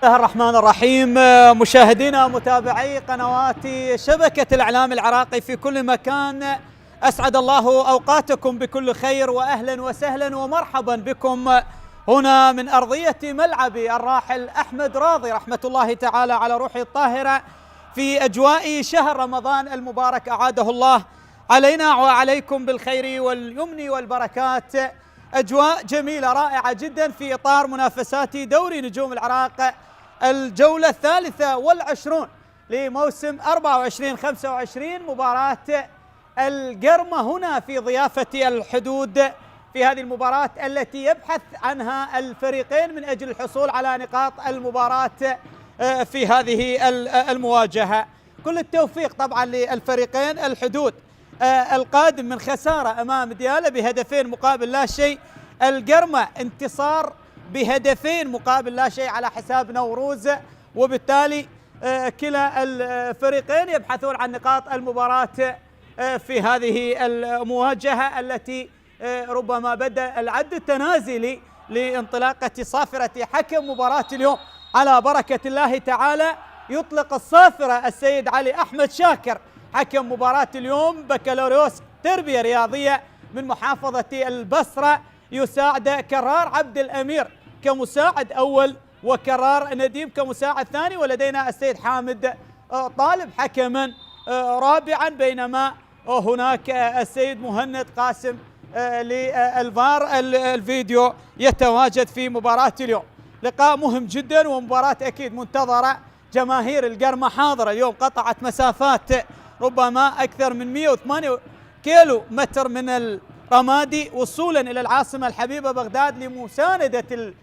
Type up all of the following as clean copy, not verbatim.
الله الرحمن الرحيم. مشاهدينا متابعي قنوات شبكة الإعلام العراقي في كل مكان، أسعد الله أوقاتكم بكل خير، وأهلا وسهلا ومرحبا بكم هنا من أرضية ملعب الراحل أحمد راضي رحمة الله تعالى على روحه الطاهرة في أجواء شهر رمضان المبارك، أعاده الله علينا وعليكم بالخير واليمن والبركات. أجواء جميلة رائعة جدا في إطار منافسات دوري نجوم العراق الجولة 23 لموسم 24-25، مباراة القرمة هنا في ضيافة الحدود في هذه المباراة التي يبحث عنها الفريقين من أجل الحصول على نقاط المباراة في هذه المواجهة. كل التوفيق طبعا للفريقين. الحدود القادم من خسارة أمام ديالى بهدفين مقابل لا شيء، القرمة انتصار بهدفين مقابل لا شيء على حساب نوروز، وبالتالي كلا الفريقين يبحثون عن نقاط المباراة في هذه المواجهة التي ربما بدأ العد التنازلي لانطلاقة صافرة حكم مباراة اليوم. على بركة الله تعالى يطلق الصافرة السيد علي أحمد شاكر حكم مباراة اليوم، بكالوريوس تربية رياضية من محافظة البصرة، يساعد كرار عبد الأمير كمساعد أول وكرار نديم كمساعد ثاني، ولدينا السيد حامد طالب حكما رابعا، بينما هناك السيد مهند قاسم للفار الفيديو يتواجد في مباراة اليوم. لقاء مهم جدا ومباراة أكيد منتظرة. جماهير القرمة حاضرة اليوم، قطعت مسافات ربما أكثر من 108 كيلو متر من الرمادي وصولا إلى العاصمة الحبيبة بغداد لمساندة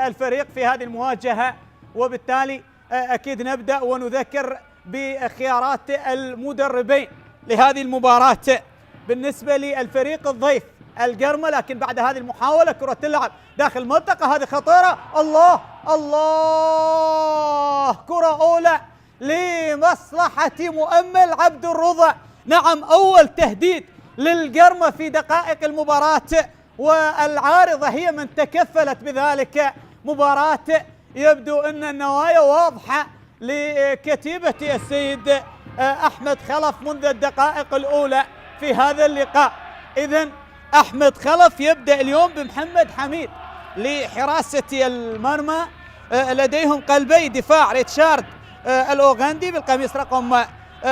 الفريق في هذه المواجهة، وبالتالي أكيد نبدأ ونذكر بخيارات المدربين لهذه المباراة. بالنسبة للفريق الضيف القرمة، لكن بعد هذه المحاولة كرة تلعب داخل المنطقة، هذه خطيرة، الله الله، كرة أولى لمصلحة مؤمل عبد الرضا. نعم، أول تهديد للقرمة في دقائق المباراة، والعارضة هي من تكفلت بذلك. مباراة يبدو أن النوايا واضحة لكتيبة السيد أحمد خلف منذ الدقائق الأولى في هذا اللقاء. إذن أحمد خلف يبدأ اليوم بمحمد حميد لحراسة المرمى، لديهم قلبي دفاع ريتشارد الأوغندي بالقميص رقم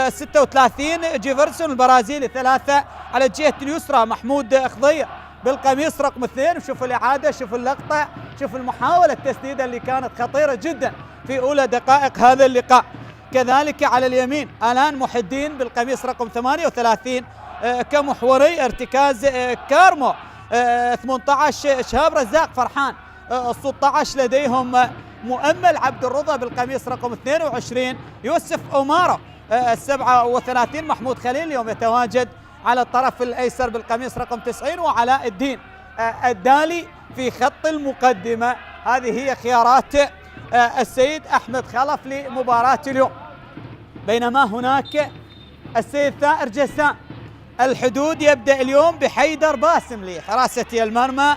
36، جيفرسون البرازيلي 3 على الجهة اليسرى، محمود خضير بالقميص رقم 2. شوفوا الإعادة، شوفوا اللقطة، شوفوا المحاولة التسديدة اللي كانت خطيرة جدا في أولى دقائق هذا اللقاء. كذلك على اليمين آلان محي الدين بالقميص رقم 38 كمحوري، ارتكاز كارمو 18 شهاب رزاق فرحان 16 لديهم مؤمل عبد الرضا بالقميص رقم 22، يوسف أمارو 37 محمود خليل اليوم يتواجد على الطرف الأيسر بالقميص رقم 90، وعلاء الدين الدالي في خط المقدمة. هذه هي خيارات السيد أحمد خلف لمباراة اليوم. بينما هناك السيد ثائر جسام. الحدود يبدأ اليوم بحيدر باسم لحراسة المرمى،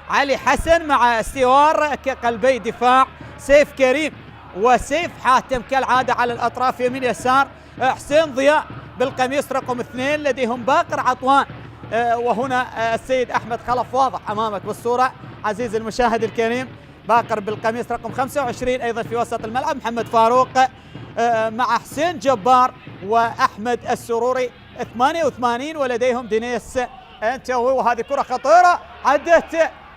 علي حسن مع استوار كقلبي دفاع، سيف كريم وسيف حاتم كالعادة على الأطراف يمين يسار، حسين ضياء بالقميص رقم 2، لديهم باقر عطوان، وهنا السيد أحمد خلف واضح أمامك بالصورة عزيز المشاهد الكريم، باقر بالقميص رقم 25 أيضا في وسط الملعب، محمد فاروق مع حسين جبار وأحمد السروري 88، ولديهم دينيس انتوي. وهذه كرة خطيرة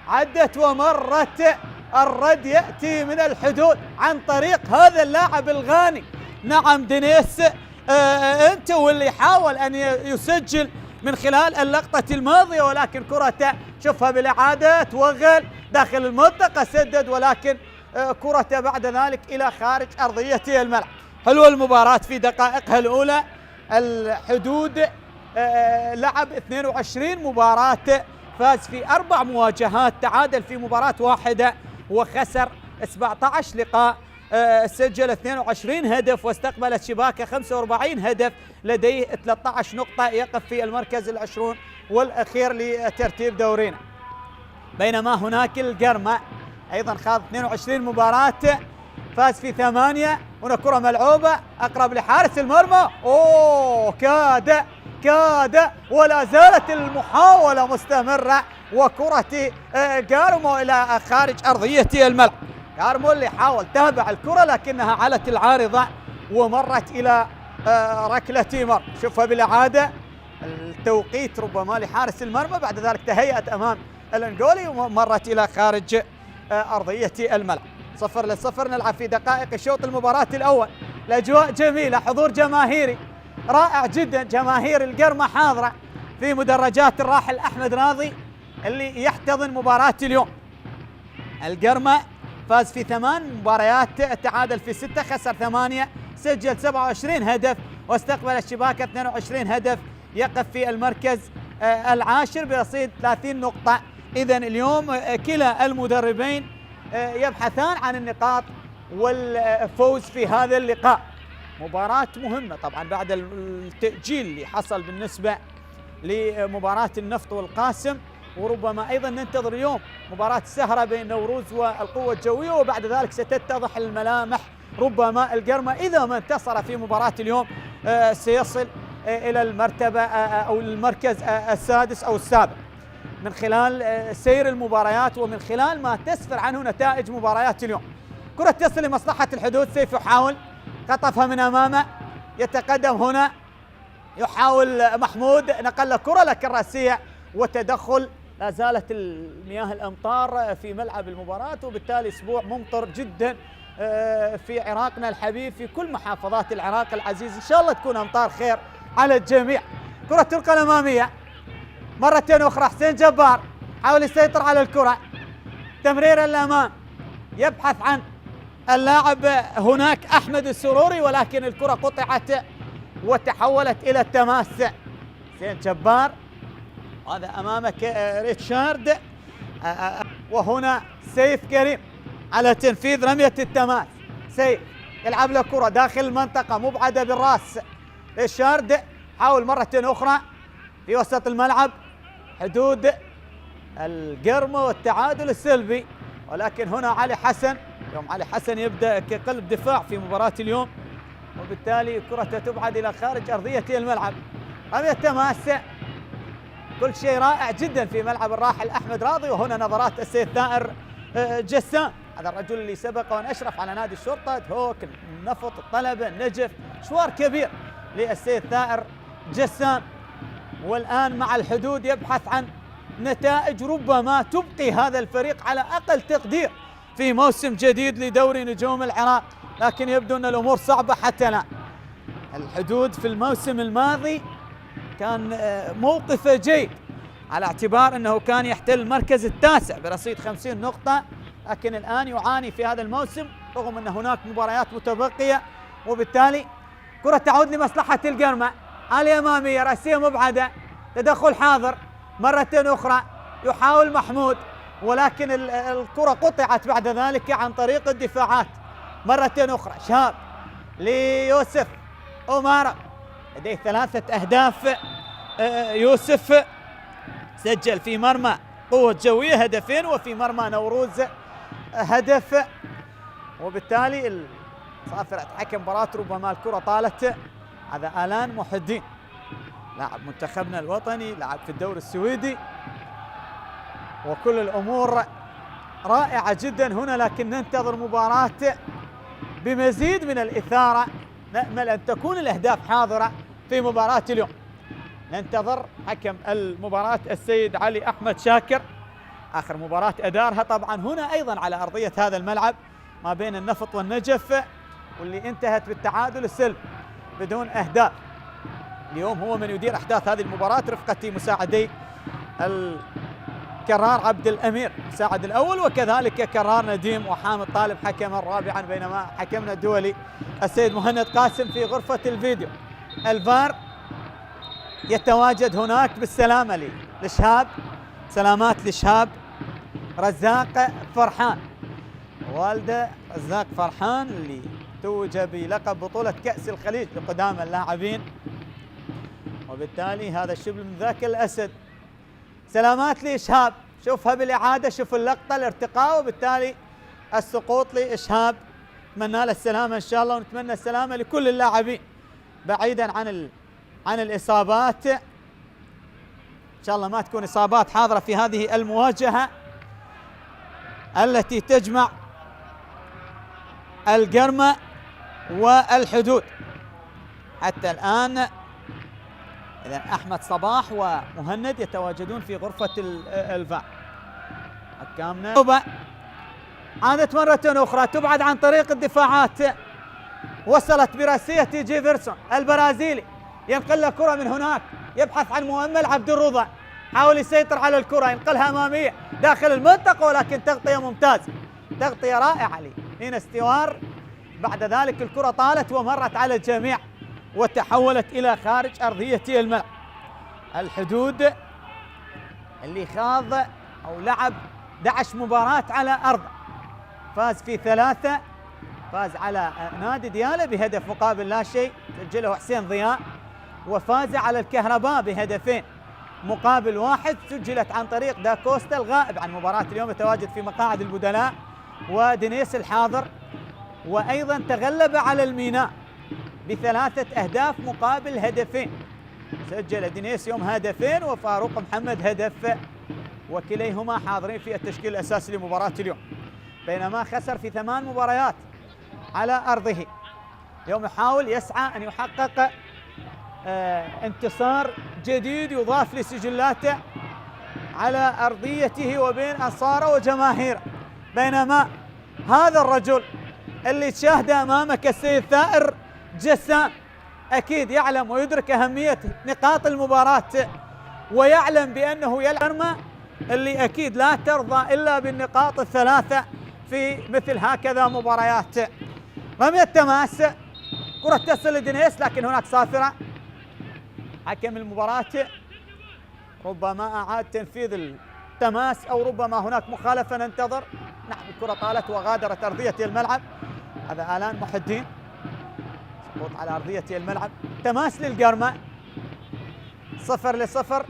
عدت ومرت، الرد يأتي من الحدود عن طريق هذا اللاعب الغاني، نعم دينيس انتوي اللي حاول أن يسجل من خلال اللقطة الماضية، ولكن كرة شوفها بالإعادة توغل داخل المنطقة، سدد، ولكن كرة بعد ذلك إلى خارج أرضية الملعب. حلوة المباراة في دقائقها الأولى. الحدود لعب 22 مباراة، فاز في 4 مواجهات، تعادل في مباراة واحدة وخسر 17 لقاء، سجل 22 هدف واستقبلت شباكه 45 هدف، لديه 13 نقطة، يقف في المركز ال20 والأخير لترتيب دورينا. بينما هناك القرمة أيضا خاض 22 مباراة، فاز في 8. هنا كرة ملعوبة أقرب لحارس المرمى. أوه كاد ولا زالت المحاولة مستمرة، وكرة جارمو إلى خارج أرضية الملعب. جارمو اللي حاول تابع الكرة لكنها علت العارضة ومرت إلى ركلة مرمى. شوفها بالإعادة، التوقيت ربما لحارس المرمى، بعد ذلك تهيأت أمام الأنغولي ومرت إلى خارج أرضية الملعب. 0-0 نلعب في دقائق الشوط المباراة الأول. الأجواء جميلة، حضور جماهيري رائع جدا، جماهير القرمة حاضرة في مدرجات الراحل أحمد راضي اللي يحتضن مباراة اليوم. القرمة فاز في 8 مباريات، تعادل في 6، خسر 8، سجل 27 هدف واستقبل الشباك 22 هدف، يقف في المركز العاشر برصيد 30 نقطة. إذن اليوم كلا المدربين يبحثان عن النقاط والفوز في هذا اللقاء. مباراة مهمة طبعا بعد التأجيل اللي حصل بالنسبة لمباراة النفط والقاسم، وربما أيضا ننتظر اليوم مباراة السهرة بين نوروز والقوة الجوية، وبعد ذلك ستتضح الملامح. ربما القرمة إذا ما انتصر في مباراة اليوم سيصل إلى المرتبة أو المركز السادس أو السابع من خلال سير المباريات ومن خلال ما تسفر عنه نتائج مباريات اليوم. كرة تصل لمصلحة الحدود، سيف يحاول قطفها من أمامه، يتقدم هنا، يحاول محمود نقل كرة لكن راسية وتدخل. لا زالت المياه الأمطار في ملعب المباراة، وبالتالي أسبوع ممطر جدا في عراقنا الحبيب، في كل محافظات العراق العزيز. إن شاء الله تكون أمطار خير على الجميع. كرة تلقى الأمامية مرتين أخرى، حسين جبار حاول يسيطر على الكرة، تمرير الأمام، يبحث عن اللاعب هناك أحمد السروري، ولكن الكرة قطعت وتحولت إلى التماس. حسين جبار، هذا أمامك ريتشارد، وهنا سيف كريم على تنفيذ رمية التماس. سيف يلعب له كرة داخل المنطقة مبعدة بالراس. ريتشارد حاول مرة أخرى في وسط الملعب، حدود القرمة والتعادل السلبي، ولكن هنا علي حسن. يوم علي حسن يبدأ كقلب دفاع في مباراة اليوم، وبالتالي كرة تبعد إلى خارج أرضية الملعب. رمية تماس، كل شيء رائع جدا في ملعب الراحل أحمد راضي. وهنا نظرات السيد ثائر جسام، هذا الرجل اللي سبق وأن أشرف على نادي الشرطة، هوك، النفط، الطلبة، النجف، مشوار كبير للسيد ثائر جسام، والآن مع الحدود يبحث عن نتائج ربما تبقي هذا الفريق على أقل تقدير في موسم جديد لدوري نجوم العراق، لكن يبدو أن الأمور صعبة حتى الآن. الحدود في الموسم الماضي كان موقفه جيد على اعتبار أنه كان يحتل المركز التاسع برصيد 50 نقطة، لكن الآن يعاني في هذا الموسم رغم أن هناك مباريات متبقية. وبالتالي كرة تعود لمصلحة القرمة، الأمامية رأسية مبعدة، تدخل حاضر مرة أخرى، يحاول محمود، ولكن الكرة قطعت بعد ذلك عن طريق الدفاعات. مرة أخرى شهاب ليوسف أمارة، لديه 3 أهداف. يوسف سجل في مرمى قوة جوية 2 وفي مرمى نوروز هدف، وبالتالي صافرة حكم مباراة ربما الكرة طالت. هذا آلان محي الدين لاعب منتخبنا الوطني، لاعب في الدوري السويدي، وكل الأمور رائعة جدا هنا، لكن ننتظر مباراة بمزيد من الإثارة. نأمل أن تكون الأهداف حاضرة في مباراة اليوم. ننتظر حكم المباراة السيد علي أحمد شاكر، آخر مباراة أدارها طبعا هنا أيضا على أرضية هذا الملعب ما بين النفط والنجف، واللي انتهت بالتعادل السلبي بدون أهداف. اليوم هو من يدير أحداث هذه المباراة رفقة مساعدي الكرار عبد الأمير مساعد الأول، وكذلك كرار نديم وحامد طالب حكما رابعا، بينما حكمنا الدولي السيد مهند قاسم في غرفة الفيديو. الفار يتواجد هناك بالسلامة لشهاب، سلامات لشهاب رزاق فرحان، والده رزاق فرحان اللي توج بلقب بطولة كأس الخليج لقدام اللاعبين، وبالتالي هذا الشبل من ذاك الأسد. سلامات لإشهاب، شوفها بالإعادة، شوف اللقطة، الارتقاء، وبالتالي السقوط لإشهاب نتمنى له السلامة إن شاء الله، ونتمنى السلامة لكل اللاعبين بعيدا عن الإصابات. إن شاء الله ما تكون إصابات حاضرة في هذه المواجهة التي تجمع القرمة والحدود. حتى الآن إذا أحمد صباح ومهند يتواجدون في غرفة الفار. حكامنا عادت مرة أخرى تبعد عن طريق الدفاعات، وصلت براسية جيفرسون البرازيلي، ينقل له كرة من هناك، يبحث عن مؤمل عبد الرضا، حاول يسيطر على الكرة، ينقلها أمامية داخل المنطقة، ولكن تغطية ممتازة، تغطية رائعة لمين استوار. بعد ذلك الكرة طالت ومرت على الجميع وتحولت إلى خارج أرضية الملعب. الحدود اللي خاض أو لعب 11 مباراة على أرضه، فاز في 3، فاز على نادي ديالى بهدف مقابل لا شيء سجله حسين ضياء، وفاز على الكهرباء بهدفين مقابل 1 سجلت عن طريق داكوستا الغائب عن مباراة اليوم، يتواجد في مقاعد البدلاء، ودينيس الحاضر. وأيضا تغلب على الميناء ب3 أهداف مقابل هدفين، سجل دينيس يوم هدفين وفاروق محمد هدف، وكليهما حاضرين في التشكيل الأساسي لمباراة اليوم. بينما خسر في 8 مباريات على أرضه، اليوم يحاول يسعى أن يحقق انتصار جديد يضاف لسجلاته على أرضيته وبين أنصاره وجماهيره. بينما هذا الرجل اللي تشاهده أمامك السيد ثائر جسام أكيد يعلم ويدرك أهمية نقاط المباراة، ويعلم بأنه يلعب اللي أكيد لا ترضى إلا بالنقاط الثلاثة في مثل هكذا مباريات. رمية تماس، كرة تصل لدينيس لكن هناك صافرة. حكم المباراة ربما أعاد تنفيذ التماس أو ربما هناك مخالفة، ننتظر. نعم الكرة طالت وغادرت أرضية الملعب. هذا آلان محي الدين، سقوط على أرضية الملعب. تماس للقرمة، 0-0.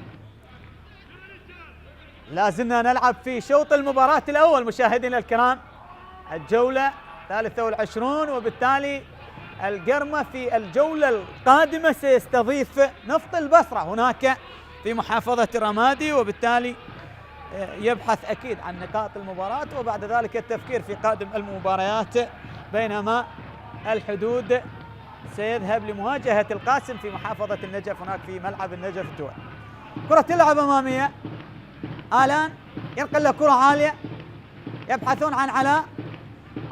لازلنا نلعب في شوط المباراة الأول مشاهدينا الكرام، الجولة 23، وبالتالي القرمة في الجولة القادمة سيستضيف نفط البصرة هناك في محافظة الرمادي، وبالتالي يبحث أكيد عن نقاط المباراة وبعد ذلك التفكير في قادم المباريات. بينما الحدود سيذهب لمواجهة القاسم في محافظة النجف هناك في ملعب النجف الدولي. كرة تلعب أمامية، آلان ينقل له كرة عالية، يبحثون عن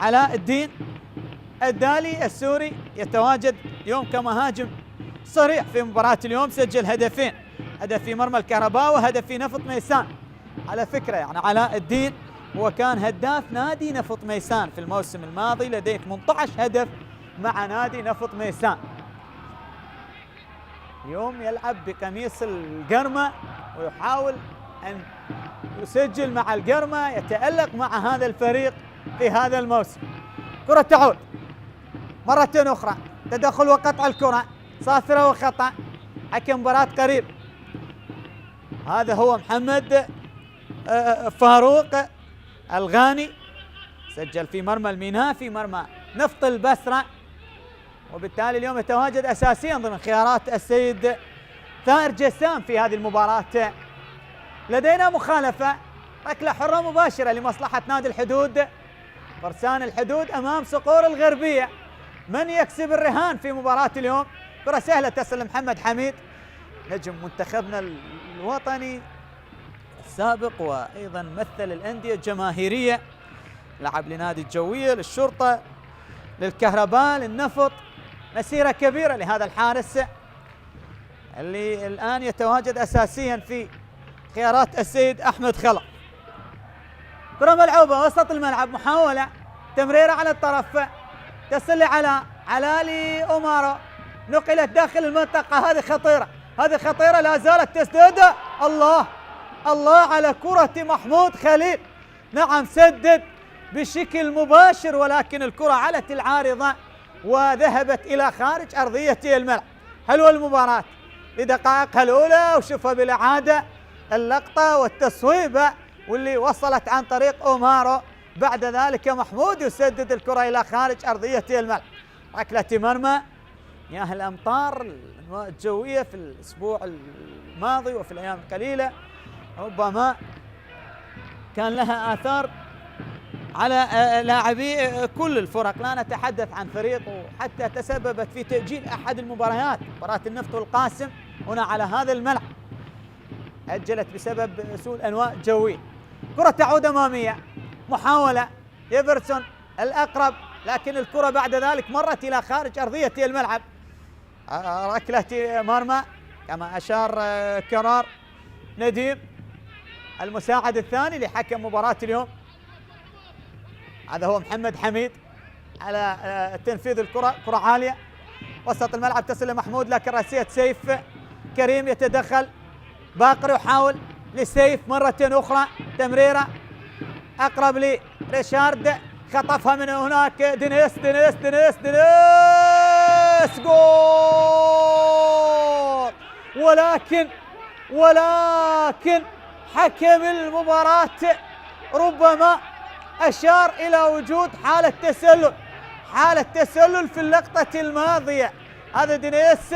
علاء الدين الدالي السوري، يتواجد اليوم كمهاجم صريح في مباراة اليوم، سجل هدفين، هدف في مرمى الكهرباء وهدف في نفط ميسان. على فكرة يعني علاء الدين هو كان هداف نادي نفط ميسان في الموسم الماضي، لديه 18 هدف مع نادي نفط ميسان. اليوم يلعب بقميص القرمة ويحاول أن يسجل مع القرمة، يتألق مع هذا الفريق في هذا الموسم. كرة تعود مرة أخرى، تدخل وقطع الكرة، صافرة وخطأ، حكم مباراة قريب. هذا هو محمد فاروق الغاني، سجل في مرمى الميناء في مرمى نفط البصرة، وبالتالي اليوم يتواجد أساسيا ضمن خيارات السيد ثائر جسام في هذه المباراة. لدينا مخالفة، ركلة حرة مباشرة لمصلحة نادي الحدود. فرسان الحدود أمام صقور الغربية، من يكسب الرهان في مباراة اليوم؟ كرة سهلة تصل لمحمد حميد نجم منتخبنا الوطني السابق، وأيضا مثل الأندية الجماهيرية، لعب لنادي الجوية، للشرطة، للكهرباء، للنفط، مسيرة كبيرة لهذا الحارس اللي الآن يتواجد أساسيا في خيارات السيد أحمد خلق. كرة ملعوبة وسط الملعب، محاولة تمريرة على الطرف، تصل على لأومارو، نقلت داخل المنطقة. هذه خطيرة، هذه خطيرة، لا زالت تسديدة. الله على كرة محمود خليل، نعم سدد بشكل مباشر، ولكن الكرة علت العارضة وذهبت إلى خارج أرضية الملعب. حلوة المباراة لدقائقها الأولى، وشوفها بالإعادة اللقطة والتصويبة واللي وصلت عن طريق أومارو بعد ذلك محمود يسدد الكرة إلى خارج أرضية الملعب. ركلة مرمى. مياه الأمطار الجوية في الأسبوع الماضي وفي الأيام القليلة ربما كان لها آثار على لاعبي كل الفرق، لا نتحدث عن فريق، وحتى تسببت في تأجيل أحد المباريات، مباراة النفط والقاسم هنا على هذا الملعب أجلت بسبب سوء الأنواع الجوية. كرة تعود أمامية، محاولة إيفرسون الأقرب، لكن الكرة بعد ذلك مرت إلى خارج أرضية الملعب. ركلة مرمى كما أشار كرار نديم المساعد الثاني لحكم مباراة اليوم، هذا هو محمد حميد على تنفيذ الكرة. كرة عالية وسط الملعب تصل لمحمود، لكن راسية سيف كريم يتدخل. باقر يحاول لسيف مرة أخرى، تمريرة أقرب لريشارد، خطفها من هناك دينيس دينيس دينيس دينيس، جول! ولكن حكم المباراة ربما أشار إلى وجود حالة تسلل في اللقطة الماضية. هذا دينيس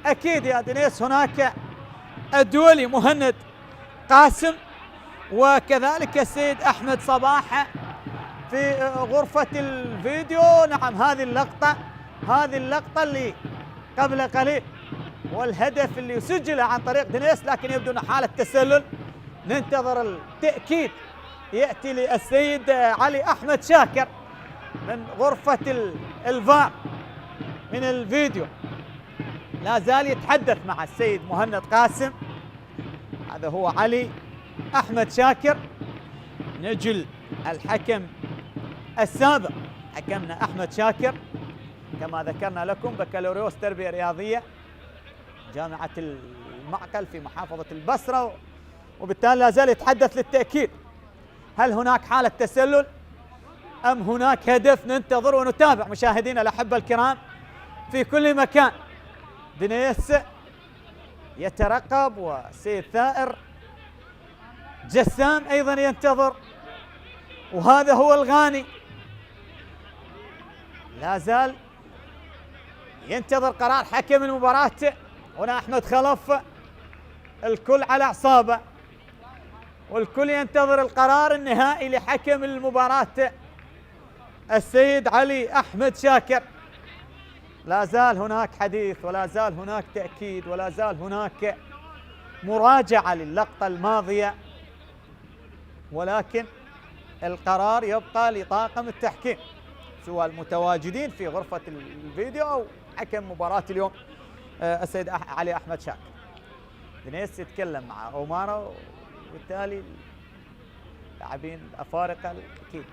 أكيد يا دينيس، هناك الدولي مهند قاسم وكذلك السيد أحمد صباح في غرفة الفيديو. نعم هذه اللقطة اللي قبل قليل والهدف اللي سجل عن طريق دينيس، لكن يبدو أن حالة تسلل. ننتظر التأكيد يأتي للسيد علي أحمد شاكر من غرفة الفار من الفيديو، لا زال يتحدث مع السيد مهند قاسم. هذا هو علي أحمد شاكر نجل الحكم السابق، حكمنا أحمد شاكر كما ذكرنا لكم بكالوريوس تربية رياضية جامعة المعقل في محافظة البصرة، وبالتالي لا زال يتحدث للتأكيد هل هناك حالة تسلل أم هناك هدف. ننتظر ونتابع مشاهدينا الأحبة الكرام في كل مكان. دينيس يترقب وسيد ثائر جسام أيضا ينتظر، وهذا هو الغاني لا زال ينتظر قرار حكم المباراة. هنا أحمد خلف، الكل على أعصابه والكل ينتظر القرار النهائي لحكم المباراة السيد علي أحمد شاكر. لا زال هناك حديث ولا زال هناك تأكيد ولا زال هناك مراجعة للقطة الماضية، ولكن القرار يبقى لطاقم التحكيم سواء المتواجدين في غرفة الفيديو أو حكم مباراة اليوم السيد علي أحمد شاكر. دينيس يتكلم مع أومارا، وبالتالي لاعبين الأفارقة أكيد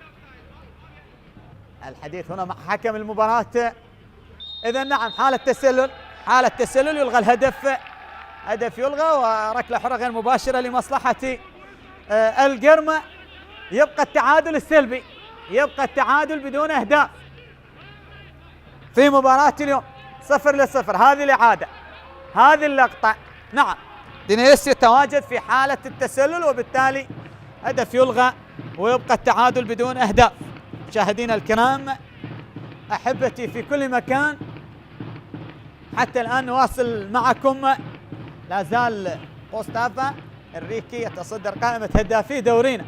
الحديث هنا مع حكم المباراة. إذا نعم حالة تسلل يلغى الهدف، هدف يلغى وركلة حرة غير مباشرة لمصلحة القرمة. يبقى التعادل السلبي، يبقى التعادل بدون أهداف في مباراة اليوم 0-0. هذه الإعادة، هذه اللقطة. نعم دينيس يتواجد في حالة التسلل وبالتالي هدف يلغى ويبقى التعادل بدون أهداف. مشاهدينا الكرام أحبتي في كل مكان، حتى الآن نواصل معكم. لا زال بوستافا الريكي يتصدر قائمة هدافي دورينا،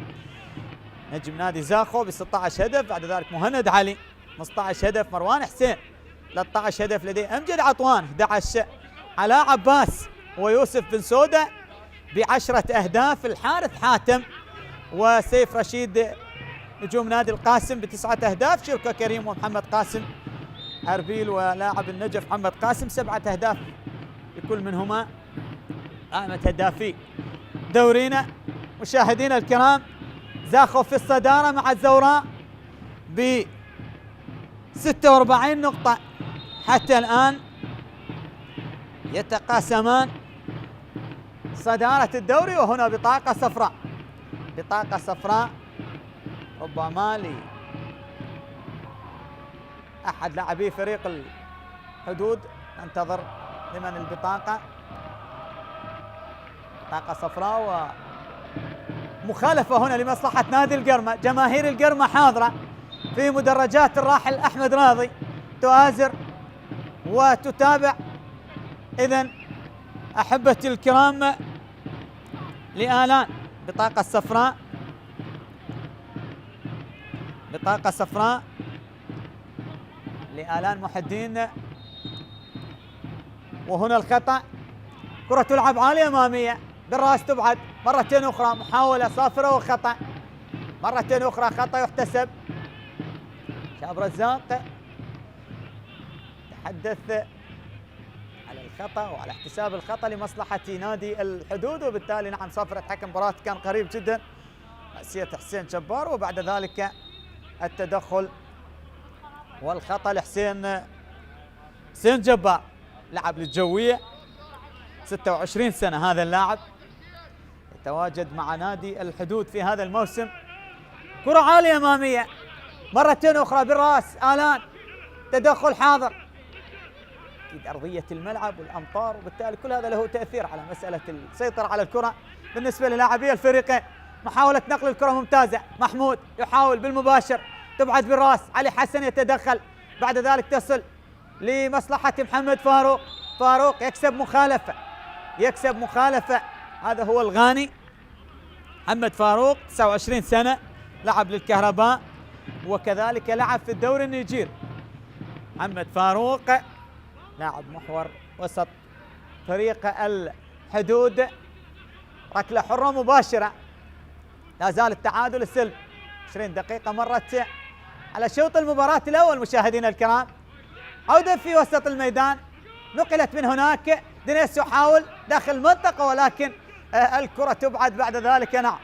نجم نادي زاخو ب 16 هدف، بعد ذلك مهند علي 15 هدف، مروان حسين 13 هدف لديه، أمجد عطوان 11، علاء عباس ويوسف بن سودة ب10 أهداف، الحارث حاتم وسيف رشيد نجوم نادي القاسم ب9 أهداف، شركة كريم ومحمد قاسم أربيل ولاعب النجف محمد قاسم 7 أهداف لكل منهما. قائمة هدافي دورينا مشاهدينا الكرام، زاخو في الصدارة مع الزوراء ب 46 نقطة حتى الآن، يتقاسمان صدارة الدوري. وهنا بطاقة صفراء ربما لأحد لاعبي فريق الحدود. ننتظر لمن البطاقة، بطاقة صفراء مخالفة هنا لمصلحة نادي القرمة. جماهير القرمة حاضرة في مدرجات الراحل أحمد راضي تؤازر وتتابع. إذن أحبتي الكرام، لآلان بطاقة صفراء، بطاقة صفراء لآلان محي الدين. وهنا الخطأ، كرة تلعب عالية أمامية بالراس تبعد مرتين أخرى، محاولة صافرة وخطأ مرتين أخرى، خطأ يحتسب. شهاب رزاق تحدث على الخطأ وعلى احتساب الخطأ لمصلحة نادي الحدود، وبالتالي نعم صافرة حكم مباراة كان قريب جدا رأسية حسين جبار، وبعد ذلك التدخل والخطأ لحسين جبار. لعب للجوية 26 سنة هذا اللاعب، يتواجد مع نادي الحدود في هذا الموسم. كرة عالية أمامية مرتين أخرى بالرأس آلان، تدخل حاضر. أكيد أرضية الملعب والأمطار، وبالتالي كل هذا له تأثير على مسألة السيطرة على الكرة بالنسبة للاعبي الفريقين. محاولة نقل الكرة ممتازة، محمود يحاول بالمباشر، تبعد بالرأس، علي حسن يتدخل، بعد ذلك تصل لمصلحة محمد فاروق. فاروق يكسب مخالفة، هذا هو الغاني محمد فاروق 29 سنة، لعب للكهرباء وكذلك لعب في الدوري النيجيري. محمد فاروق لاعب محور وسط فريق الحدود. ركلة حرة مباشرة، لا زال التعادل السلبي. 20 دقيقة مرت على شوط المباراة الأول مشاهدينا الكرام. عودة في وسط الميدان، نقلت من هناك، دينيس يحاول داخل المنطقة ولكن الكرة تبعد بعد ذلك. نعم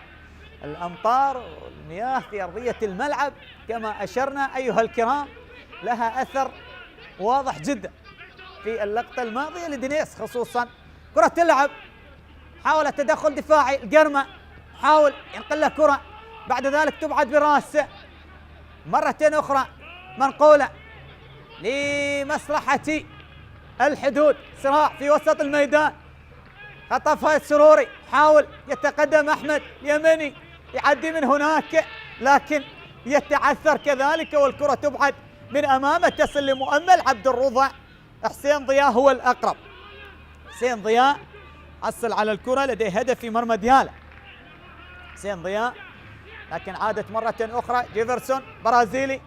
الأمطار والمياه في أرضية الملعب كما أشرنا أيها الكرام لها أثر واضح جدا في اللقطة الماضية لدينيس خصوصا. كرة تلعب، حاول التدخل دفاعي القرمة، حاول ينقل له كرة، بعد ذلك تبعد براس مرتين أخرى، منقولة لمصلحة الحدود. صراع في وسط الميدان، خطفها السروري، حاول يتقدم أحمد يمني، يعدي من هناك لكن يتعثر كذلك والكرة تبعد من أمامه، تصل لمؤمل عبد الرضا. حسين ضياء هو الأقرب، حسين ضياء حصل على الكرة، لديه هدف في مرمى ديالا حسين ضياء، لكن عادت مرة أخرى. جيفرسون برازيلي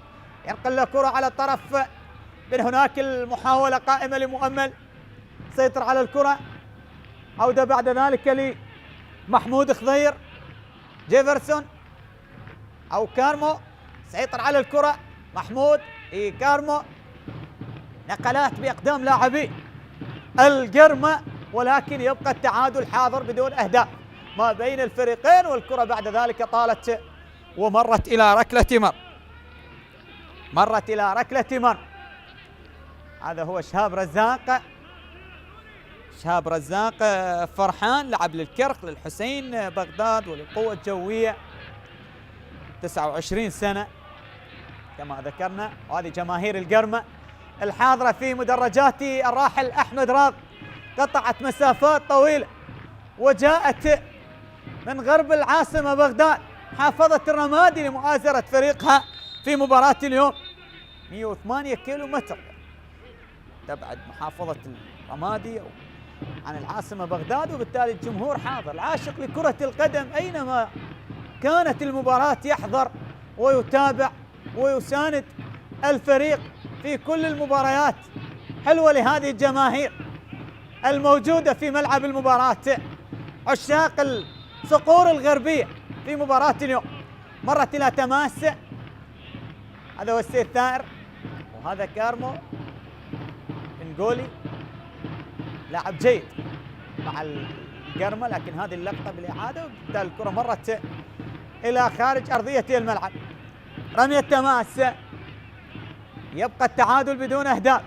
ينقل له كرة على الطرف، من هناك المحاولة قائمة لمؤمل، سيطر على الكرة، عودة بعد ذلك لمحمود خضير. جيفرسون أو كارمو سيطر على الكرة، محمود كارمو، نقلات بأقدام لاعبي القرمة، ولكن يبقى التعادل حاضر بدون أهداف ما بين الفريقين، والكرة بعد ذلك طالت ومرت إلى ركلة مر. هذا هو شهاب رزاق فرحان، لعب للكرخ للحسين بغداد وللقوة الجوية، 29 سنة كما ذكرنا. وهذه جماهير القرمة الحاضرة في مدرجات الراحل أحمد راضي، قطعت مسافات طويلة وجاءت من غرب العاصمة بغداد، محافظة الرمادي، لمؤازرة فريقها في مباراة اليوم. 108 كيلو متر تبعد محافظة الرمادي عن العاصمة بغداد، وبالتالي الجمهور حاضر. العاشق لكرة القدم أينما كانت المباراة يحضر ويتابع ويساند الفريق في كل المباريات. حلوة لهذه الجماهير الموجودة في ملعب المباراة، عشاق الصقور الغربية في مباراة اليوم. مرت إلى تماس، هذا هو السيد ثائر وهذا كارمو نقولي، لاعب جيد مع القرمة، لكن هذه اللقطة بالإعادة، وبالتالي الكرة مرت إلى خارج أرضية الملعب. رمية تماس، يبقى التعادل بدون أهداف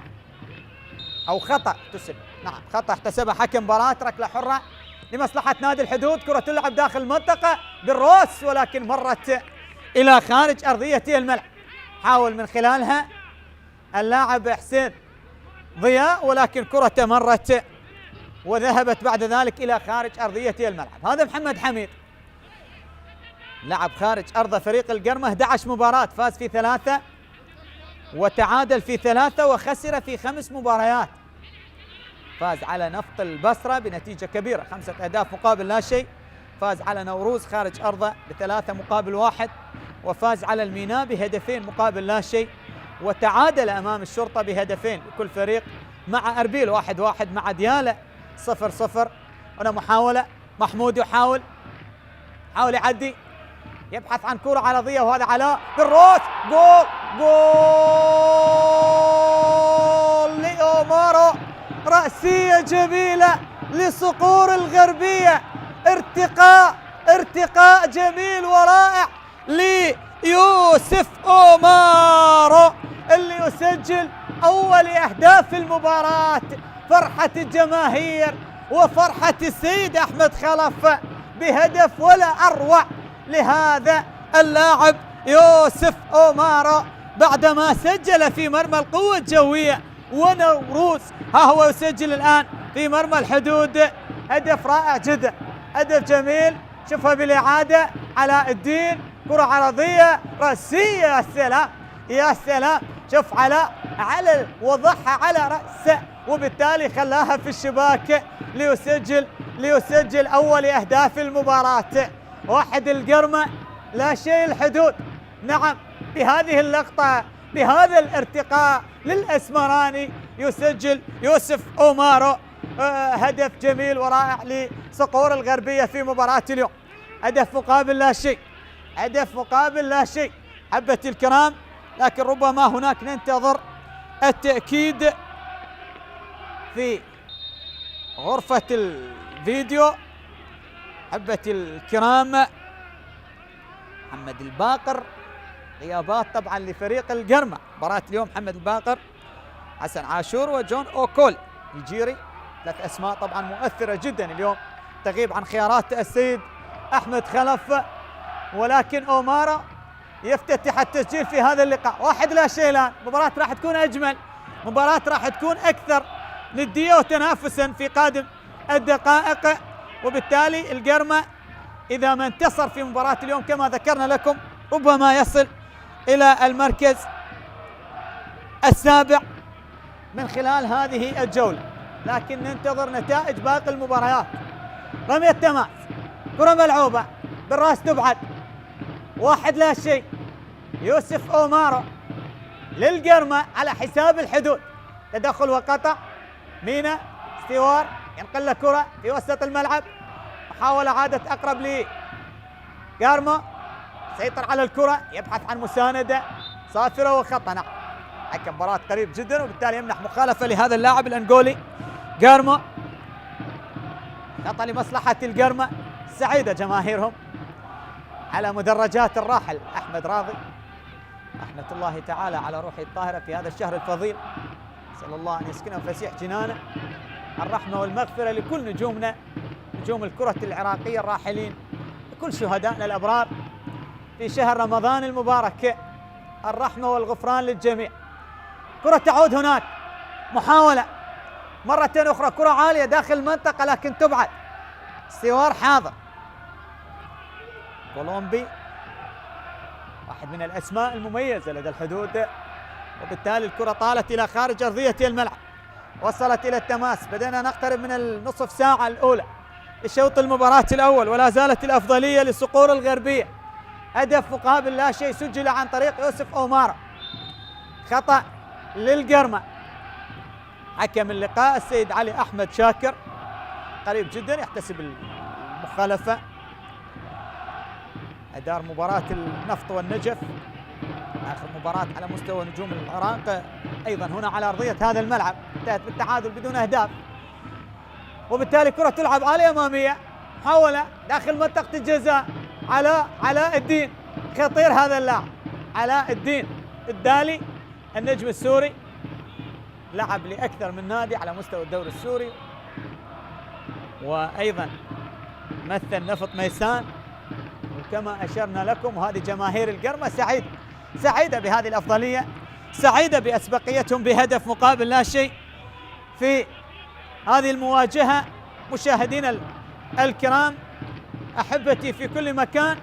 أو خطأ احتسب، نعم خطأ احتسبها حكم مباراة. ركلة حرة لمصلحة نادي الحدود، كرة تلعب داخل المنطقة بالروس ولكن مرت إلى خارج أرضية الملعب. حاول من خلالها اللاعب حسين ضياء، ولكن كرة مرت وذهبت بعد ذلك إلى خارج أرضية الملعب. هذا محمد حميد لعب خارج أرض فريق القرمة 11 مباراة، فاز في 3 وتعادل في 3 وخسر في 5 مباريات. فاز على نفط البصرة بنتيجة كبيرة 5 أهداف مقابل لا شيء، فاز على نوروز خارج أرضه ب3 مقابل 1، وفاز على الميناء ب2 مقابل لا شيء، وتعادل أمام الشرطة ب2 لكل فريق، مع أربيل 1-1، مع ديالى 0-0. هنا محاولة، محمود يحاول يعدي، يبحث عن كرة عرضية، وهذا علاء بالروس، جول لأومارو، رأسية جميلة لصقور الغربية، ارتقاء جميل ورائع ليوسف أومارو اللي يسجل أول أهداف المباراة. فرحة الجماهير وفرحة السيد أحمد خلف بهدف ولا أروع لهذا اللاعب يوسف أومارو، بعدما سجل في مرمى القوة الجوية ونوروز، ها هو يسجل الآن في مرمى الحدود. هدف رائع جدا، هدف جميل. شوفها بالإعادة، علاء الدين، كرة عرضية رأسية، يا سلام يا سلام. شوف علاء وضعها على رأسه، وبالتالي خلاها في الشباك ليسجل أول أهداف المباراة. 1 القرمة لا شيء الحدود. نعم، بهذه اللقطة، بهذا الارتقاء للأسمراني، يسجل يوسف أومارو هدف جميل ورائع لصقور الغربية في مباراة اليوم. هدف مقابل لا شيء، هدف مقابل لا شيء حبة الكرام. لكن ربما هناك ننتظر التأكيد في غرفة الفيديو. حبة الكرام، محمد الباقر، غيابات طبعا لفريق القرمة مباراة اليوم، محمد الباقر، حسن عاشور، وجون أوكول نيجيري. 3 أسماء طبعا مؤثرة جدا اليوم تغيب عن خيارات السيد أحمد خلف. ولكن أومارو يفتتح التسجيل في هذا اللقاء. 1 لا شيء الآن. مباراة راح تكون أجمل، مباراة راح تكون أكثر ندية وتنافسا في قادم الدقائق، وبالتالي القرمة إذا ما انتصر في مباراة اليوم كما ذكرنا لكم ربما يصل إلى المركز السابع من خلال هذه الجولة. لكن ننتظر نتائج باقي المباريات. رمية تماس، كرة ملعوبة بالراس تبعد، 1 لا شيء. يوسف أومارو للقرمة على حساب الحدود، تدخل وقطع، مينا استوار ينقل له كرة في وسط الملعب، محاولة عادت أقرب لقارمو، سيطر على الكرة، يبحث عن مساندة صافرة وخطأ. نعم، حكم مباراة قريب جدا، وبالتالي يمنح مخالفة لهذا اللاعب الأنغولي قارمو. خطأ لمصلحة القرمة. سعيدة جماهيرهم على مدرجات الراحل أحمد راضي، رحمة الله تعالى على روحه الطاهرة في هذا الشهر الفضيل. نسأل الله أن يسكنهم فسيح جنانه. الرحمة والمغفرة لكل نجومنا، نجوم الكرة العراقية الراحلين، لكل شهدائنا الأبرار في شهر رمضان المبارك. الرحمة والغفران للجميع. كرة تعود هناك، محاولة مرة أخرى، كرة عالية داخل المنطقة لكن تبعد. استوار حاضر، كولومبي، واحد من الأسماء المميزة لدى الحدود، وبالتالي الكرة طالت إلى خارج أرضية الملعب، وصلت إلى التماس. بدأنا نقترب من النصف ساعة الأولى لشوط المباراة الأول، ولا زالت الأفضلية لصقور الغربية. هدف مقابل لا شيء سجل عن طريق يوسف أومارو. خطأ للقرمة. حكم اللقاء السيد علي أحمد شاكر قريب جدا يحتسب المخالفة. أدار مباراة النفط والنجف، آخر مباراة على مستوى نجوم العراق أيضا هنا على أرضية هذا الملعب، انتهت بالتعادل بدون أهداف، وبالتالي كرة تلعب عالية أمامية، محاولة داخل منطقة الجزاء. علاء الدين، خطير هذا اللاعب علاء الدين الدالي، النجم السوري، لعب لأكثر من نادي على مستوى الدوري السوري، وأيضا مثل نفط ميسان. وكما أشرنا لكم، وهذه جماهير القرمة سعيدة بهذه الأفضلية، سعيدة بأسبقيتهم بهدف مقابل لا شيء في هذه المواجهة. مشاهدينا الكرام، أحبتي في كل مكان،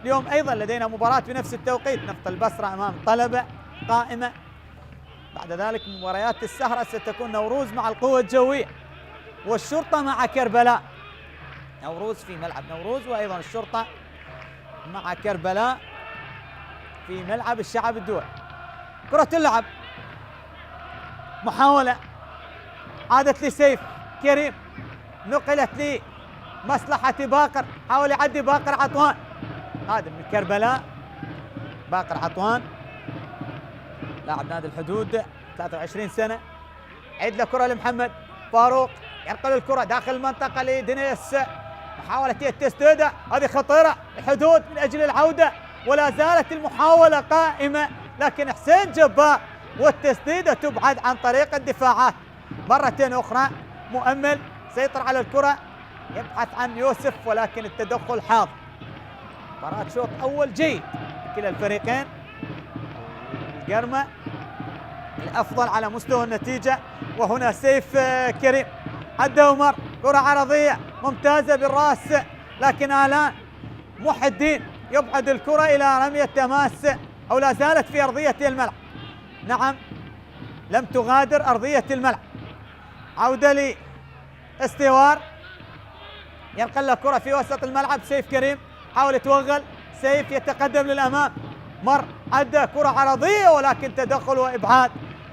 اليوم أيضا لدينا مباراة في نفس التوقيت، نفط البصرة أمام طلبة قائمة. بعد ذلك مباريات السهرة ستكون نوروز مع القوة الجوية والشرطة مع كربلاء. نوروز في ملعب نوروز، وأيضا الشرطة مع كربلاء في ملعب الشعب الدولي. كرة تلعب، محاولة عادت لسيف كريم، نقلت لمصلحة باقر، حاول يعدي باقر عطوان، هذا من كربلاء. باقر عطوان لاعب نادي الحدود 23 سنة. عيد له كرة لمحمد فاروق، ينقل الكرة داخل المنطقة لدينيس، محاولة التسديدة هذه خطيرة. الحدود من أجل العودة، ولا زالت المحاولة قائمة، لكن حسين جبار والتسديدة تبعد عن طريق الدفاعات. مرة أخرى مؤمل سيطر على الكرة، يبحث عن يوسف، ولكن التدخل حاضر. مباراة شوط أول جيد كلا الفريقين. القرمة الأفضل على مستوى النتيجة، وهنا سيف كريم عدى عمر، كرة عرضية ممتازة بالرأس، لكن آلان محي الدين يبعد الكرة إلى رمية تماس، أو لا زالت في أرضية الملعب. نعم، لم تغادر أرضية الملعب. عودة لي استوار، ينقل له كرة في وسط الملعب. سيف كريم حاول يتوغل، سيف يتقدم للأمام، مر عدى كرة عرضية، ولكن تدخل وإبعاد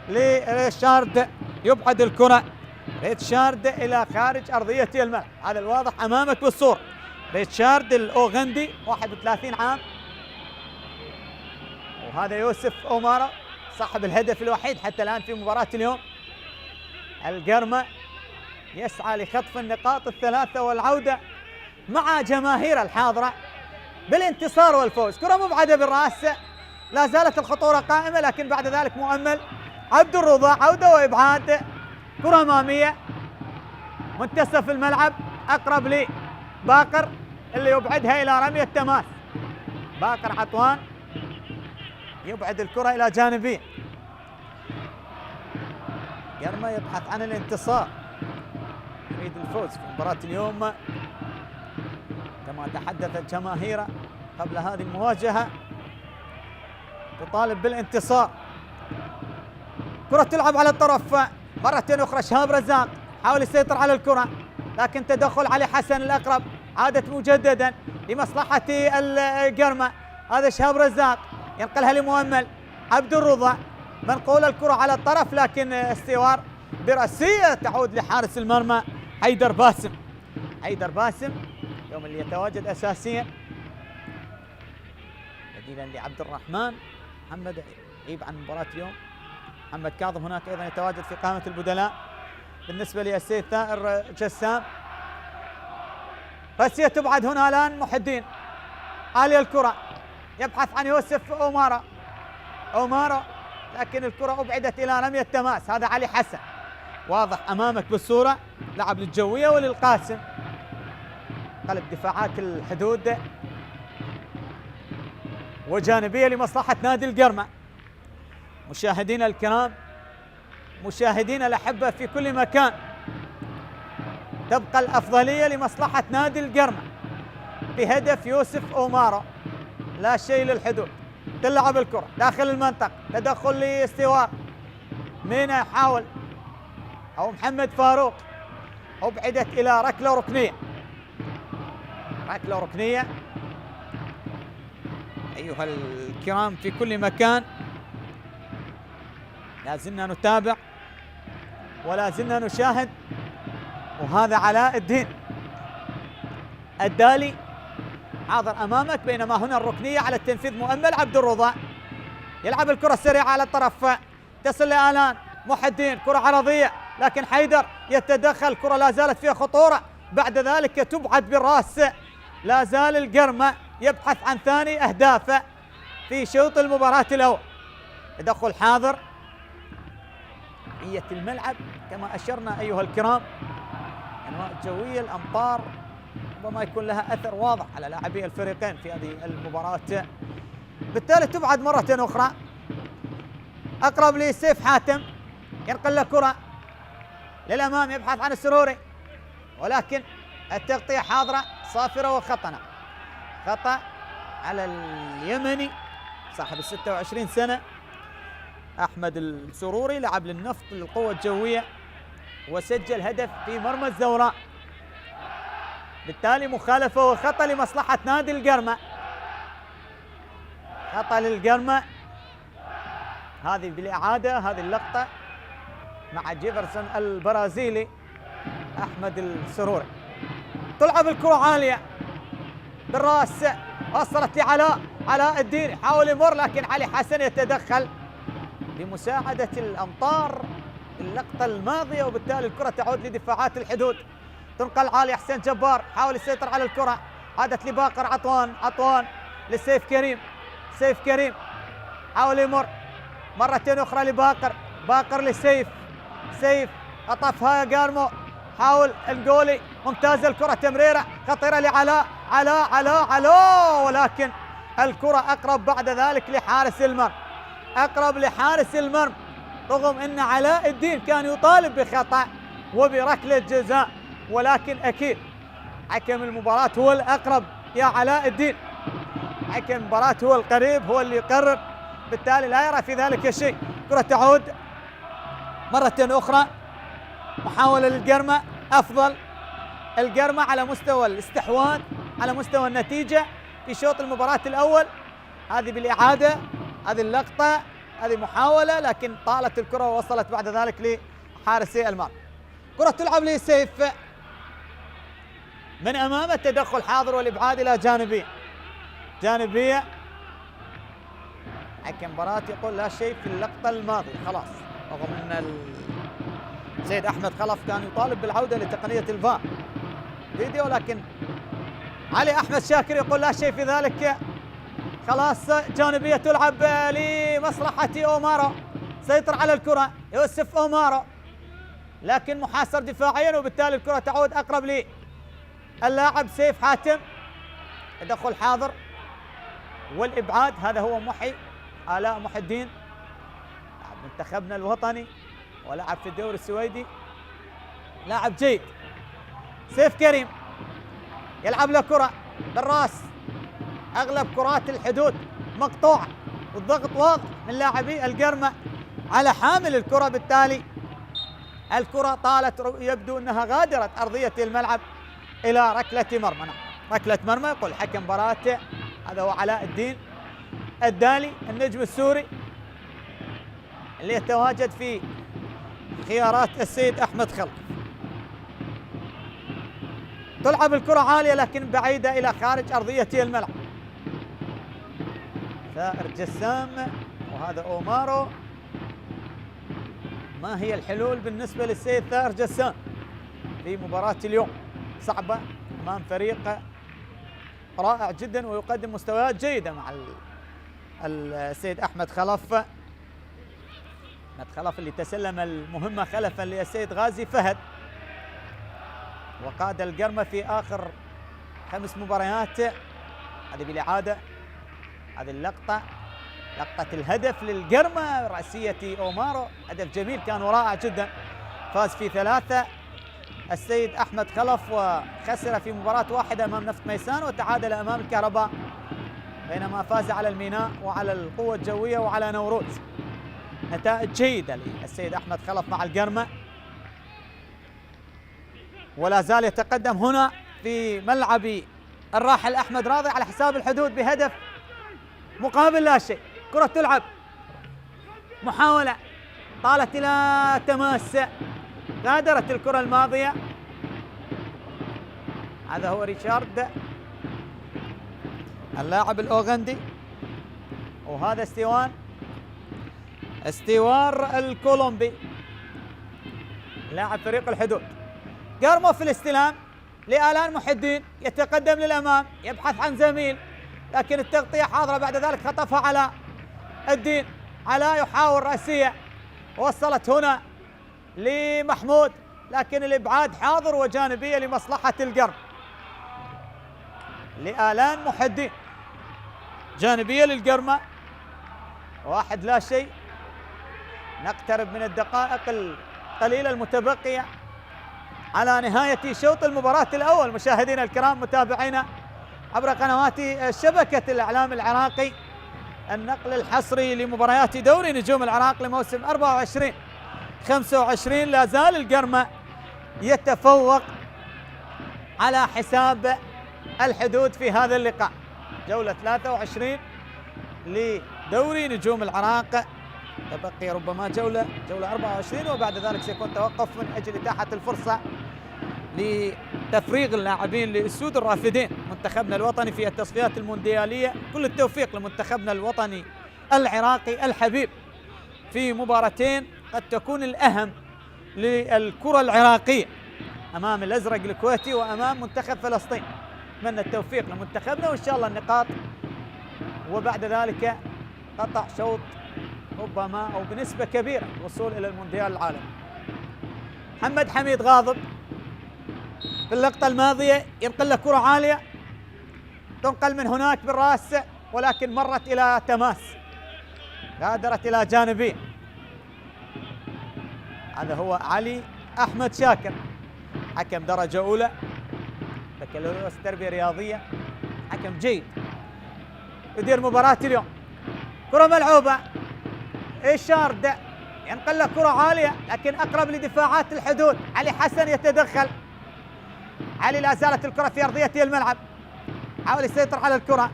لريتشارد، يبعد الكرة ريتشارد إلى خارج أرضية الملعب. هذا الواضح أمامك بالصورة. ريتشارد الأوغندي 31 عام، وهذا يوسف أومارا صاحب الهدف الوحيد حتى الآن في مباراة اليوم. القرمة يسعى لخطف النقاط الثلاثة والعودة مع جماهير الحاضرة بالانتصار والفوز. كرة مبعدة بالرأس، لا زالت الخطورة قائمة، لكن بعد ذلك مؤمل عبد الرضا، عودة وإبعاد. كرة أمامية منتصف الملعب، أقرب لي باقر اللي يبعدها إلى رمية تماس. باقر عطوان يبعد الكرة إلى جانبين. قرمة يبحث عن الانتصار، يريد الفوز في مباراة اليوم كما تحدثت جماهيره قبل هذه المواجهة، تطالب بالانتصار. كرة تلعب على الطرف مرة أخرى. شهاب رزاق حاول يسيطر على الكرة، لكن تدخل علي حسن الأقرب، عادت مجددا لمصلحة القرمة. هذا شهاب رزاق ينقلها لمؤمل عبد الرضا، منقول الكرة على الطرف، لكن استوار برأسية تعود لحارس المرمى حيدر باسم. حيدر باسم اليوم اللي يتواجد أساسيا بديلا لعبد الرحمن. محمد يغيب عن مباراة اليوم. محمد كاظم هناك أيضا يتواجد في قائمة البدلاء. بالنسبة للسيد ثائر جسام، رأسية تبعد هنا الآن. محي الدين عالية الكرة، يبحث عن يوسف أومارا، لكن الكرة أبعدت إلى رمية تماس. هذا علي حسن واضح أمامك بالصورة، لعب للجوية وللقاسم. قلب دفاعات الحدود وجانبية لمصلحة نادي القرمة. مشاهدينا الكرام، مشاهدينا الأحبة في كل مكان، تبقى الأفضلية لمصلحة نادي القرمة بهدف يوسف أومارا، لا شيء للحدود. تلعب الكرة داخل المنطقة، تدخل لاستوار، مينا يحاول أو محمد فاروق، أبعدت إلى ركلة ركنية. ركلة ركنية أيها الكرام في كل مكان. لا زلنا نتابع ولا زلنا نشاهد. وهذا علاء الدين الدالي حاضر أمامك، بينما هنا الركنية على التنفيذ مؤمل عبد الرضا. يلعب الكرة السريعة على الطرف، تصل لآلان محي الدين، كرة عرضية، لكن حيدر يتدخل، كرة لا زالت فيها خطورة، بعد ذلك تبعد بالرأس. لا زال القرمة يبحث عن ثاني أهدافه في شوط المباراة الأول. تدخل حاضر بقية الملعب كما أشرنا أيها الكرام. أنواع الجوية، الأمطار ربما يكون لها أثر واضح على لاعبي الفريقين في هذه المباراة، بالتالي تبعد مرة أخرى. أقرب لسيف حاتم، ينقل له كرة للأمام، يبحث عن السروري، ولكن التغطية حاضرة صافرة وخطأ. خطأ على اليمني صاحب 26 سنة أحمد السروري، لعب للنفط للقوة الجوية وسجل هدف في مرمى الزوراء. بالتالي مخالفة وخطأ لمصلحة نادي القرمة، خطأ للقرمة. هذه بالإعادة، هذه اللقطة مع جيفرسون البرازيلي أحمد السروري. تلعب الكرة عالية بالراس، وصلت علاء الدين، يحاول يمر لكن علي حسن يتدخل بمساعدة الأمطار اللقطة الماضية، وبالتالي الكرة تعود لدفاعات الحدود. تنقل عالية، حسين جبار حاول يسيطر على الكرة، عادت لباقر عطوان لسيف كريم حاول يمر مرتين أخرى باقر لسيف أطفها يا قارمو، حاول الجولي، ممتازة الكرة، تمريرة خطيرة لعلاء علاء، ولكن الكرة أقرب بعد ذلك لحارس المرمى، رغم أن علاء الدين كان يطالب بخطأ وبركلة جزاء، ولكن أكيد حكم المباراة هو الأقرب يا علاء الدين، حكم المباراة هو القريب، هو اللي يقرر، بالتالي لا يرى في ذلك شيء. كرة تعود مرة أخرى، محاولة للقرمة، أفضل القرمة على مستوى الاستحواذ، على مستوى النتيجة في شوط المباراة الأول. هذه بالإعادة، هذه اللقطة، هذه محاولة لكن طالت الكرة ووصلت بعد ذلك لحارسي المرمى. كرة تلعب لسيف من أمامه، التدخل حاضر والإبعاد إلى جانبية. حكم مباراة يقول لا شيء في اللقطة الماضية خلاص، رغم أن سيد أحمد خلف كان يطالب بالعودة لتقنية الفار فيديو، لكن علي أحمد شاكر يقول لا شيء في ذلك. خلاص جانبية تلعب لمصلحة أومارو، سيطر على الكرة يوسف أومارو، لكن محاصر دفاعيا، وبالتالي الكرة تعود أقرب لي اللاعب سيف حاتم. تدخل حاضر والإبعاد، هذا هو آلاء محي الدين، لاعب منتخبنا الوطني ولعب في الدوري السويدي، لاعب جيد. سيف كريم يلعب له كرة بالراس، أغلب كرات الحدود مقطوعة، والضغط واضح من لاعبي القرمة على حامل الكرة، بالتالي الكرة طالت، يبدو أنها غادرت أرضية الملعب إلى ركلة مرمى. ركلة مرمى يقول حكم مباراة، هذا هو علاء الدين الدالي النجم السوري اللي يتواجد في خيارات السيد أحمد خلف. تلعب الكرة عالية لكن بعيدة إلى خارج أرضية الملعب. ثائر جسام وهذا أومارو، ما هي الحلول بالنسبة للسيد ثائر جسام في مباراة اليوم؟ صعبة أمام فريق رائع جدا ويقدم مستويات جيدة مع السيد أحمد خلف اللي تسلم المهمة خلفا للسيد غازي فهد، وقاد القرمة في آخر 5 مباريات. هذه بالإعادة، هذه اللقطة، لقطة الهدف للقرمة، رأسية أومارو، هدف جميل كان ورائع جدا، فاز في 3 السيد أحمد خلف، وخسر في مباراة واحدة أمام نفط ميسان، وتعادل أمام الكهرباء، بينما فاز على الميناء وعلى القوة الجوية وعلى نوروز. نتائج جيدة للسيد أحمد خلف مع القرمة، ولا زال يتقدم هنا في ملعب الراحل أحمد راضي على حساب الحدود بهدف مقابل لا شيء. كرة تلعب، محاولة طالت إلى تماس، غادرت الكرة الماضية. هذا هو ريتشارد اللاعب الأوغندي، وهذا استوار الكولومبي لاعب فريق الحدود. قرمو في الاستلام لآلان محي الدين، يتقدم للأمام يبحث عن زميل، لكن التغطية حاضرة، بعد ذلك خطفها علاء الدين، علاء يحاول رأسية، وصلت هنا لمحمود، لكن الإبعاد حاضر وجانبية لمصلحة القرم. لآلان محي الدين جانبية للقرمة، 1 لا شيء. نقترب من الدقائق القليلة المتبقية على نهاية شوط المباراة الأول. مشاهدينا الكرام، متابعينا عبر قنوات شبكة الإعلام العراقي النقل الحصري لمباريات دوري نجوم العراق لموسم 24-25. لا زال القرمة يتفوق على حساب الحدود في هذا اللقاء. جولة 23 لدوري نجوم العراق، تبقي ربما جولة 24، وبعد ذلك سيكون توقف من أجل إتاحة الفرصة لتفريغ اللاعبين للسود الرافدين منتخبنا الوطني في التصفيات المونديالية. كل التوفيق لمنتخبنا الوطني العراقي الحبيب في مباراتين قد تكون الأهم للكرة العراقية أمام الأزرق الكويتي وأمام منتخب فلسطين. أتمنى التوفيق لمنتخبنا وإن شاء الله النقاط، وبعد ذلك قطع شوط ربما أو بنسبة كبيرة الوصول إلى المونديال العالمي. محمد حميد غاضب في اللقطة الماضية، ينقل له كرة عالية تنقل من هناك بالراس، ولكن مرت إلى تماس، غادرت إلى جانبين. هذا هو علي أحمد شاكر، حكم درجة أولى، بكالوريوس تربية رياضية، حكم جيد يدير مباراة اليوم. كرة ملعوبة، إشارد ينقل له كرة عالية لكن أقرب لدفاعات الحدود. علي حسن يتدخل، علي لا زالت الكرة في أرضية الملعب، حاول يسيطر على الكرة،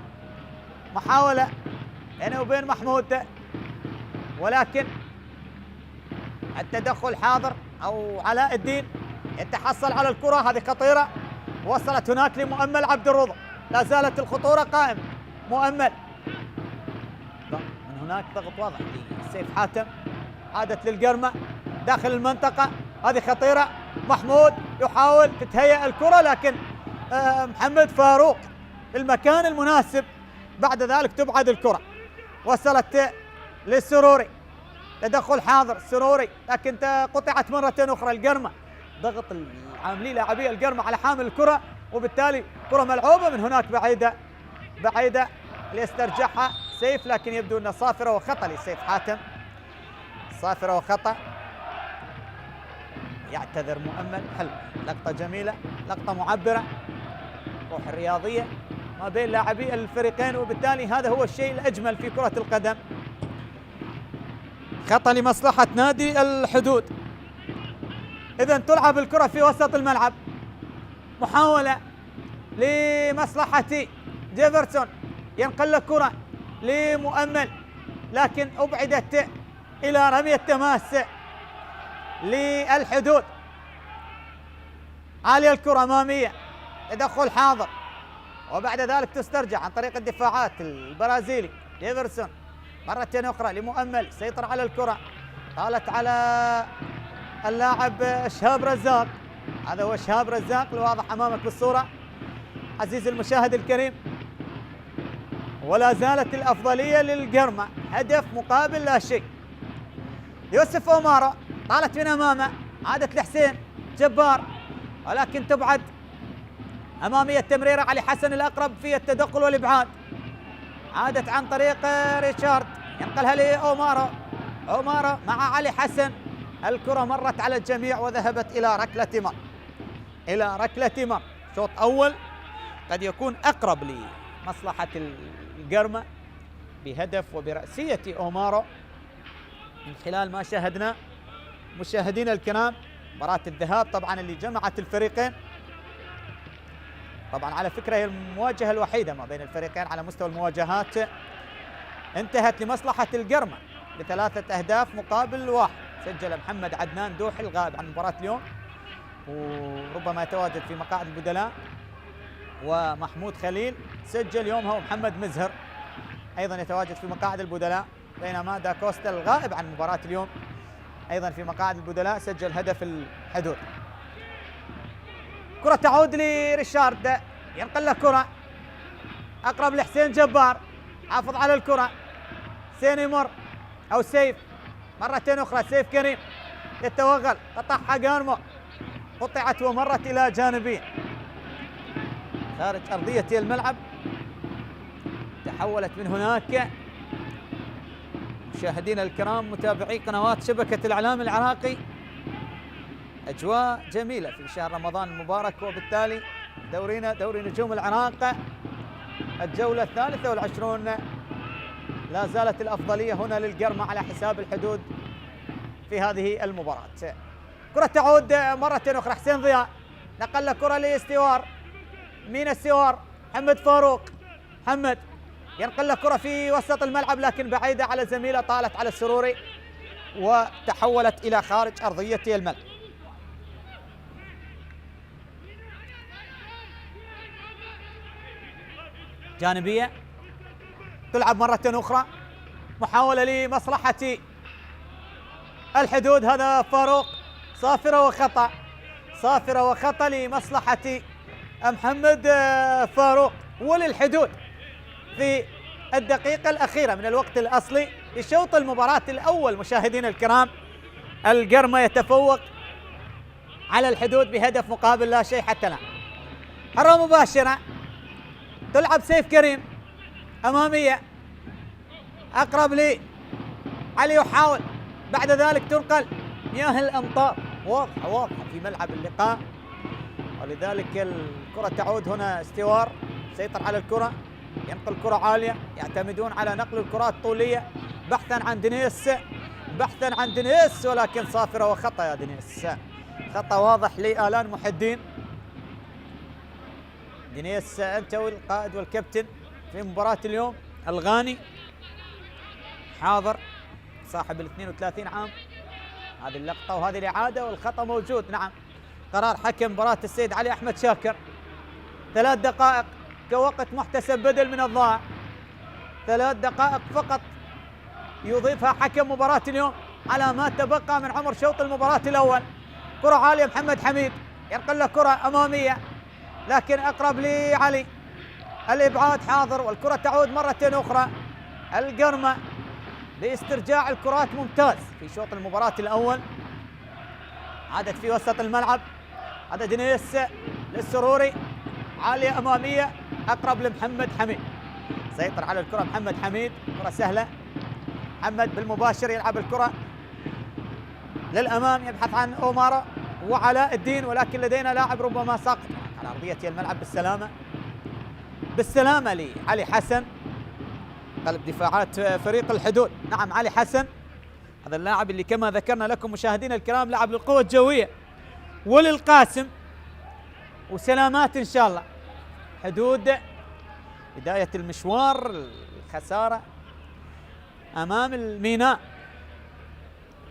محاولة بينه وبين محمود، ولكن التدخل حاضر. أو علاء الدين يتحصل على الكرة، هذه خطيرة، وصلت هناك لمؤمل عبد الرضا، لا زالت الخطورة قائمة. مؤمل من هناك ضغط واضح لسيف حاتم، عادت للقرمة داخل المنطقة، هذه خطيرة. محمود يحاول تتهيأ الكرة، لكن محمد فاروق في المكان المناسب، بعد ذلك تبعد الكرة، وصلت للسروري، تدخل حاضر سروري، لكن قطعت مرة أخرى. القرمة ضغط العاملين لاعبي القرمة على حامل الكرة، وبالتالي كرة ملعوبة من هناك بعيدة ليسترجعها سيف، لكن يبدو أنها صافرة وخطأ لسيف حاتم، صافرة وخطأ. يعتذر مؤمل. حلو، لقطة جميلة، لقطة معبرة، روح الرياضية ما بين لاعبي الفريقين، وبالتالي هذا هو الشيء الأجمل في كرة القدم. خطأ لمصلحة نادي الحدود. إذن تلعب الكرة في وسط الملعب، محاولة لمصلحة جيفرسون، ينقل الكرة لمؤمل لكن أبعدت إلى رمية تماس للحدود. عالية الكرة أمامية، تدخل حاضر، وبعد ذلك تسترجع عن طريق الدفاعات البرازيلي جيفرسون مرة أخرى لمؤمل، سيطر على الكرة، طالت على اللاعب شهاب رزاق. هذا هو شهاب رزاق الواضح أمامك بالصورة عزيزي المشاهد الكريم. ولا زالت الأفضلية للقرمة، هدف مقابل لا شيء. يوسف أومارو طالت من أمامه، عادت لحسين جبار، ولكن تبعد أمامية التمريرة. علي حسن الأقرب في التدخل والإبعاد، عادت عن طريق ريتشارد، ينقلها لأومارو، أومارو مع علي حسن، الكرة مرت على الجميع وذهبت إلى ركلة مر. شوط أول قد يكون أقرب لمصلحة القرمة بهدف وبرأسية أومارو من خلال ما شاهدنا مشاهدينا الكرام. مباراة الذهاب طبعا اللي جمعت الفريقين، طبعا على فكرة هي المواجهة الوحيدة ما بين الفريقين على مستوى المواجهات، انتهت لمصلحة القرمة ب3 أهداف مقابل 1. سجل محمد عدنان دوحي الغائب عن مباراة اليوم، وربما يتواجد في مقاعد البدلاء، ومحمود خليل سجل يومها، ومحمد مزهر أيضا يتواجد في مقاعد البدلاء، بينما داكوستا الغائب عن مباراة اليوم أيضا في مقاعد البدلاء سجل هدف الحدود. كرة تعود لريشارد، ينقل له كرة أقرب لحسين جبار، حافظ على الكرة، حسين يمر أو سيف مرة أخرى، سيف كريم يتوغل، قطعها جانمو، قطعت ومرت إلى جانبين خارج أرضية الملعب، تحولت من هناك. مشاهدينا الكرام متابعي قنوات شبكة الإعلام العراقي، أجواء جميلة في شهر رمضان المبارك، وبالتالي دورينا دوري نجوم العراق الجولة 23. لا زالت الأفضلية هنا للقرمة على حساب الحدود في هذه المباراة. كرة تعود مرة أخرى، حسين ضياء نقل كرة لاستوار، مين السوار؟ محمد فاروق. محمد ينقل كرة في وسط الملعب لكن بعيدة على زميله، طالت على السروري وتحولت إلى خارج أرضية الملعب. جانبية تلعب مرة أخرى، محاولة لمصلحة الحدود، هذا فاروق، صافرة وخطأ، صافرة وخطأ لمصلحة محمد فاروق وللحدود في الدقيقة الأخيرة من الوقت الأصلي لشوط المباراة الأول. مشاهدينا الكرام، القرمة يتفوق على الحدود بهدف مقابل لا شيء حتى الآن. حرة مباشرة تلعب سيف كريم، أمامية أقرب لي علي، يحاول بعد ذلك تنقل مياه الأمطار، واضحة في ملعب اللقاء، ولذلك الكرة تعود هنا. استوار سيطر على الكرة، ينقل كرة عالية، يعتمدون على نقل الكرات طولية بحثا عن دنيس، ولكن صافرة وخطأ يا دنيس، خطأ واضح لآلان محدين. دنيس أنتوي القائد والكابتن في مباراة اليوم، الغاني حاضر صاحب 32 عام. هذه اللقطة وهذه الإعادة والخطأ موجود. نعم، قرار حكم مباراة السيد علي أحمد شاكر، 3 دقائق كوقت محتسب بدل من الضائع، 3 دقائق فقط يضيفها حكم مباراة اليوم على ما تبقى من عمر شوط المباراة الأول. كرة عالية، محمد حميد ينقل له كرة أمامية لكن أقرب لعلي، الإبعاد حاضر والكرة تعود مرة أخرى. القرمة باسترجاع الكرات ممتاز في شوط المباراة الأول، عادت في وسط الملعب، هذا دنيس للسروري، عالية أمامية أقرب لمحمد حميد، سيطر على الكرة محمد حميد، كرة سهلة. محمد بالمباشر يلعب الكرة للأمام، يبحث عن أومارا وعلاء الدين، ولكن لدينا لاعب ربما ساقط على أرضية الملعب. بالسلامة لعلي حسن، قلب دفاعات فريق الحدود. نعم، علي حسن هذا اللاعب اللي كما ذكرنا لكم مشاهدينا الكرام لعب للقوة الجوية وللقاسم، وسلامات إن شاء الله. حدود بداية المشوار، الخسارة أمام الميناء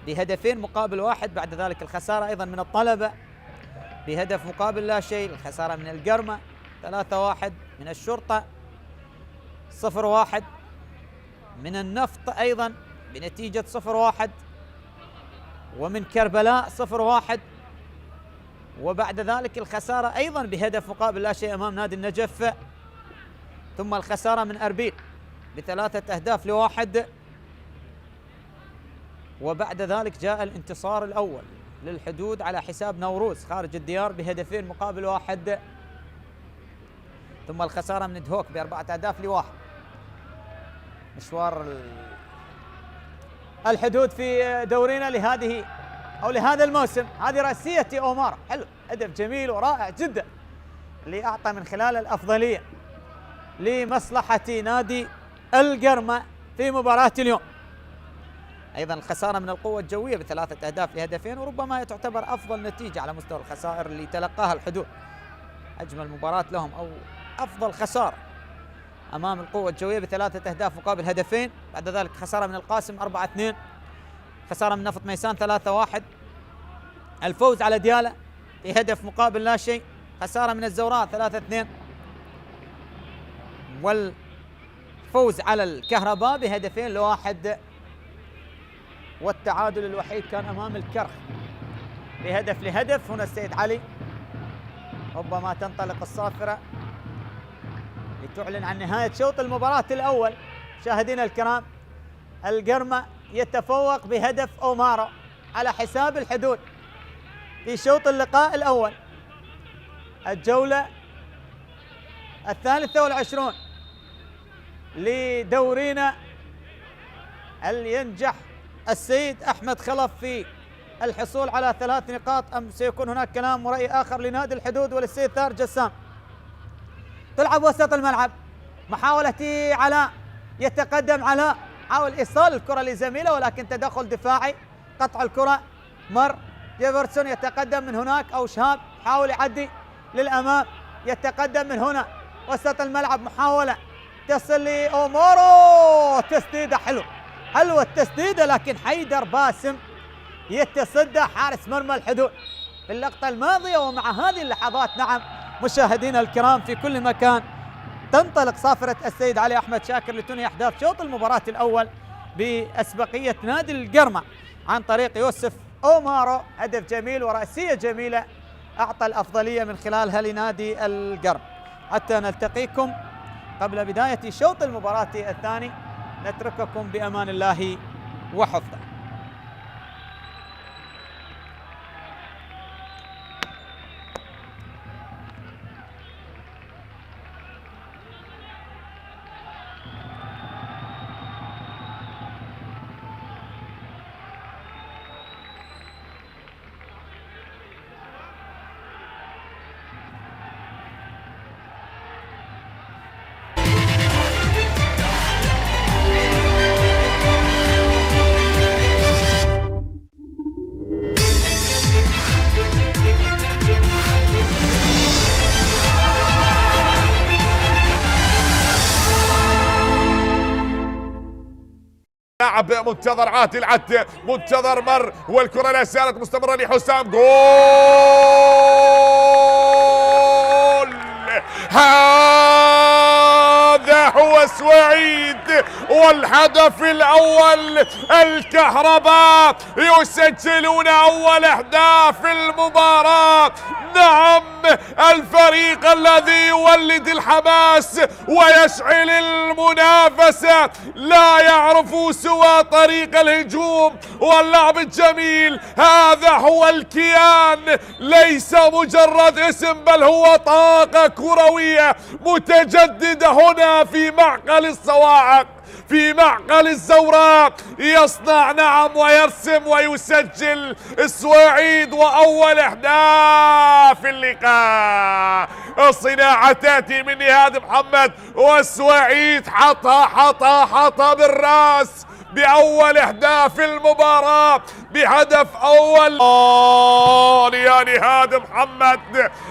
بهدفين مقابل 1، بعد ذلك الخسارة أيضا من الطلبة بهدف مقابل لا شيء، الخسارة من القرمة 3-1، من الشرطة 0-1، من النفط أيضا بنتيجة 0-1، ومن كربلاء 0-1، وبعد ذلك الخسارة أيضا بهدف مقابل لا شيء أمام نادي النجف، ثم الخسارة من أربيل ب3-1، وبعد ذلك جاء الانتصار الأول للحدود على حساب نوروز خارج الديار بهدفين مقابل 1، ثم الخسارة من دهوك ب4-1. مشوار الحدود في دورينا لهذا الموسم، هذه رأسية أومارا، حلو، هدف جميل ورائع جدا اللي أعطى من خلال الأفضلية لمصلحة نادي القرمة في مباراة اليوم. أيضا الخسارة من القوة الجوية ب3 لهدفين، وربما تعتبر أفضل نتيجة على مستوى الخسائر اللي تلقاها الحدود، أجمل مباراة لهم أو أفضل خسارة أمام القوة الجوية ب3 مقابل هدفين. بعد ذلك خسارة من القاسم 4-2، خسارة من نفط ميسان 3-1، الفوز على ديالى بهدف مقابل لا شيء، خسارة من الزوراء 3-2، والفوز على الكهرباء ب2-1، والتعادل الوحيد كان أمام الكرخ بهدف. هنا السيد علي ربما تنطلق الصافرة لتعلن عن نهاية شوط المباراة الأول. مشاهدينا الكرام، القرمة يتفوق بهدف أومارا على حساب الحدود في شوط اللقاء الأول، الجولة 23 لدورينا. هل ينجح السيد أحمد خلف في الحصول على 3 نقاط أم سيكون هناك كلام ورأي آخر لنادي الحدود وللسيد ثار جسام؟ تلعب وسط الملعب، محاولة علاء، يتقدم علاء، حاول إيصال الكرة لزميله ولكن تدخل دفاعي، قطع الكرة، مر جيفرسون، يتقدم من هناك، أو شهاب حاول يعدي للأمام، يتقدم من هنا وسط الملعب، محاولة تصل لأومورو، تسديدة حلوة التسديدة، لكن حيدر باسم يتصدى حارس مرمى الحدود في اللقطة الماضية. ومع هذه اللحظات نعم مشاهدينا الكرام في كل مكان، تنطلق صافرة السيد علي أحمد شاكر لتنهي أحداث شوط المباراة الأول بأسبقية نادي القرمة عن طريق يوسف أومارو، هدف جميل ورأسية جميلة أعطى الأفضلية من خلالها لنادي القرم. حتى نلتقيكم قبل بداية شوط المباراة الثاني، نترككم بأمان الله وحفظه. لاعب منتظر عادل عد، منتظر مر، والكرة لا زالت مستمرة لحسام. جول! هذا هو سويعيد، والهدف الأول. الكهرباء يسجلون أول أهداف المباراة. نعم، الفريق الذي يولد الحماس ويشعل المنافسة لا يعرف سوى طريق الهجوم واللعب الجميل. هذا هو الكيان، ليس مجرد اسم بل هو طاقة كروية متجددة هنا في معقل الصواعق، في معقل الزوراء. يصنع نعم ويرسم ويسجل السويعيد وأول أهداف اللقاء. الصناعة تأتي من نهاد محمد، والسويعيد حطها بالراس بأول أهداف المباراة بهدف أول. يا نهاد محمد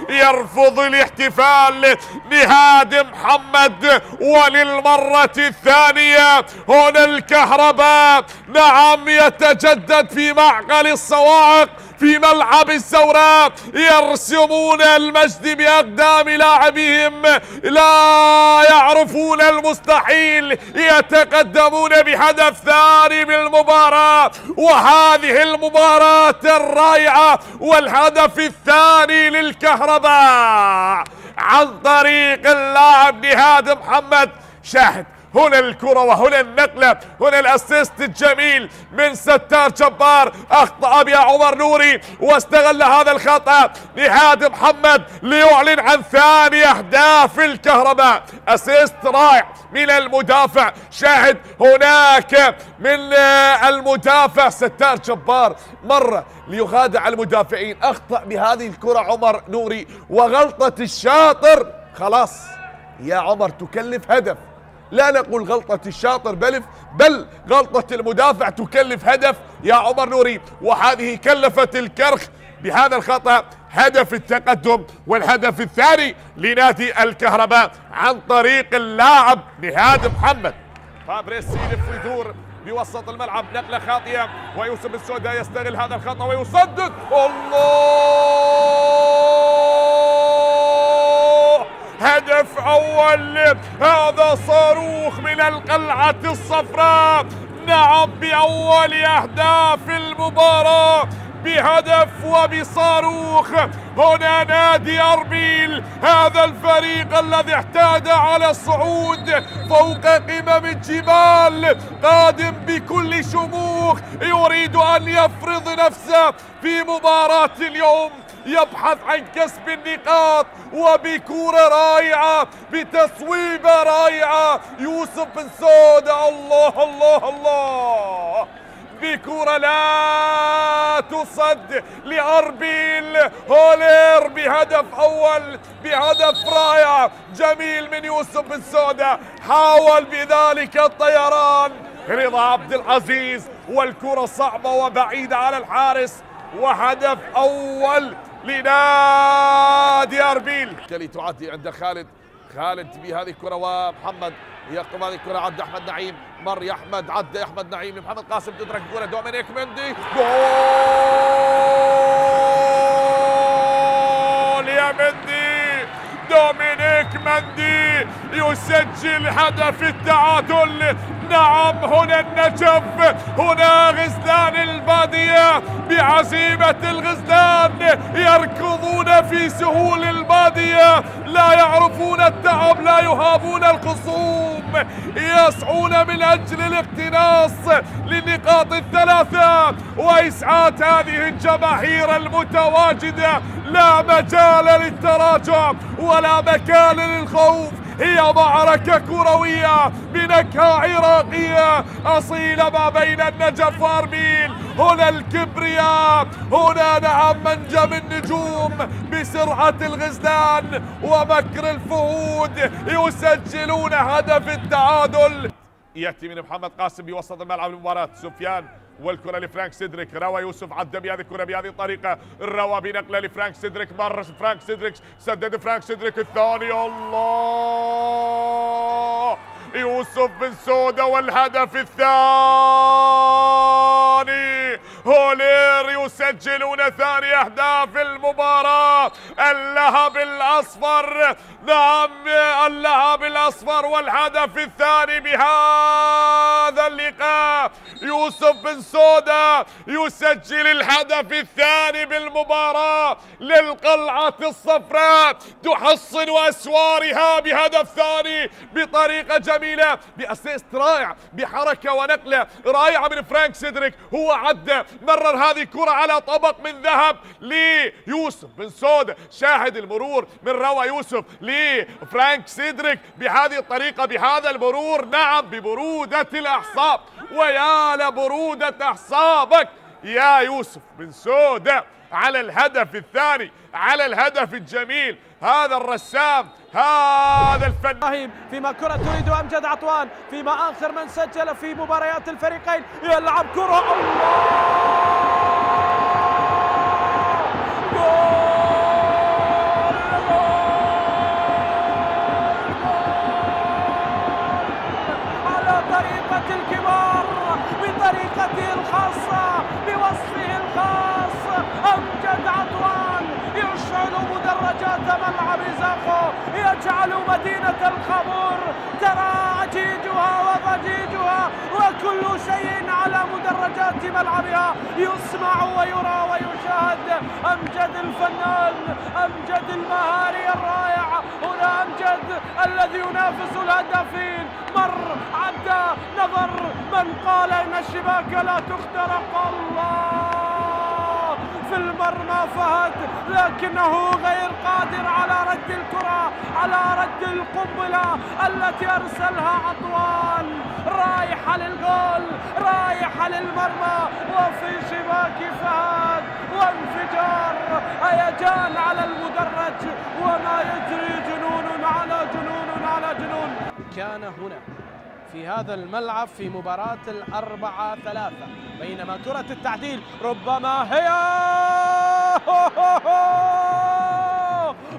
يرفض الاحتفال. نهاد محمد، وللمرة الثانية هنا الكهرباء نعم يتجدد في معقل الصواعق في ملعب الزوراء. يرسمون المجد بأقدام لاعبهم، لا يعرفون المستحيل، يتقدمون بهدف ثاني بالمباراة. وهذه المباراة الرائعة، والهدف الثاني للكهرباء عن طريق اللاعب نهاد محمد. شاهد هنا الكرة وهنا النقلة، هنا الاسيست الجميل من ستار جبار. اخطأ بها عمر نوري واستغل هذا الخطأ نهاد محمد ليعلن عن ثاني اهداف الكهرباء. اسيست رائع من المدافع. شاهد هناك من المدافع ستار جبار مرة ليخادع المدافعين، اخطأ بهذه الكرة عمر نوري، وغلطة الشاطر خلاص يا عمر تكلف هدف. لا نقول غلطة الشاطر بل غلطة المدافع تكلف هدف يا عمر نوري، وهذه كلفت الكرخ بهذا الخطأ هدف التقدم، والهدف الثاني لنادي الكهرباء عن طريق اللاعب نهاد محمد. فابريس يلف ويدور بوسط الملعب، نقلة خاطئة، ويوسف السوداء يستغل هذا الخطأ ويسدد. الله! هدف أول. هذا صاروخ من القلعة الصفراء. نعم، بأول أهداف المباراة بهدف وبصاروخ. هنا نادي أربيل، هذا الفريق الذي اعتاد على الصعود فوق قمم الجبال، قادم بكل شموخ، يريد أن يفرض نفسه في مباراة اليوم، يبحث عن كسب النقاط وبكورة رائعة بتصويبة رائعة. يوسف بن سودة، الله الله الله، بكرة لا تصد لأربيل. هولير بهدف أول، بهدف رائع جميل من يوسف بن سودة، حاول بذلك الطيران رضا عبد العزيز، والكرة صعبة وبعيدة على الحارس، وهدف أول لنادي أربيل. كلي تعدي عند خالد بهذه الكرة، ومحمد يقطب هذه الكرة، عدى أحمد نعيم، مر يا أحمد، عدى أحمد نعيم لمحمد قاسم، تدرك الكرة دومينيك مندي، جول يا مندي. دومينيك مندي يسجل هدف التعادل. نعم، هنا النجف، هنا غزلان البادية بعزيمة الغزلان، يركضون في سهول البادية، لا يعرفون التعب، لا يهابون الخصوم، يسعون من أجل الاقتناص للنقاط الثلاثة وإسعاد هذه الجماهير المتواجدة. لا مجال للتراجع ولا مكان للخوف، هي معركة كروية بنكهة عراقية أصيلة ما بين النجف وأربيل. هنا الكبرياء، هنا نعم منجم النجوم بسرعة الغزلان ومكر الفهود، يسجلون هدف التعادل. يأتي من محمد قاسم بوسط الملعب المباراة، سفيان والكرة لفرانك سيدريك، روى يوسف، عدى بهذه الكرة بهذه الطريقة، روى بنقلة لفرانك سيدريك، مر فرانك سيدريك، سدد فرانك سيدريك الثاني، الله، يوسف بن سودة والهدف الثاني. هولير يسجلون ثاني أهداف المباراة. اللهب الأصفر، نعم اللهب الأصفر، والهدف الثاني بهذا اللقاء. يوسف بن سودة يسجل الهدف الثاني بالمباراة للقلعة الصفراء، تحصن أسوارها بهدف ثاني بطريقة جميلة، بأسيست رائع، بحركة ونقلة رائعة من فرانك سيدريك. هو عدى، مرر هذه الكرة على طبق من ذهب ليوسف بن سودة، شاهد المرور من روى يوسف لفرانك سيدريك بهذه الطريقة، بهذا المرور، نعم ببرودة الأعصاب، ويا لبرودة أعصابك يا يوسف بن سودة على الهدف الثاني، على الهدف الجميل. هذا الرسام، هذا الفنان. فيما كرة تريد أمجد عطوان، فيما آخر من سجل في مباريات الفريقين، يلعب كرة، بطريقته الخاصة، بوصفه الخاص، أمجد عطوان يشعل مدرجات ملعب زاخو، يجعل مدينة الخابور تراجيجها وضجيجها وكل شيء على مدرجات ملعبها يسمع ويرى ويشاهد. أمجد الفنان، أمجد المهاري الرائع، هنا أمجد الذي ينافس الهدافين، مر، عدى، نظر، من قال إن الشباك لا تخترق، الله في المرمى فهد، لكنه غير قادر على رد الكرة، على رد القنبلة التي أرسلها عطوان، رايحة للجول، رايحة للمرمى، وفي شباك فهد، وانفجار هيجان على المدرج، وما يجري جنون على جنون على جنون. كان هنا في هذا الملعب في مباراة 4-3، بينما كرة التعديل ربما هي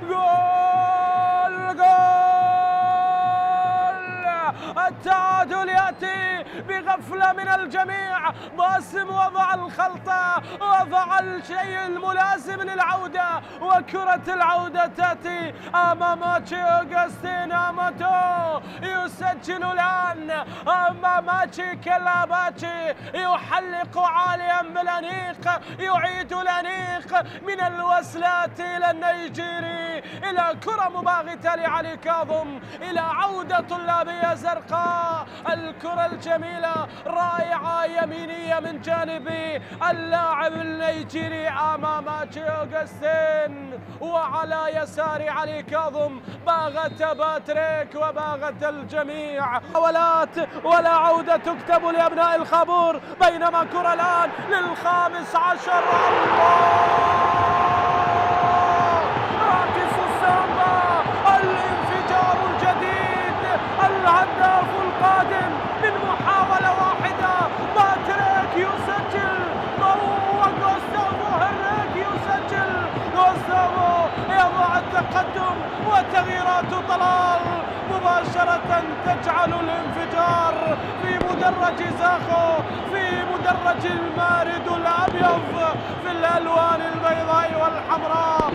جول، التعادل يأتي بغفلة من الجميع. باسم وضع الخلطة، وضع الشيء الملازم للعودة، وكرة العودة تأتي أمام ماتشي أوغستين أماتو، يسجل الآن أمام ماتشي كلاباتشي، يحلق عاليا بالأنيق، يعيد الأنيق من الوسلات إلى النيجيري، إلى كرة مباغتة لعلي كاظم، إلى عودة طلابية زرقاء الحمراء. الكرة الجميلة رائعة يمينية من جانب اللاعب النيجيري أمام أوغستين، وعلى يسار علي كاظم. باغت باتريك وباغت الجميع. محاولات ولا عودة تكتب لأبناء الخابور، بينما كرة الآن لل15. راكس السامبا، الانفجار الجديد، الهداف القادم من محاولة واحدة. باتريك يسجل، وغوستافو هنريك يسجل. غوستافو يضع التقدم، وتغييرات طلال مباشرة تجعل الانفجار في مدرج زاخو، في مدرج المارد الأبيض في الألوان البيضاء والحمراء.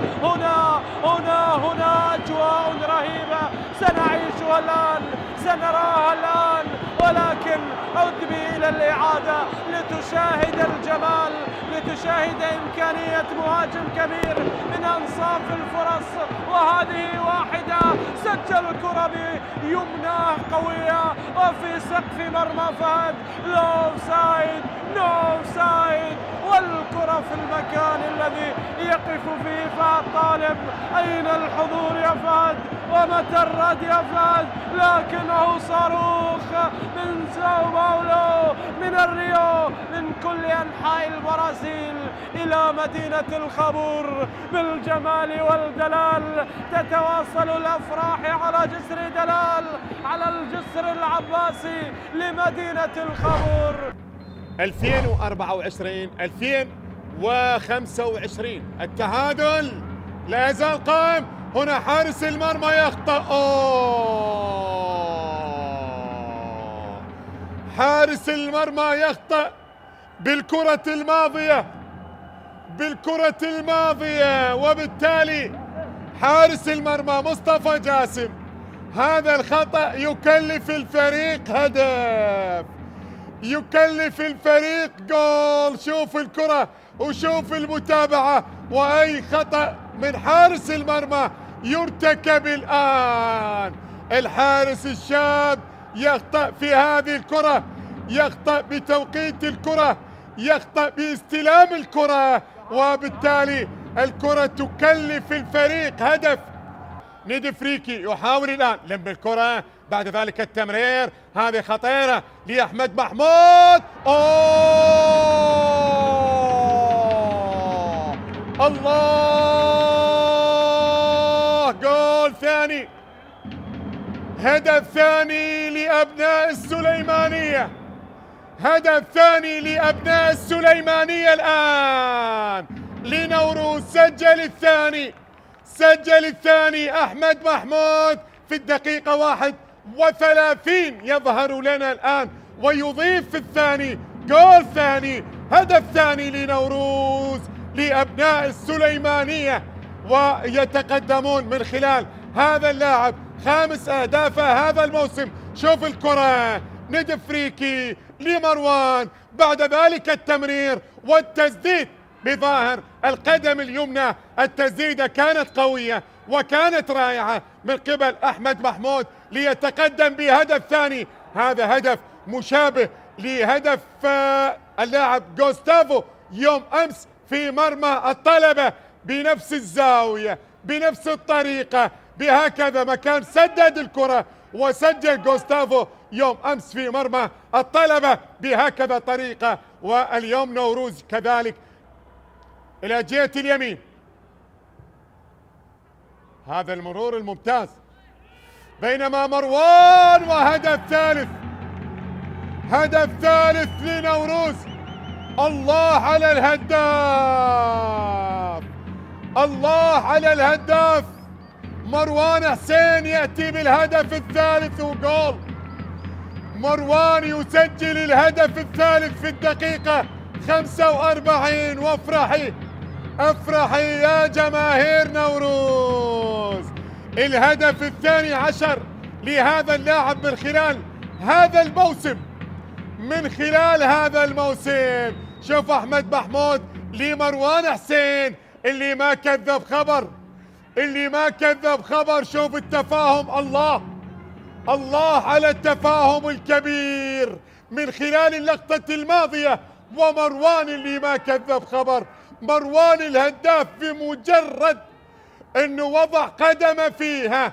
هنا أجواء رهيبة سنعيشها الآن، سنراها الآن، ولكن عد بي إلى الإعادة لتشاهد الجمال، لتشاهد إمكانية مهاجم كبير من أنصاف الفرص. وهذه واحدة، سجل الكرة بيمناه قوية وفي سقف مرمى فهد. لا أوفسايد، نو أوفسايد، والكرة في المكان الذي يقف فيه فهد طالب. أين الحضور يا فهد؟ ومتى الرد يا فهد؟ لكنه صاروخ من ساو باولو، من الريو، من كل أنحاء البرازيل إلى مدينة الخابور. بالجمال والدلال تتواصل الأفراح على جسر دلال، على الجسر العباسي لمدينة الخابور. 2024 2025 التعادل لا يزال قائم. هنا حارس المرمى يخطئ. حارس المرمى يخطئ بالكرة الماضية، وبالتالي حارس المرمى مصطفى جاسم. هذا الخطأ يكلف الفريق هدف، يكلف الفريق جول. شوف الكرة وشوف المتابعة، وأي خطأ من حارس المرمى يرتكب الآن. الحارس الشاب يخطأ في هذه الكرة، يخطأ بتوقيت الكرة، يخطأ باستلام الكرة، وبالتالي الكرة تكلف الفريق هدف. نيدي فريكي يحاول الآن لم الكرة، بعد ذلك التمرير، هذه خطيرة لأحمد محمود. الله، جول ثاني، هدف ثاني لأبناء السليمانية، هدف ثاني لأبناء السليمانية الآن. لنوروز سجل الثاني أحمد محمود في الدقيقة 31 يظهر لنا الآن، ويضيف في الثاني جول ثاني، هدف ثاني لنوروز لأبناء السليمانية، ويتقدمون من خلال هذا اللاعب 5 أهداف هذا الموسم. شوف الكرة، ندف فريكي لمروان، بعد ذلك التمرير والتسديد بظاهر القدم اليمنى. التسديدة كانت قوية وكانت رائعة من قبل أحمد محمود ليتقدم بهدف ثاني. هذا هدف مشابه لهدف اللاعب غوستافو يوم أمس في مرمى الطلبة، بنفس الزاوية، بنفس الطريقة، بهكذا مكان سدد الكرة وسجل غوستافو يوم أمس في مرمى الطلبة بهكذا طريقة. واليوم نوروز كذلك إلى جهة اليمين. هذا المرور الممتاز، بينما مروان، وهدف ثالث، هدف ثالث لنوروز. الله على الهداف، الله على الهداف. مروان حسين يأتي بالهدف الثالث وجول. مروان يسجل الهدف الثالث في الدقيقة 45. وافرحي افرحي يا جماهير نوروز. الهدف الثاني عشر لهذا اللاعب من خلال هذا الموسم، من خلال هذا الموسم. شوف أحمد محمود لمروان حسين اللي ما كذب خبر، اللي ما كذب خبر. شوف التفاهم، الله الله على التفاهم الكبير من خلال اللقطة الماضية، ومروان اللي ما كذب خبر. مروان الهداف بمجرد انه وضع قدمه فيها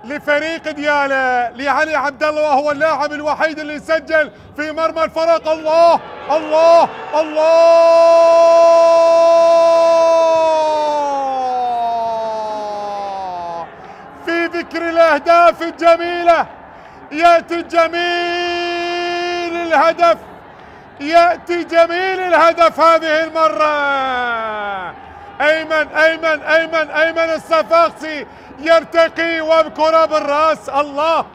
لفريق دياله لعلي عبد الله، وهو اللاعب الوحيد اللي سجل في مرمى الفريق. الله الله الله، في ذكر الاهداف الجميله ياتي جميل الهدف، ياتي جميل الهدف هذه المره. ايمن الصفاقسي يرتقي وبكرة بالراس. الله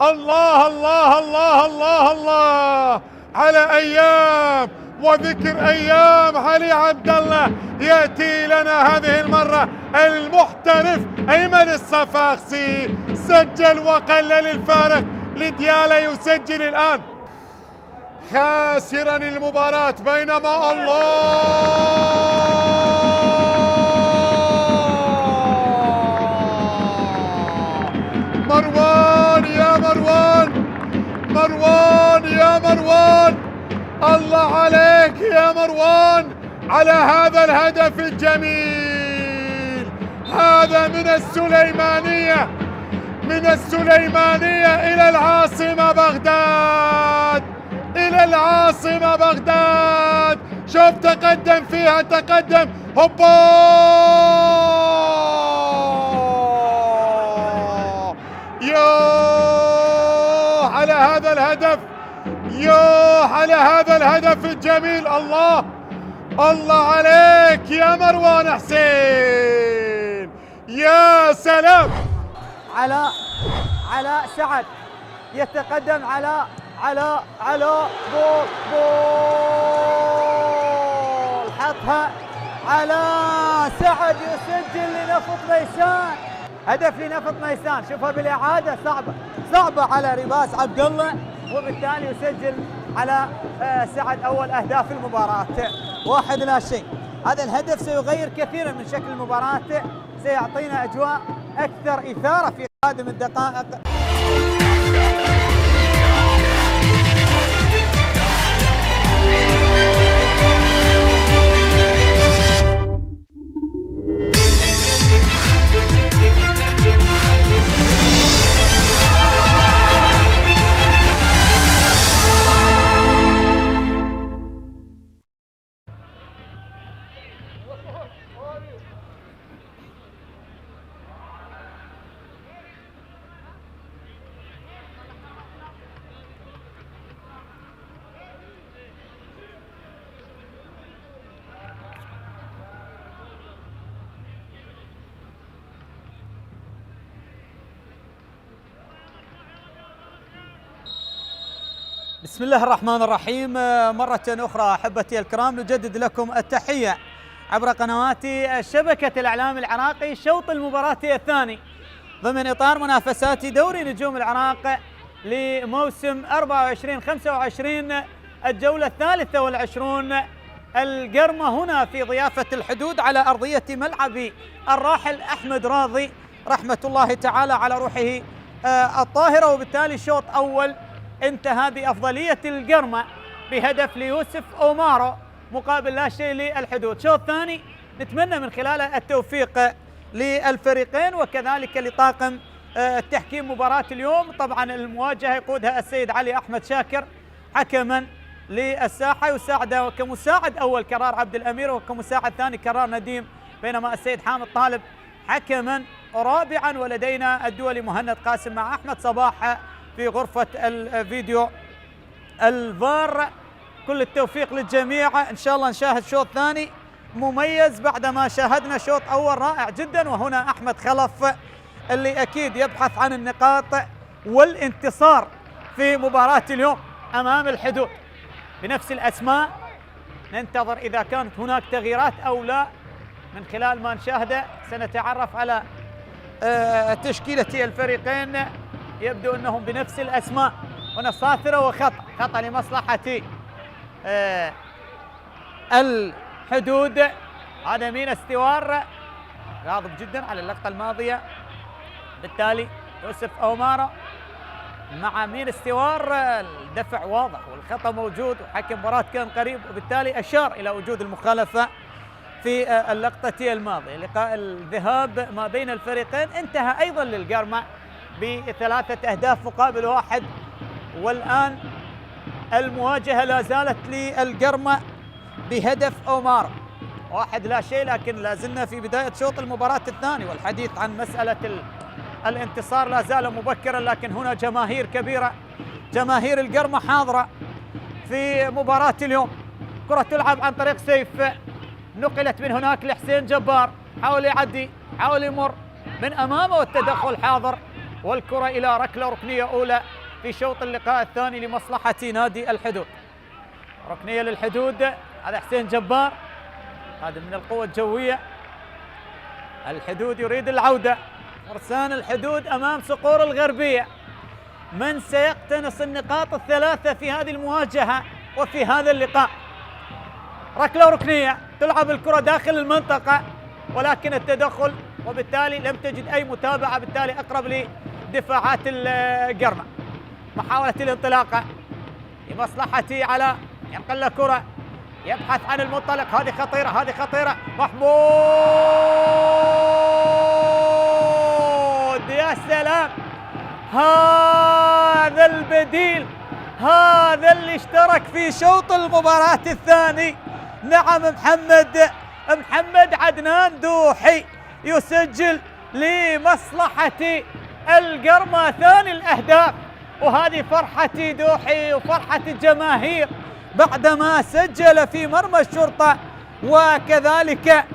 الله الله الله الله الله على ايام وذكر ايام علي عبد الله. ياتي لنا هذه المره المحترف ايمن الصفاقسي، سجل وقلل الفارق لديالا. يسجل الان خاسرا المباراه، بينما الله مروان يا مروان، الله عليك يا مروان على هذا الهدف الجميل. هذا من السليمانية إلى العاصمة بغداد، شوف تقدم فيها، تقدم هوبا على هذا الهدف الجميل. الله عليك يا مروان حسين، يا سلام. علاء سعد يتقدم، علاء جول حطها علاء سعد، يسجل لنفط ميسان، هدف لنفط ميسان. شوفها بالإعادة، صعبة على رباس عبد الله، وبالتالي يسجل على سعد أول أهداف المباراة. 1-0. هذا الهدف سيغير كثيرا من شكل المباراة، سيعطينا أجواء أكثر إثارة في قادم الدقائق. بسم الله الرحمن الرحيم. مرة أخرى أحبتي الكرام نجدد لكم التحية عبر قنوات شبكة الإعلام العراقي. شوط المباراة الثاني ضمن إطار منافسات دوري نجوم العراق لموسم 24-25، الجولة 23. القرمة هنا في ضيافة الحدود على أرضية ملعب الراحل أحمد راضي رحمة الله تعالى على روحه الطاهرة، وبالتالي شوط أول انتهى بأفضلية القرمة بهدف ليوسف أومارو مقابل لا شيء للحدود. شوط ثاني نتمنى من خلاله التوفيق للفريقين وكذلك لطاقم التحكيم مباراة اليوم. طبعا المواجهة يقودها السيد علي أحمد شاكر حكما للساحة، يساعده كمساعد أول كرار عبد الأمير، وكمساعد ثاني كرار نديم، بينما السيد حامد طالب حكما رابعا، ولدينا الدولي مهند قاسم مع أحمد صباح في غرفة الفيديو الفار. كل التوفيق للجميع، إن شاء الله نشاهد شوط ثاني مميز بعدما شاهدنا شوط أول رائع جدا. وهنا أحمد خلف اللي أكيد يبحث عن النقاط والانتصار في مباراة اليوم أمام الحدود بنفس الأسماء. ننتظر إذا كانت هناك تغييرات أو لا، من خلال ما نشاهده سنتعرف على تشكيلة الفريقين. يبدو أنهم بنفس الأسماء. هنا صاثرة وخطأ لمصلحة الحدود. هذا مين استوار غاضب جدا على اللقطة الماضية، بالتالي يوسف أومارو مع مين استوار، الدفع واضح والخطأ موجود وحكم مباراة كان قريب، وبالتالي أشار إلى وجود المخالفة في اللقطة الماضية. لقاء الذهاب ما بين الفريقين انتهى أيضا للقرمة ب3 أهداف مقابل 1، والآن المواجهة لا زالت للقرمة بهدف أومار 1-0، لكن لا زلنا في بداية شوط المباراة الثاني، والحديث عن مسألة الانتصار لا زال مبكرا، لكن هنا جماهير كبيرة، جماهير القرمة حاضرة في مباراة اليوم. كرة تلعب عن طريق سيف، نقلت من هناك لحسين جبار، حاول يعدي، حاول يمر من أمامه، والتدخل حاضر، والكرة إلى ركلة ركنية أولى في شوط اللقاء الثاني لمصلحة نادي الحدود. ركنية للحدود، هذا حسين جبار، هذا من القوة الجوية. الحدود يريد العودة، فرسان الحدود أمام صقور الغربية. من سيقتنص النقاط الثلاثة في هذه المواجهة وفي هذا اللقاء؟ ركلة ركنية، تلعب الكرة داخل المنطقة، ولكن التدخل، وبالتالي لم تجد أي متابعة، بالتالي أقرب لدفاعات القرمة. محاولة الانطلاقة لمصلحة علاء، ينقل له كرة، يبحث عن المنطلق، هذه خطيرة، هذه خطيرة، محمود، يا سلام، هذا البديل، هذا اللي اشترك في شوط المباراة الثاني. نعم، محمد عدنان دوحي يسجل لمصلحة القرمة ثاني الأهداف، وهذه فرحة دوحي وفرحة الجماهير بعدما سجل في مرمى الشرطة، وكذلك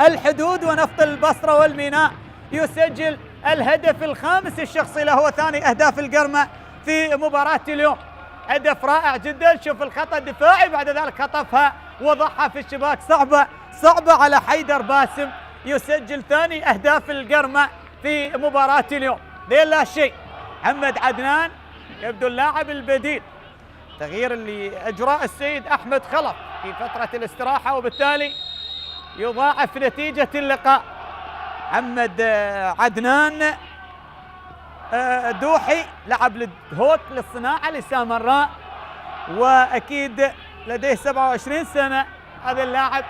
الحدود ونفط البصرة والميناء يسجل الهدف الخامس الشخصي له وثاني أهداف القرمة في مباراة اليوم. هدف رائع جدا، شوف الخطأ الدفاعي، بعد ذلك خطفها وضعها في الشباك، صعبة على حيدر باسم، يسجل ثاني أهداف القرمة في مباراة اليوم. لا شيء، محمد عدنان يبدو اللاعب البديل، تغيير اللي أجراء السيد أحمد خلف في فترة الاستراحة، وبالتالي يضاعف نتيجة اللقاء. محمد عدنان دوحي لعب للهوك للصناعة لسامراء، وأكيد لديه 27 سنة، هذا اللاعب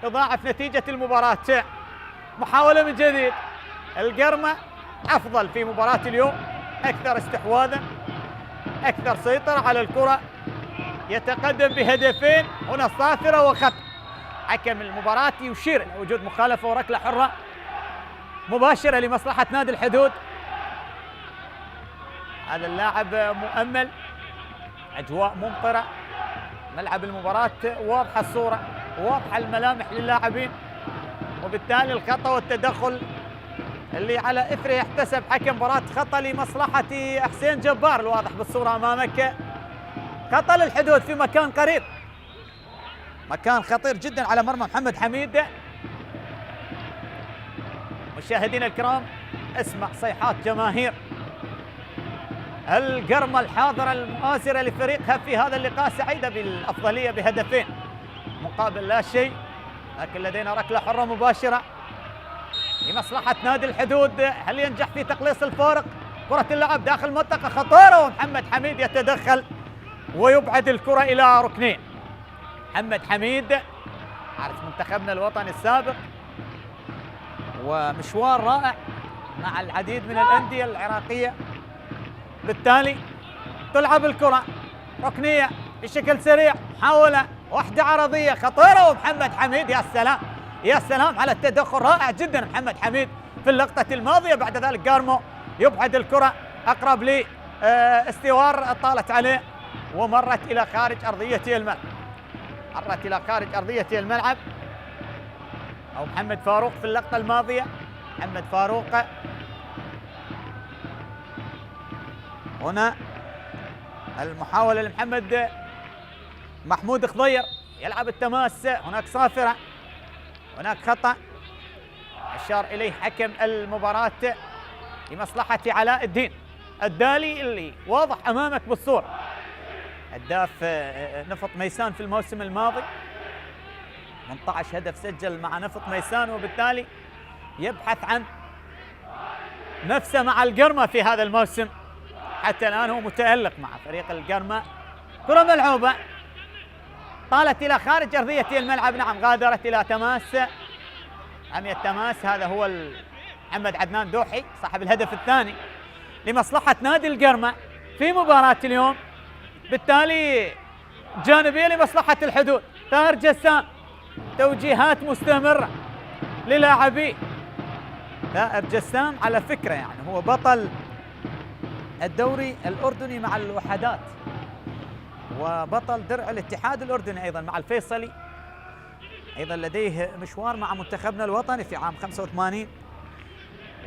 يضاعف نتيجة المباراة. محاولة من جديد، القرمة أفضل في مباراة اليوم، أكثر استحواذا، أكثر سيطرة على الكرة، يتقدم بهدفين، هنا صافرة وخط. حكم المباراة يشير إلى وجود مخالفة وركلة حرة مباشرة لمصلحة نادي الحدود. هذا اللاعب مؤمل، أجواء ممطرة، ملعب المباراة واضحة الصورة، واضحة الملامح للاعبين، وبالتالي الخطأ والتدخل اللي على إثره يحتسب حكم مباراة خطأ لمصلحة حسين جبار، الواضح بالصورة أمامك. خطأ للحدود في مكان قريب، مكان خطير جدا على مرمى محمد حميد. مشاهدينا الكرام، اسمع صيحات جماهير القرمة الحاضرة المؤازرة لفريقها في هذا اللقاء، سعيدة بالأفضلية بهدفين مقابل لا شيء، لكن لدينا ركلة حرة مباشرة لمصلحة نادي الحدود. هل ينجح في تقليص الفارق؟ كرة اللعب داخل المنطقة خطيرة، ومحمد حميد يتدخل ويبعد الكرة إلى ركنين. محمد حميد عارف منتخبنا الوطني السابق، ومشوار رائع مع العديد من الأندية العراقية، بالتالي تلعب الكرة ركنية بشكل سريع، محاولة واحدة عرضية خطيرة، ومحمد حميد، يا سلام يا سلام على التدخل، رائع جدا محمد حميد في اللقطة الماضية. بعد ذلك قارمو يبعد الكرة أقرب لي استوار، طالت عليه ومرت إلى خارج أرضية الملعب، مرت إلى خارج أرضية الملعب. أو محمد فاروق في اللقطة الماضية، محمد فاروق هنا المحاولة لمحمد محمود خضير، يلعب التماس، هناك صافرة، هناك خطأ أشار إليه حكم المباراة لمصلحة علاء الدين الدالي، اللي واضح أمامك بالصورة، هداف نفط ميسان في الموسم الماضي، 18 هدف سجل مع نفط ميسان، وبالتالي يبحث عن نفسه مع القرمة في هذا الموسم. حتى الآن هو متألق مع فريق القرمة. كرة ملعوبة طالت إلى خارج أرضية الملعب، نعم غادرت إلى تماس، عملية تماس. هذا هو محمد عدنان دوحي صاحب الهدف الثاني لمصلحة نادي القرمة في مباراة اليوم، بالتالي جانبية لمصلحة الحدود. طاهر جسام توجيهات مستمرة للاعبيه. طاهر جسام على فكرة يعني هو بطل الدوري الأردني مع الوحدات، وبطل درع الاتحاد الأردني أيضا مع الفيصلي، أيضا لديه مشوار مع منتخبنا الوطني في عام 85،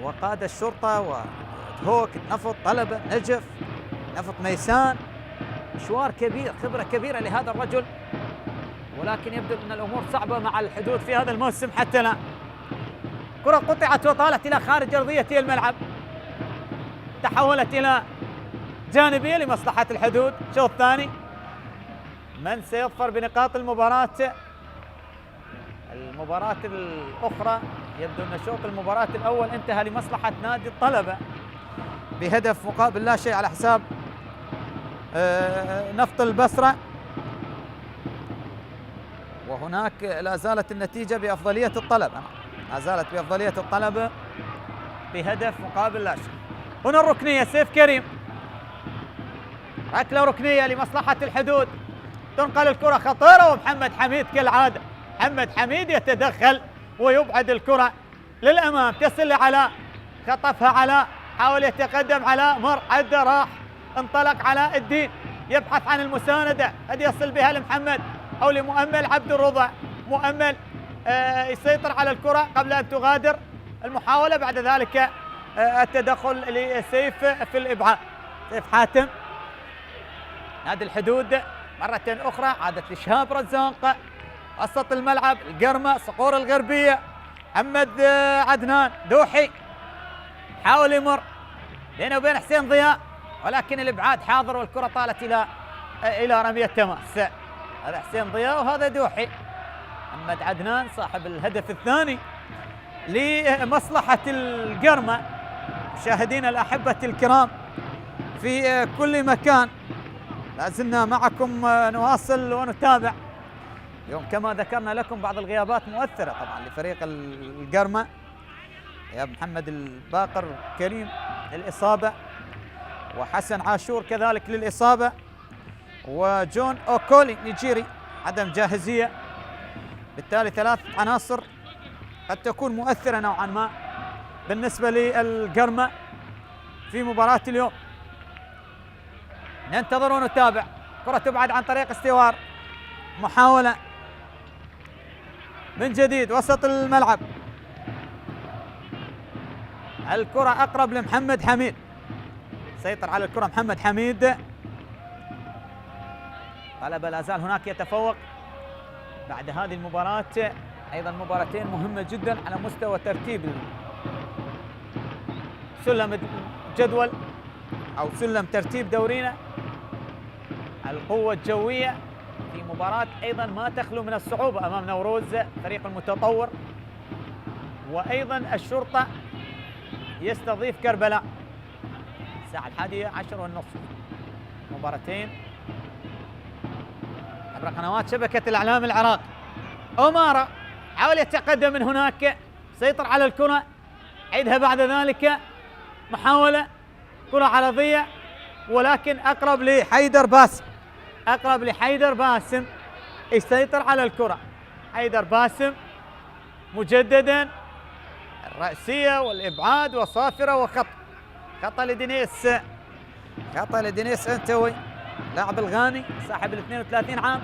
وقاد الشرطة وهوك نفط طلبة نجف نفط ميسان. مشوار كبير، خبرة كبيرة لهذا الرجل، ولكن يبدو أن الأمور صعبة مع الحدود في هذا الموسم حتى الآن. كرة قطعت وطالت إلى خارج أرضية الملعب، تحولت إلى جانبية لمصلحة الحدود. شوط ثاني، من سيظفر بنقاط المباراة الأخرى؟ يبدو أن شوط المباراة الأول انتهى لمصلحة نادي الطلبة بهدف مقابل لا شيء على حساب نفط البصرة، وهناك لا زالت النتيجة بأفضلية الطلبة، لا زالت بأفضلية الطلبة بهدف مقابل لا شيء. هنا الركنية، سيف كريم، ركلة ركنية لمصلحة الحدود، تنقل الكرة خطيرة، ومحمد حميد كالعادة محمد حميد يتدخل ويبعد الكرة للأمام، تصل لعلاء، خطفها علاء، حاول يتقدم علاء، مر عدى راح، انطلق علاء الدين يبحث عن المساندة، قد يصل بها لمحمد أو لمؤمل عبد الرضا. مؤمل يسيطر على الكرة قبل أن تغادر المحاولة، بعد ذلك التدخل لسيف في الإبعاد. سيف حاتم نادي الحدود مرة أخرى، عادت لشهاب رزاق وسط الملعب القرمة صقور الغربية. محمد عدنان دوحي حاول يمر بينه وبين حسين ضياء، ولكن الإبعاد حاضر والكرة طالت إلى رمية تماس. هذا حسين ضياء وهذا دوحي. محمد عدنان صاحب الهدف الثاني لمصلحة القرمة. مشاهدينا الأحبة الكرام في كل مكان، لازلنا معكم نواصل ونتابع اليوم كما ذكرنا لكم بعض الغيابات مؤثرة طبعا لفريق القرمة. غياب محمد الباقر كريم للإصابة، وحسن عاشور كذلك للإصابة، وجون أوكولي نيجيري عدم جاهزية. بالتالي ثلاث عناصر قد تكون مؤثرة نوعا ما بالنسبة للقرمة في مباراة اليوم. ننتظر ونتابع. كرة تبعد عن طريق استوار، محاولة من جديد وسط الملعب، الكرة أقرب لمحمد حميد، سيطر على الكرة محمد حميد. طلبة لا زال هناك يتفوق بعد هذه المباراة، أيضا مباراتين مهمة جدا على مستوى ترتيب سلم الجدول أو سلم ترتيب دورينا. القوة الجوية في مباراة أيضا ما تخلو من الصعوبة أمام نوروز فريق المتطور، وأيضا الشرطة يستضيف كربلاء الساعة 11:30. مباراتين عبر قنوات شبكة الإعلام العراق. أمارة حاول يتقدم من هناك، سيطر على الكرة، عيدها بعد ذلك محاولة، كرة عرضية ولكن أقرب لحيدر باسم، أقرب لحيدر باسم، يسيطر على الكرة حيدر باسم مجددا، الرأسية والإبعاد وصافرة خطأ لدينيس، خطأ لدينيس أنتوي لاعب الغاني صاحب ال 32 عام.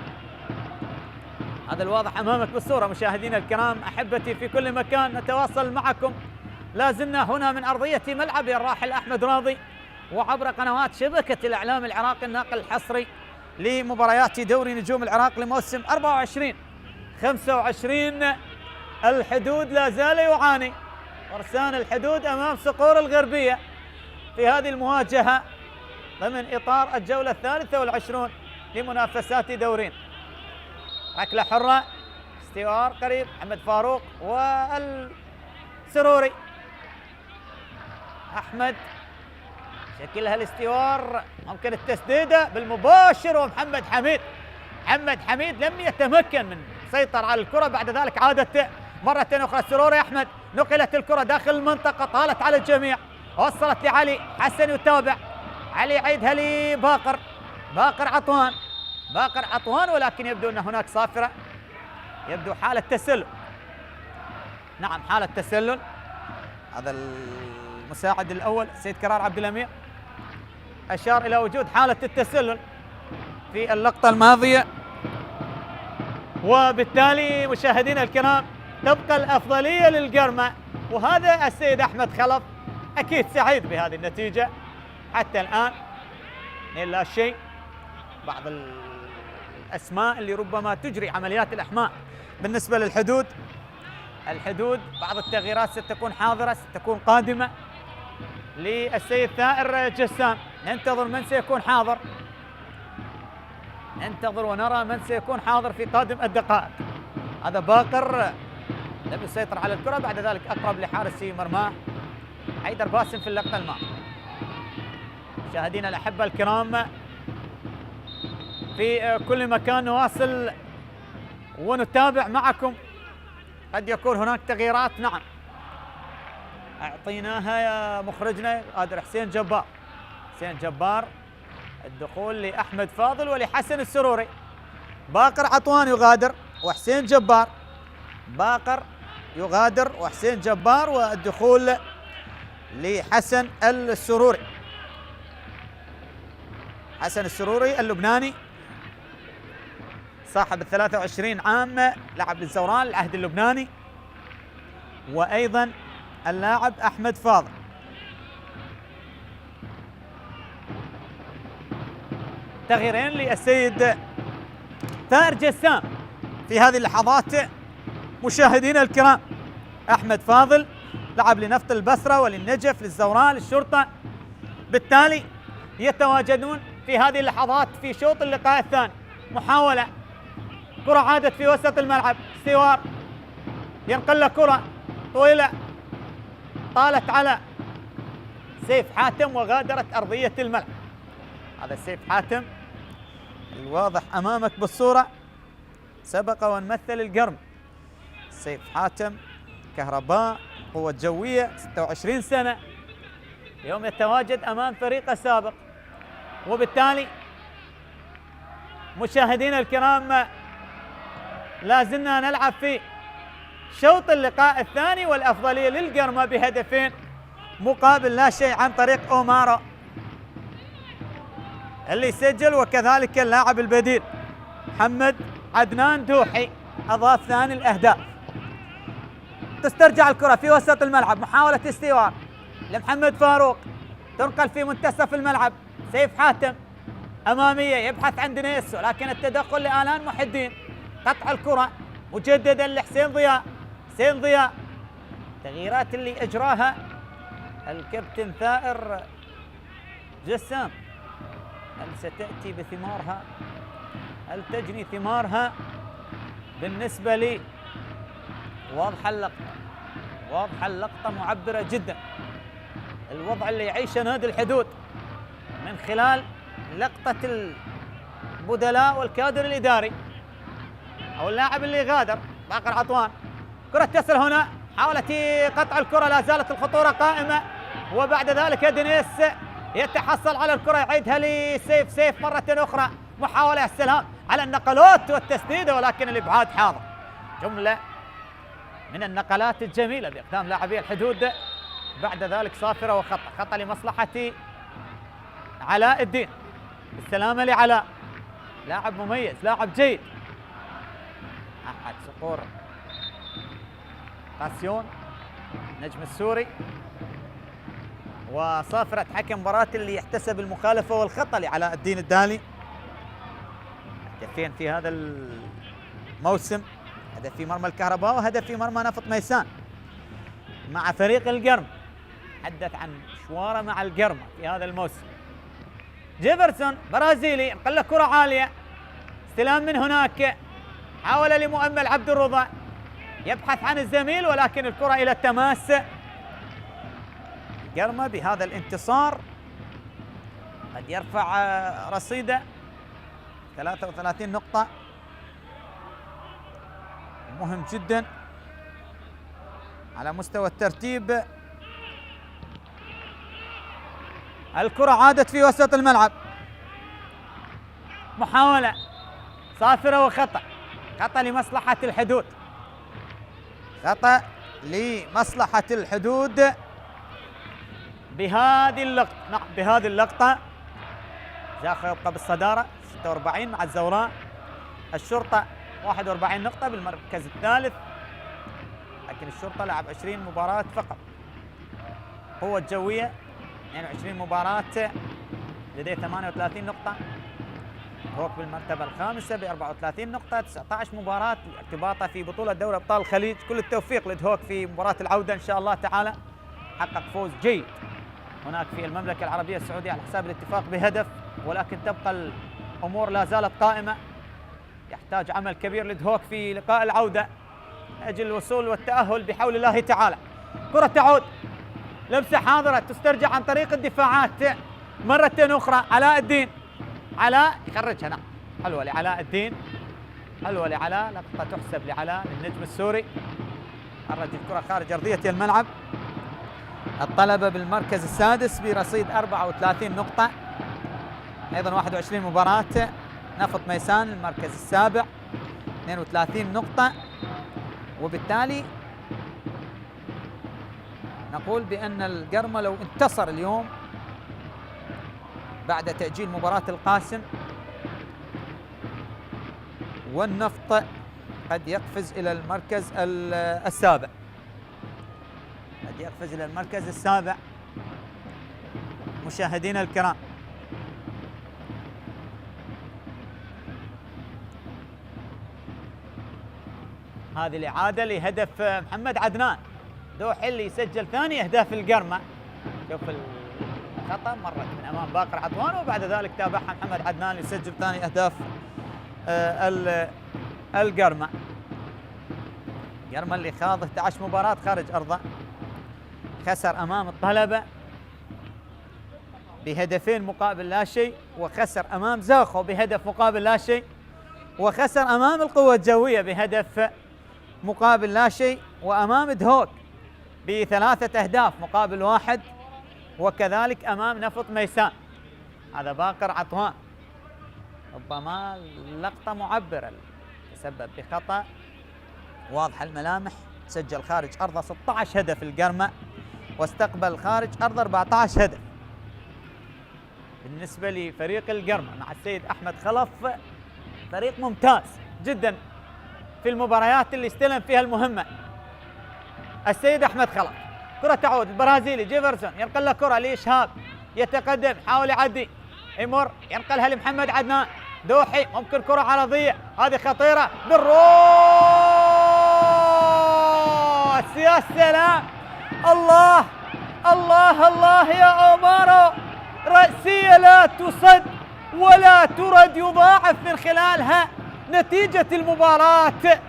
هذا الواضح أمامك بالصورة مشاهدينا الكرام أحبتي في كل مكان، نتواصل معكم لا زلنا هنا من أرضية ملعب الراحل أحمد راضي، وعبر قنوات شبكة الإعلام العراقي الناقل الحصري لمباريات دوري نجوم العراق لموسم 24-25. الحدود لا زال يعاني، فرسان الحدود أمام صقور الغربية في هذه المواجهة ضمن إطار الجولة 23 لمنافسات دورين. ركلة حرة، استوار قريب، محمد فاروق والسروري، أحمد شكلها الاستوار، ممكن التسديدة بالمباشر، ومحمد حميد. محمد حميد لم يتمكن من سيطر على الكرة، بعد ذلك عادت مرة أخرى السروري. أحمد نقلت الكرة داخل المنطقة، طالت على الجميع، وصلت لعلي حسن يتابع، علي يعيدها لباقر، باقر عطوان، باقر عطوان، ولكن يبدو أن هناك صافرة، يبدو حالة تسلل. نعم حالة تسلل. هذا المساعد الأول سيد كرار عبد الأمير أشار إلى وجود حالة التسلل في اللقطة الماضية، وبالتالي مشاهدينا الكرام تبقى الأفضلية للقرمة. وهذا السيد أحمد خلف أكيد سعيد بهذه النتيجة حتى الآن، لا شيء. بعض الأسماء اللي ربما تجري عمليات الإحماء بالنسبة للحدود، الحدود بعض التغييرات ستكون حاضرة، ستكون قادمة للسيد ثائر جسام. ننتظر من سيكون حاضر، ننتظر ونرى من سيكون حاضر في قادم الدقائق. هذا باقر لم يسيطر على الكرة، بعد ذلك أقرب لحارس مرماه حيدر باسم في اللقطة الماضية. مشاهدينا الأحبة الكرام في كل مكان نواصل ونتابع معكم. قد يكون هناك تغييرات، نعم أعطيناها يا مخرجنا قادر حسين جبار. حسين جبار الدخول لأحمد فاضل ولحسن السروري. باقر عطوان يغادر وحسين جبار، باقر يغادر وحسين جبار، والدخول لحسن السروري. حسن السروري اللبناني صاحب 23 عام، لاعب للزوران العهد اللبناني، وأيضا اللاعب أحمد فاضل. تغييرين للسيد ثائر جسام في هذه اللحظات مشاهدينا الكرام. أحمد فاضل لعب لنفط البصرة وللنجف للزوران للشرطة، بالتالي يتواجدون في هذه اللحظات في شوط اللقاء الثاني. محاولة، كرة عادت في وسط الملعب، استوار ينقل له كرة طويلة طالت على سيف حاتم وغادرت أرضية الملعب. هذا سيف حاتم الواضح أمامك بالصورة، سبق ونمثل القرم. سيف حاتم كهرباء، قوة جوية، 26 سنة، اليوم يتواجد أمام فريقه السابق. وبالتالي مشاهدينا الكرام لا زلنا نلعب في شوط اللقاء الثاني، والأفضلية للقرمة بهدفين مقابل لا شيء عن طريق أومارو اللي سجل، وكذلك اللاعب البديل محمد عدنان دوحي أضاف ثاني الأهداف. تسترجع الكرة في وسط الملعب، محاولة استيوار لمحمد فاروق، تنقل في منتصف الملعب، سيف حاتم أمامية يبحث عن دنيس، ولكن التدخل لآلان محي الدين، قطع الكرة مجددا لحسين ضياء. حسين ضياء التغييرات اللي أجراها الكابتن ثائر جسام هل ستأتي بثمارها؟ هل تجني ثمارها؟ بالنسبة لي واضحة اللقطة، واضحة اللقطة معبرة جدا. الوضع اللي يعيشه نادي الحدود من خلال لقطة البدلاء والكادر الإداري أو اللاعب اللي غادر. باقر عطوان، كرة تصل هنا، حاولت قطع الكرة، لا زالت الخطورة قائمة، وبعد ذلك دنيس يتحصل على الكرة يعيدها لسيف. سيف مرة أخرى، محاولة السلام على النقلات والتسديدة، ولكن الإبعاد حاضر. جملة من النقلات الجميلة بإقدام لاعبي الحدود. بعد ذلك صافرة وخطأ، خطأ لمصلحة علاء الدين. السلامة لعلاء، لاعب مميز، لاعب جيد. أحد صقور قاسيون نجم السوري، وصافرة حكم مباراة اللي يحتسب المخالفة والخطأ لعلاء الدين الدالي. هدفين في هذا الموسم، هدف في مرمى الكهرباء وهدف في مرمى نفط ميسان مع فريق القرم. حدث عن مشواره مع القرمة في هذا الموسم. جيفرسون برازيلي، انقل له كرة عالية، استلام من هناك، حاول لمؤمل عبد الرضا يبحث عن الزميل، ولكن الكرة إلى التماس. القرمة بهذا الانتصار قد يرفع رصيده 33 نقطة، مهم جدا على مستوى الترتيب. الكرة عادت في وسط الملعب، محاولة صافرة وخطأ، خطأ لمصلحة الحدود، خطأ لمصلحة الحدود بهذه اللقطة. نعم بهذه اللقطة زاخو يبقى بالصدارة 46 مع الزوراء، الشرطة 41 نقطة بالمركز الثالث، لكن الشرطة لعب 20 مباراة فقط. قوة الجوية 22 مباراة لديه 38 نقطة. هوك بالمرتبة الخامسة ب 34 نقطة، 19 مباراة ارتباطه في بطولة دوري أبطال الخليج. كل التوفيق لدهوك في مباراة العودة إن شاء الله تعالى، حقق فوز جيد هناك في المملكة العربية السعودية على حساب الاتفاق بهدف، ولكن تبقى الأمور لا زالت قائمة. يحتاج عمل كبير لدهوك في لقاء العودة من أجل الوصول والتأهل بحول الله تعالى. كرة تعود، لمسة حاضرة تسترجع عن طريق الدفاعات مرة أخرى. علاء الدين، علاء يخرجها. نعم حلوة لعلاء الدين، حلوة لعلاء، لقطة تحسب لعلاء النجم السوري. خرج الكرة خارج أرضية الملعب. الطلبة بالمركز السادس برصيد 34 نقطة، أيضا 21 مباراة. نفط ميسان المركز السابع 32 نقطة، وبالتالي نقول بأن القرمة لو انتصر اليوم بعد تأجيل مباراة القاسم والنفط قد يقفز إلى المركز السابع، قد يقفز إلى المركز السابع. مشاهدينا الكرام، هذه الإعادة لهدف محمد عدنان دوحي اللي يسجل ثاني أهداف القرمة. شوف الخطأ مرت من أمام باقر عطوان، وبعد ذلك تابعها محمد عدنان ليسجل ثاني أهداف القرمة. القرمة اللي خاض 11 مباراة خارج أرضه، خسر أمام الطلبة بهدفين مقابل لا شيء، وخسر أمام زاخو بهدف مقابل لا شيء، وخسر أمام القوة الجوية بهدف مقابل لا شيء، وأمام دهوك ب3 أهداف مقابل 1، وكذلك أمام نفط ميسان. هذا باقر عطوان، ربما لقطة معبرة، تسبب بخطأ واضح الملامح. سجل خارج أرضه 16 هدف القرمة، واستقبل خارج أرضه 14 هدف. بالنسبة لفريق القرمة مع السيد أحمد خلف، فريق ممتاز جدا في المباريات اللي استلم فيها المهمة. السيد أحمد خلف، كرة تعود، البرازيلي جيفرسون ينقل له كرة لإشهاب، يتقدم، حاول يعدي، يمر، ينقلها لمحمد عدنان. دوحي ممكن كرة عرضية، هذه خطيرة بالروس، يا سلام، الله الله الله يا أومارو، رأسية لا تصد ولا ترد، يضاعف من خلالها نتيجة المباراة.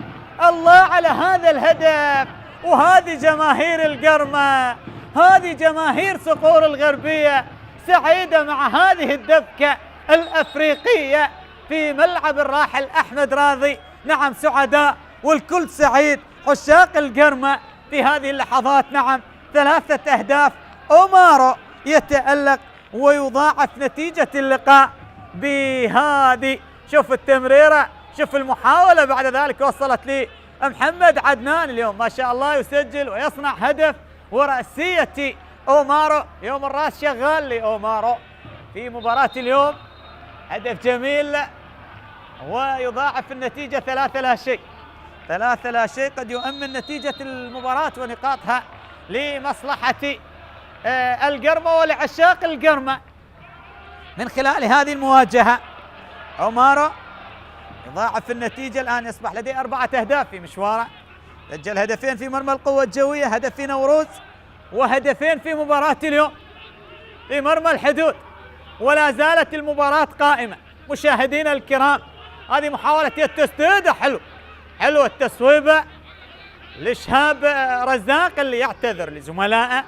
الله على هذا الهدف، وهذه جماهير القرمة، هذه جماهير صقور الغربية سعيدة مع هذه الدبكة الأفريقية في ملعب الراحل أحمد راضي. نعم سعداء والكل سعيد، عشاق القرمة في هذه اللحظات. نعم 3 أهداف، أومارو يتألق ويضاعف نتيجة اللقاء بهذه. شوف التمريرة، شوف المحاولة بعد ذلك وصلت لي محمد عدنان. اليوم ما شاء الله يسجل ويصنع هدف، ورأسية أومارو، يوم الراس شغال لأومارو في مباراة اليوم. هدف جميل ويضاعف النتيجة 3 لا شيء، 3 لا شيء، قد يؤمن نتيجة المباراة ونقاطها لمصلحة القرمة ولعشاق القرمة من خلال هذه المواجهة. أومارو يضاعف النتيجة، الآن يصبح لديه 4 أهداف في مشواره. سجل هدفين في مرمى القوة الجوية، هدف في نوروز، وهدفين في مباراة اليوم في مرمى الحدود، ولا زالت المباراة قائمة. مشاهدينا الكرام، هذه محاولة التسديد، حلو التصويبة لشهاب رزاق اللي يعتذر لزملائه.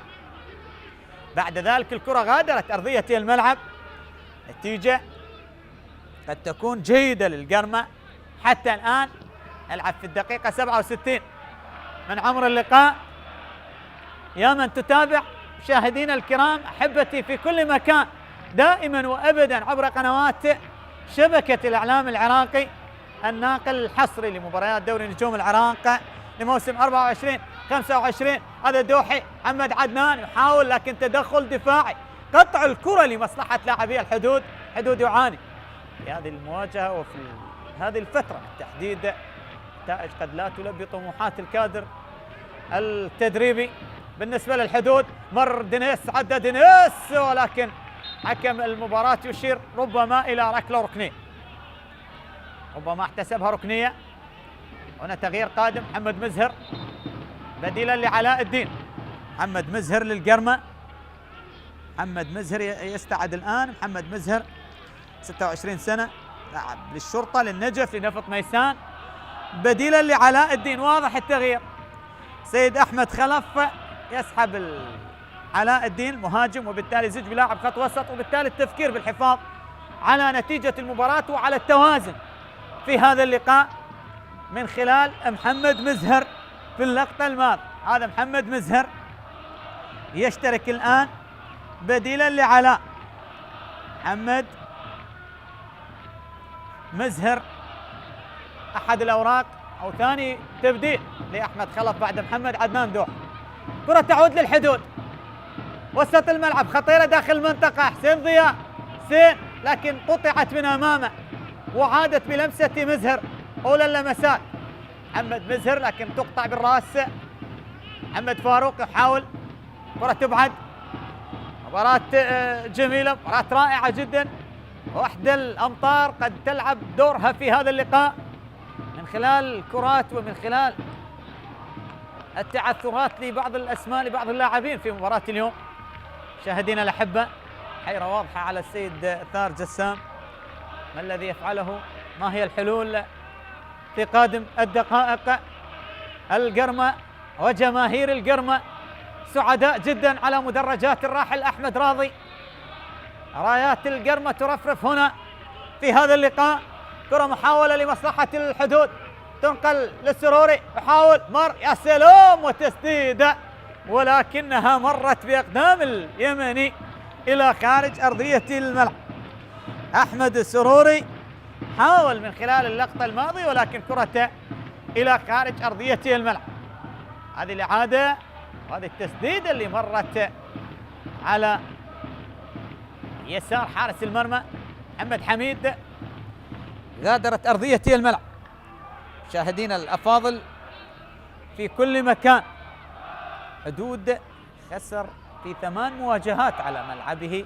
بعد ذلك الكرة غادرت أرضية الملعب، نتيجة قد تكون جيدة للقرمة. حتى الآن نلعب في الدقيقة 67 من عمر اللقاء. يا من تتابع مشاهدينا الكرام، أحبتي في كل مكان دائما وأبدا عبر قنوات شبكة الإعلام العراقي، الناقل الحصري لمباريات دوري نجوم العراق لموسم 24-25. هذا دوحي، محمد عدنان يحاول لكن تدخل دفاعي، قطع الكرة لمصلحة لاعبي الحدود. حدود يعاني في هذه المواجهة وفي هذه الفترة بالتحديد، نتائج قد لا تلبي طموحات الكادر التدريبي. بالنسبة للحدود مر دينيس، عدى دينيس، ولكن حكم المباراة يشير ربما إلى ركلة ركنية، ربما احتسبها ركنية. هنا تغيير قادم، محمد مزهر بديلا لعلاء الدين. محمد مزهر للقرمة، محمد مزهر يستعد الآن. محمد مزهر 26 سنة، لاعب للشرطة، للنجف، لنفط ميسان، بديلا لعلاء الدين. واضح التغيير، سيد أحمد خلف يسحب علاء الدين المهاجم، وبالتالي يزج بلاعب خط وسط، وبالتالي التفكير بالحفاظ على نتيجة المباراة وعلى التوازن في هذا اللقاء من خلال محمد مزهر في اللقطة الماضية. هذا محمد مزهر يشترك الآن بديلا لعلاء. محمد مزهر أحد الأوراق أو ثاني تبديل لأحمد خلف بعد محمد عدنان دوح. كرة تعود للحدود، وسط الملعب، خطيرة داخل المنطقة. حسين ضياء، حسين، لكن قطعت من أمامه وعادت بلمسة مزهر، أولى اللمسات. محمد مزهر لكن تقطع بالرأس. محمد فاروق يحاول، كرة تبعد. مباراة جميلة، مباراة رائعة جدا، واحدى الأمطار قد تلعب دورها في هذا اللقاء من خلال الكرات ومن خلال التعثرات لبعض الأسماء لبعض اللاعبين في مباراة اليوم. مشاهدينا الأحبة، حيرة واضحة على السيد ثار جسام، ما الذي يفعله؟ ما هي الحلول في قادم الدقائق؟ القرمة وجماهير القرمة سعداء جدا على مدرجات الراحل أحمد راضي. رايات القرمة ترفرف هنا في هذا اللقاء. كرة محاولة لمصلحة الحدود، تنقل للسروري، يحاول، مر، يا سلام، وتسديدة، ولكنها مرت بأقدام اليمني إلى خارج أرضية الملعب. أحمد السروري حاول من خلال اللقطة الماضية، ولكن كرة إلى خارج أرضية الملعب. هذه الإعادة وهذه التسديدة اللي مرت على يسار حارس المرمى محمد حميد، غادرت أرضية الملعب. مشاهدينا الأفاضل في كل مكان، حدود خسر في 8 مواجهات على ملعبه،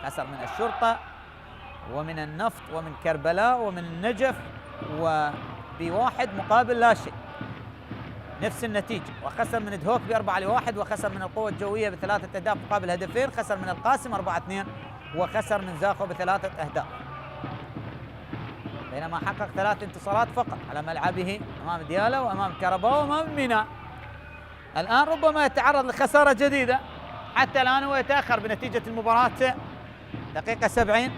خسر من الشرطة ومن النفط ومن كربلاء ومن النجف، وبواحد مقابل لا شيء نفس النتيجة، وخسر من دهوك ب4-1، وخسر من القوة الجوية ب3 أهداف مقابل هدفين، خسر من القاسم 4-2، وخسر من زاخو ب3 أهداف، بينما حقق 3 انتصارات فقط على ملعبه أمام ديالا وأمام كهرباء وأمام ميناء. الآن ربما يتعرض لخسارة جديدة، حتى الآن هو يتأخر بنتيجة المباراة. دقيقة 70،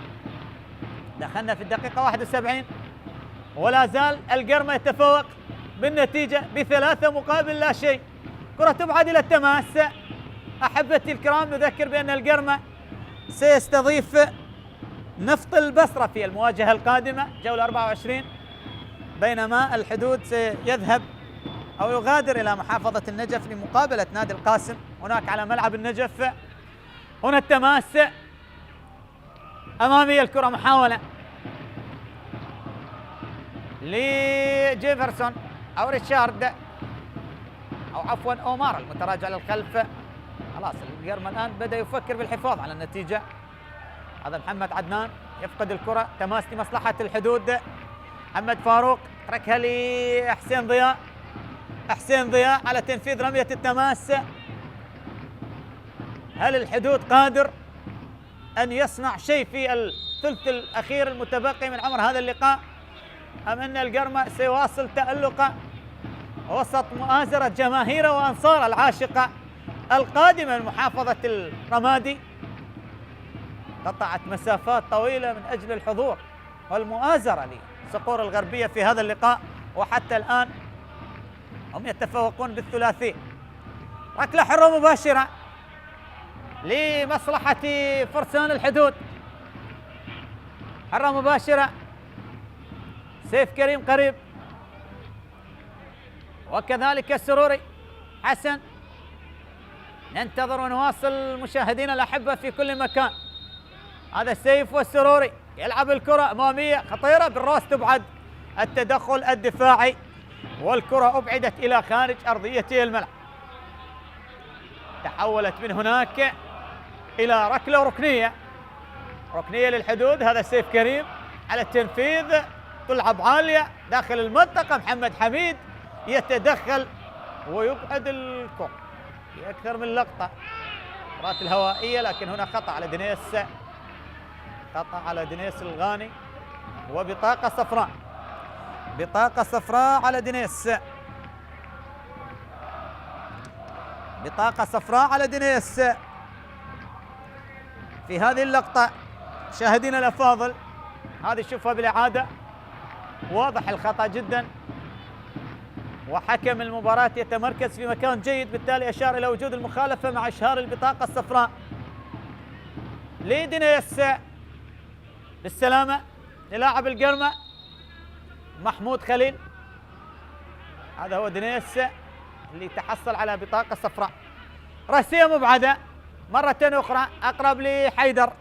دخلنا في الدقيقة 71، ولا زال القرمة يتفوق بالنتيجة ب3 مقابل لا شيء. كرة تبعد إلى التماس. أحبتي الكرام، نذكر بأن القرمة سيستضيف نفط البصرة في المواجهة القادمة جولة 24، بينما الحدود سيذهب أو يغادر إلى محافظة النجف لمقابلة نادي القاسم هناك على ملعب النجف. هنا التماس أمامية، الكرة محاولة لجيفرسون أو ريتشارد أو عفوا أومار المتراجع للخلف. خلاص القرمة الآن بدأ يفكر بالحفاظ على النتيجة. هذا محمد عدنان يفقد الكرة، تماس لمصلحة الحدود. محمد فاروق تركها لحسين ضياء، حسين ضياء على تنفيذ رمية التماس. هل الحدود قادر أن يصنع شيء في الثلث الأخير المتبقي من عمر هذا اللقاء، أم أن القرمة سيواصل تألقه وسط مؤازرة جماهيره وأنصار العاشقة القادمة من محافظة الرمادي؟ قطعت مسافات طويلة من أجل الحضور والمؤازرة لصقور الغربية في هذا اللقاء، وحتى الآن هم يتفوقون بالثلاثي. ركلة حرة مباشرة لمصلحة فرسان الحدود، حرة مباشرة، سيف كريم قريب وكذلك السروري. حسن، ننتظر ونواصل مشاهدينا الأحبة في كل مكان. هذا السيف والسروري يلعب الكرة أمامية خطيرة بالراس، تبعد التدخل الدفاعي والكرة أبعدت إلى خارج أرضية الملعب. تحولت من هناك إلى ركلة وركنية، ركنية للحدود. هذا سيف كريم على التنفيذ، تلعب عالية داخل المنطقة. محمد حميد يتدخل ويبعد الكرة في أكثر من لقطة، الكرات الهوائية، لكن هنا خطأ على دينيس، خطأ على دينيس الغاني، وبطاقة صفراء، بطاقة صفراء على دينيس، بطاقة صفراء على دينيس في هذه اللقطة. مشاهدينا الأفاضل، هذه شوفها بالإعادة، واضح الخطأ جدا، وحكم المباراة يتمركز في مكان جيد، بالتالي أشار إلى وجود المخالفة مع إشهار البطاقة الصفراء لدينيس. بالسلامة للاعب القرمة محمود خليل، هذا هو دينيس اللي تحصل على بطاقة صفراء. رأسية مبعدة مرة أخرى، أقرب لحيدر،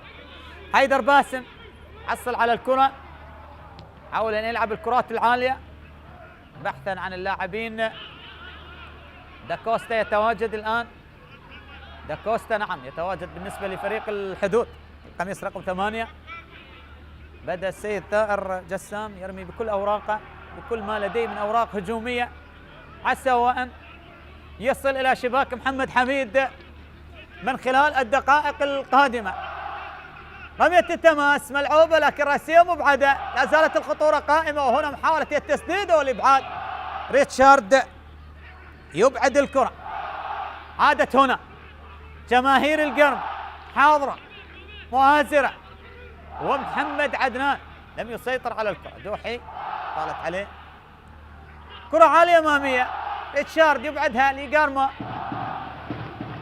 حيدر باسم حصل على الكرة، حاول أن يلعب الكرات العالية بحثا عن اللاعبين. داكوستا يتواجد الآن، داكوستا نعم يتواجد بالنسبة لفريق الحدود، القميص رقم 8. بدأ السيد ثائر جسام يرمي بكل أوراقه، بكل ما لديه من أوراق هجومية، عسى وأن يصل إلى شباك محمد حميد من خلال الدقائق القادمة. رمية التماس ملعوبة لكن رأسية مبعدة، لا زالت الخطورة قائمة، وهنا محاولة التسديد والإبعاد. ريتشارد يبعد الكرة، عادت هنا جماهير القرم حاضرة مؤازرة، ومحمد عدنان لم يسيطر على الكرة. دوحي طالت عليه، كرة عالية أمامية، ريتشارد يبعدها لقارما،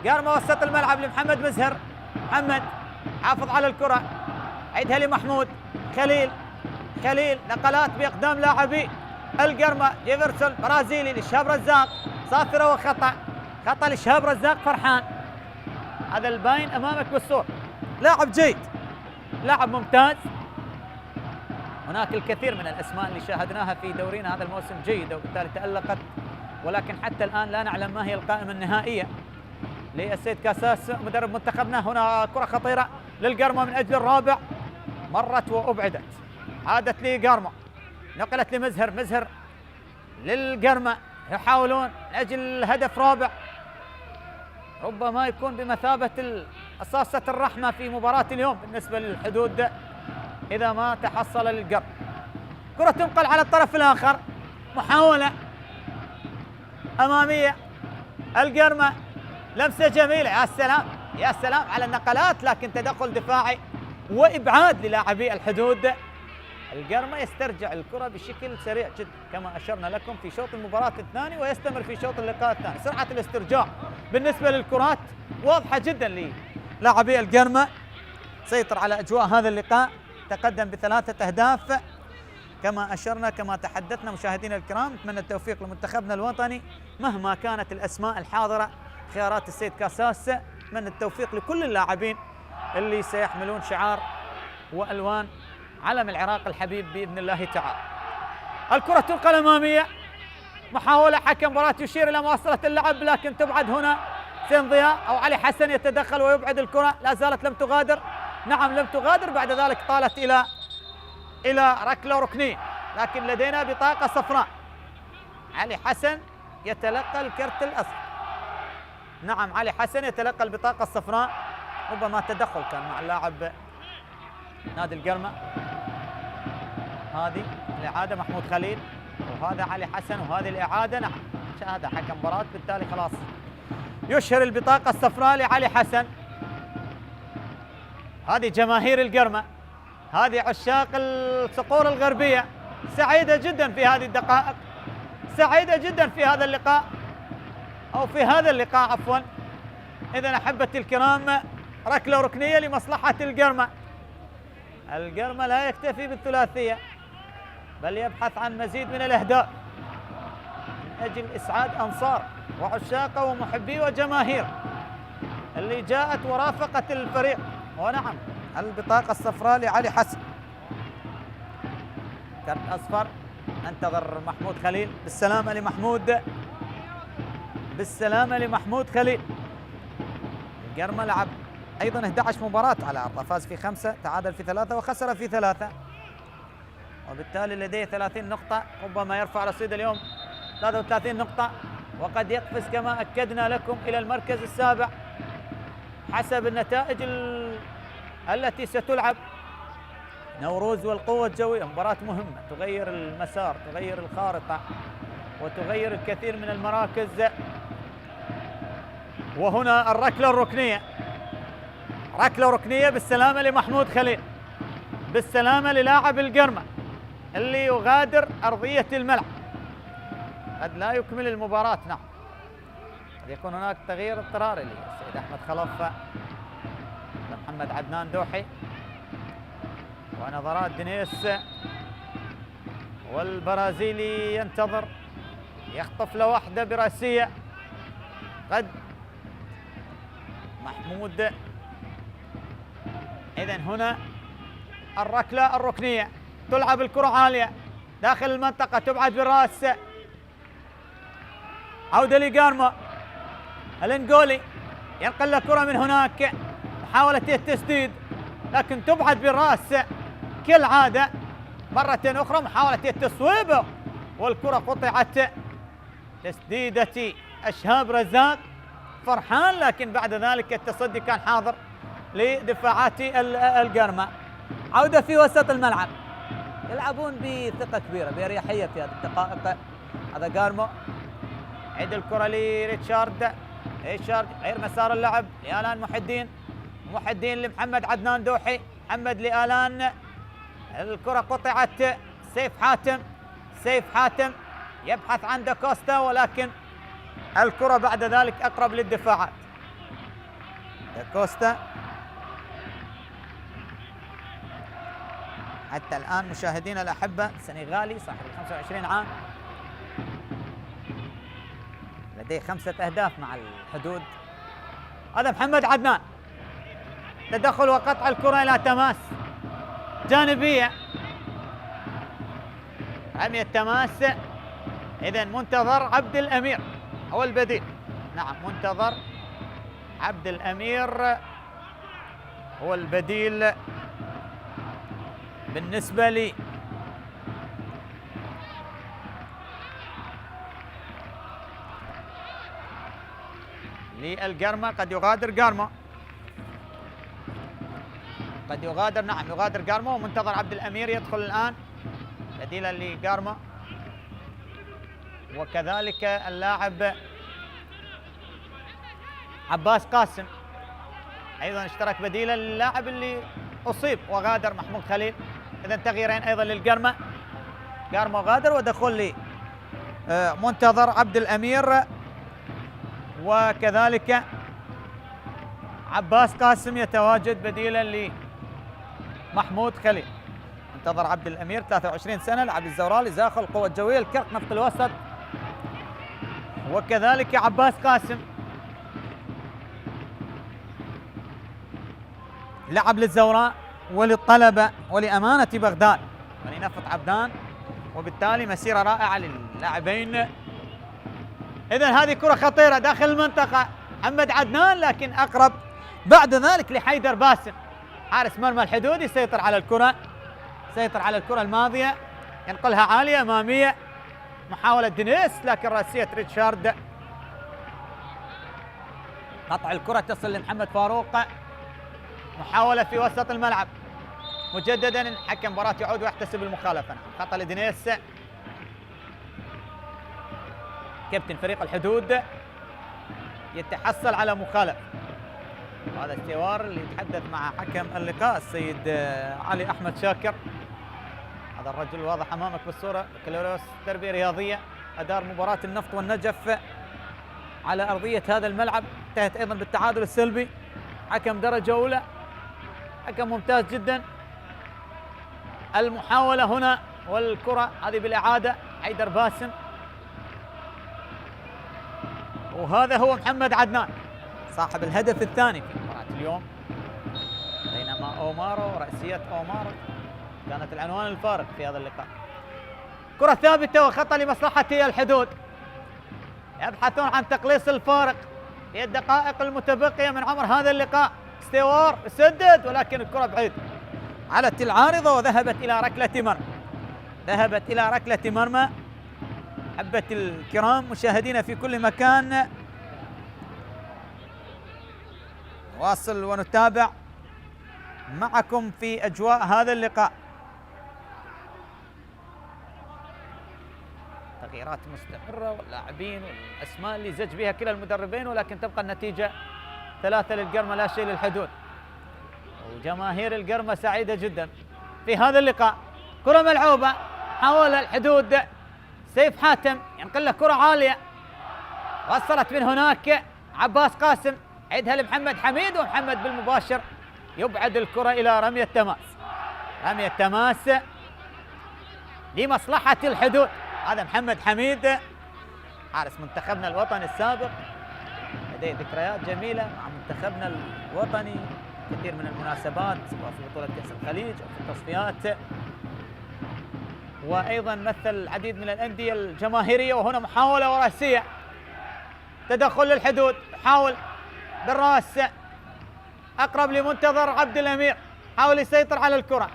قارما وسط الملعب لمحمد مزهر، محمد حافظ على الكرة، عيدها لمحمود خليل، خليل نقلات بأقدام لاعبي القرمة، جيفرسون برازيلي لشهاب رزاق، صافرة وخطأ، خطأ لشهاب رزاق فرحان، هذا الباين أمامك بالصورة. لاعب جيد، لاعب ممتاز، هناك الكثير من الأسماء اللي شاهدناها في دورينا هذا الموسم جيدة وبالتالي تألقت، ولكن حتى الآن لا نعلم ما هي القائمة النهائية للسيد كاساس مدرب منتخبنا. هنا كرة خطيرة للقرمة من أجل الرابع، مرت وأبعدت، عادت لقرمة، نقلت لمزهر، مزهر للقرمة، يحاولون من أجل هدف رابع ربما يكون بمثابة قصاصة الرحمة في مباراة اليوم بالنسبة للحدود إذا ما تحصل للقرم. كرة تنقل على الطرف الآخر، محاولة أمامية القرمة، لمسة جميلة، يا سلام يا سلام على النقلات، لكن تدخل دفاعي وإبعاد للاعبي الحدود. القرمة يسترجع الكرة بشكل سريع جدا كما أشرنا لكم في شوط المباراة الثاني، ويستمر في شوط اللقاء الثاني. سرعة الاسترجاع بالنسبة للكرات واضحة جدا للاعبي القرمة، سيطر على أجواء هذا اللقاء، تقدم ب3 أهداف كما أشرنا كما تحدثنا. مشاهدينا الكرام، نتمنى التوفيق لمنتخبنا الوطني مهما كانت الأسماء الحاضرة خيارات السيد كاساس، نتمنى التوفيق لكل اللاعبين اللي سيحملون شعار وألوان علم العراق الحبيب بإذن الله تعالى. الكرة تنقل أمامية، محاولة حكم مباراة يشير إلى مواصلة اللعب لكن تبعد هنا. حسين ضياء أو علي حسن يتدخل ويبعد الكرة، لا زالت لم تغادر، نعم لم تغادر، بعد ذلك طالت إلى ركلة ركنية، لكن لدينا بطاقة صفراء. علي حسن يتلقى الكرت الأصفر، نعم علي حسن يتلقى البطاقة الصفراء، ربما تدخل كان مع اللاعب نادي القرمة. هذه الإعادة محمود خليل، وهذا علي حسن، وهذه الإعادة نعم شاهد حكم مباراة، بالتالي خلاص يشهر البطاقة الصفراء لعلي حسن. هذه جماهير القرمة، هذه عشاق الصقور الغربية، سعيدة جدا في هذه الدقائق، سعيدة جدا في هذا اللقاء أو في هذا اللقاء عفوا. إذا أحبتي الكرام، ركلة ركنية لمصلحة القرمة. القرمة لا يكتفي بالثلاثية بل يبحث عن مزيد من الأهداف من أجل إسعاد أنصار وعشاقه ومحبيه وجماهير اللي جاءت ورافقت الفريق. ونعم، البطاقة الصفراء لعلي حسن، كرت أصفر. ننتظر محمود خليل. بالسلامة لمحمود، بالسلامة لمحمود خليل. القرمة لعب أيضا 11 مباراة على عرضه، فاز في 5، تعادل في 3 وخسر في 3، وبالتالي لديه 30 نقطة، ربما يرفع رصيد اليوم 33 نقطة، وقد يقفز كما أكدنا لكم إلى المركز السابع حسب النتائج التي ستلعب. نوروز والقوة الجوية مباراة مهمة تغير المسار، تغير الخارطة، وتغير الكثير من المراكز. وهنا الركلة الركنية، ركلة ركنية. بالسلامة لمحمود خليل، بالسلامة للاعب القرمة اللي يغادر أرضية الملعب، قد لا يكمل المباراة. نعم، قد يكون هناك تغيير اضطراري للسيد أحمد خلف محمد عدنان دوحي، ونظرات دينيس، والبرازيلي ينتظر يخطف له واحدة براسية. قد محمود. إذن هنا الركلة الركنية، تلعب الكرة عالية داخل المنطقة، تبعد بالراس. عودة لقارمة، الانجولي ينقل الكرة من هناك، محاولة التسديد لكن تبعد بالراس كالعادة. مرة أخرى محاولة التصويب والكرة قطعت. تسديدة أشهاب رزاق فرحان، لكن بعد ذلك التصدي كان حاضر لدفاعات القرمة. عودة في وسط الملعب، يلعبون بثقة كبيرة بأريحية في هذه الدقائق. هذا قارمو، عيد الكرة لريتشارد، ريتشارد غير مسار اللعب لآلان محدين، محدين لمحمد عدنان دوحي، محمد لآلان، الكرة قطعت. سيف حاتم، سيف حاتم يبحث عن داكوستا، ولكن الكرة بعد ذلك أقرب للدفاعات. داكوستا حتى الآن مشاهدينا الأحبة سنغالي صاحب 25 عام، لديه 5 أهداف مع الحدود. هذا محمد عدنان، تدخل وقطع الكرة إلى تماس جانبية، رمية تماس. إذن منتظر عبد الأمير هو البديل. نعم، منتظر عبد الأمير هو البديل بالنسبة لي. للقرمة. قد يغادر قارمو، قد يغادر، نعم يغادر قارمو، ومنتظر عبد الأمير يدخل الآن بديلا لقارمو، وكذلك اللاعب عباس قاسم أيضا اشترك بديلا للاعب اللي أصيب وغادر محمود خليل. إذا تغييرين أيضا للقرمة، قارمو غادر ودخول لي منتظر عبد الأمير، وكذلك عباس قاسم يتواجد بديلا لمحمود خليل. منتظر عبد الأمير 23 سنة، لعب الزورالي، زاخل، القوة الجوية، الكرك، نفط الوسط، وكذلك عباس قاسم لعب للزوراء وللطلبة ولأمانة بغداد ولنفط عبدان، وبالتالي مسيرة رائعة للاعبين. إذن هذه كرة خطيرة داخل المنطقة، محمد عدنان، لكن أقرب بعد ذلك لحيدر باسم حارس مرمى الحدود، يسيطر على الكرة، سيطر على الكرة الماضية، ينقلها عالية أمامية، محاولة دينيس لكن راسية ريتشارد. قطع الكرة تصل لمحمد فاروق، محاولة في وسط الملعب مجددا، حكم مباراة يعود ويحتسب المخالفة. خطأ لدينيس كابتن فريق الحدود، يتحصل على مخالفة. هذا استوار اللي يتحدث مع حكم اللقاء السيد علي أحمد شاكر. هذا الرجل واضح أمامك بالصورة، بكالوريوس تربية رياضية، أدار مباراة النفط والنجف على أرضية هذا الملعب، انتهت أيضا بالتعادل السلبي. حكم درجة أولى، حكم ممتاز جدا. المحاولة هنا والكرة هذه بالإعادة، حيدر باسم، وهذا هو محمد عدنان صاحب الهدف الثاني في مباراة اليوم، بينما أومارو، رأسية أومارو كانت العنوان الفارق في هذا اللقاء. كرة ثابتة وخطأ لمصلحة الحدود، يبحثون عن تقليص الفارق في الدقائق المتبقية من عمر هذا اللقاء. استوار سدد ولكن الكرة بعيد، علت العارضة وذهبت إلى ركلة مرمى، ذهبت إلى ركلة مرمى. أحبة الكرام مشاهدينا في كل مكان، نواصل ونتابع معكم في أجواء هذا اللقاء. تغييرات مستمرة واللاعبين والأسماء اللي زج بها كلا المدربين، ولكن تبقى النتيجة 3 للقرمة لا شيء للحدود، وجماهير القرمة سعيدة جدا في هذا اللقاء. كرة ملعوبة، حاول الحدود سيف حاتم ينقل له كرة عالية، وصلت من هناك عباس قاسم، عيدها لمحمد حميد، ومحمد بالمباشر يبعد الكرة إلى رمية تماس. رمية تماس لمصلحة الحدود. هذا محمد حميد حارس منتخبنا الوطني السابق، لديه ذكريات جميلة مع منتخبنا الوطني، كثير من المناسبات سواء في بطولة كأس الخليج أو في التصفيات، وأيضا مثل العديد من الأندية الجماهيرية. وهنا محاولة وراسية، تدخل للحدود، حاول بالراس أقرب لمنتظر عبد الأمير، حاول يسيطر على الكرة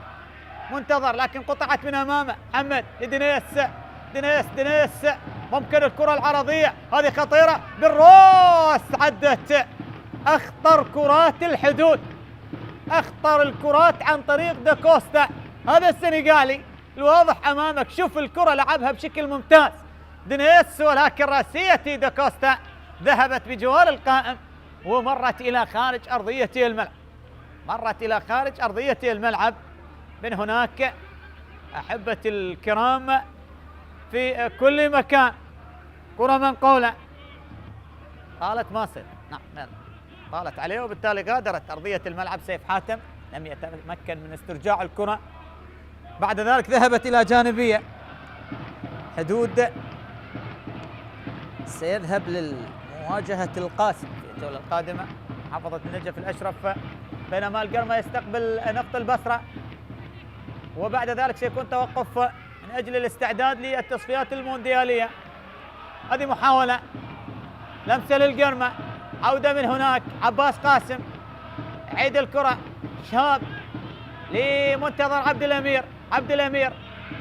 منتظر لكن قطعت من أمامه. محمد لدنيس، دنيس ممكن الكرة العرضية هذه خطيرة بالراس، عدت أخطر كرات الحدود، أخطر الكرات عن طريق داكوستا هذا السنغالي الواضح أمامك. شوف الكرة لعبها بشكل ممتاز دنيس، ولكن راسية داكوستا ذهبت بجوار القائم ومرت إلى خارج أرضية الملعب، مرت إلى خارج أرضية الملعب. من هناك أحبة الكرام في كل مكان كرة منقولة، طالت ماصر، نعم طالت عليه، وبالتالي غادرت أرضية الملعب. سيف حاتم لم يتمكن من استرجاع الكرة، بعد ذلك ذهبت إلى جانبية. حدود سيذهب للمواجهة القاسم في الجولة القادمة محافظة النجف الأشرف، بينما القرمة يستقبل نفط البصرة، وبعد ذلك سيكون توقف من أجل الاستعداد للتصفيات المونديالية. هذه محاولة لمسة للقرمة، عودة من هناك عباس قاسم، عيد الكرة شاب لمنتظر عبد الأمير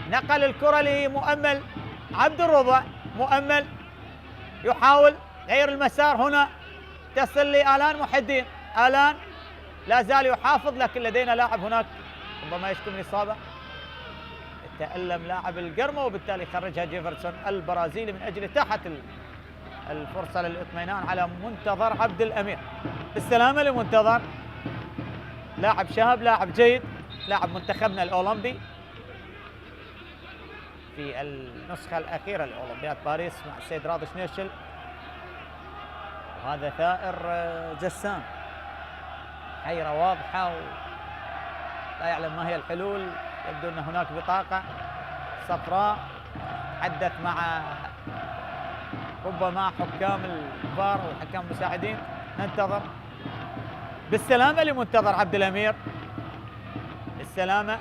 نقل الكرة لمؤمل عبد الرضا، مؤمل يحاول غير المسار، هنا تصل لآلان محدين، آلان لا زال يحافظ لكن لدينا لاعب هناك ربما يشكو من إصابة، تألم لاعب القرمة وبالتالي خرجها جيفرسون البرازيلي من أجل إتاحة الفرصة للإطمئنان على منتظر عبد الأمير. بالسلامة لمنتظر، لاعب شاب، لاعب جيد، لاعب منتخبنا الأولمبي في النسخة الأخيرة لأولمبياد باريس مع السيد راضي شنيشل. وهذا ثائر جسام، حيرة واضحة ولا يعلم ما هي الحلول. يبدو أن هناك بطاقة صفراء، حدث مع ربما حكام الفار والحكام المساعدين. ننتظر. بالسلامة لمنتظر عبد الأمير، بالسلامة.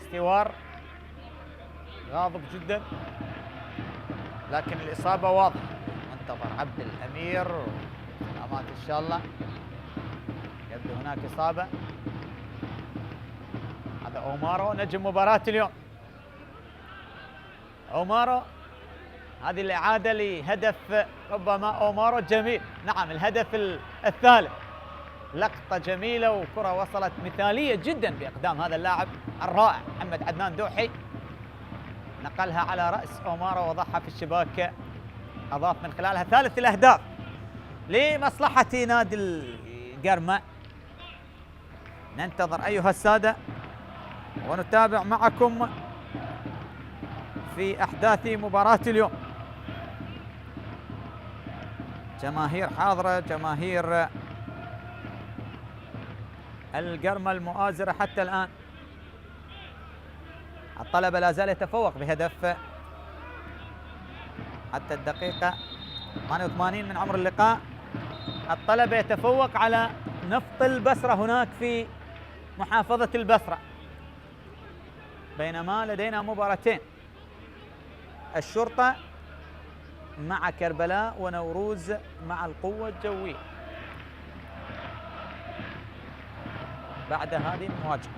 استوار غاضب جدا لكن الإصابة واضحة. منتظر عبد الأمير سلامات إن شاء الله، يبدو هناك إصابة. هذا أومارو نجم مباراة اليوم. أومارو، هذه الإعادة لهدف ربما أومارو جميل، نعم الهدف الثالث، لقطة جميلة وكرة وصلت مثالية جدا بإقدام هذا اللاعب الرائع محمد عدنان دوحي، نقلها على رأس أومارو وضعها في الشباك، أضاف من خلالها ثالث الأهداف لمصلحة نادي القرمة. ننتظر أيها السادة ونتابع معكم في أحداث مباراة اليوم. جماهير حاضرة، جماهير القرمة المؤازرة حتى الآن. الطلبة لا زال يتفوق بهدف حتى الدقيقة 88 من عمر اللقاء. الطلبة يتفوق على نفط البصرة هناك في محافظة البصرة، بينما لدينا مباراتين، الشرطة مع كربلاء ونوروز مع القوة الجوية بعد هذه المواجهة.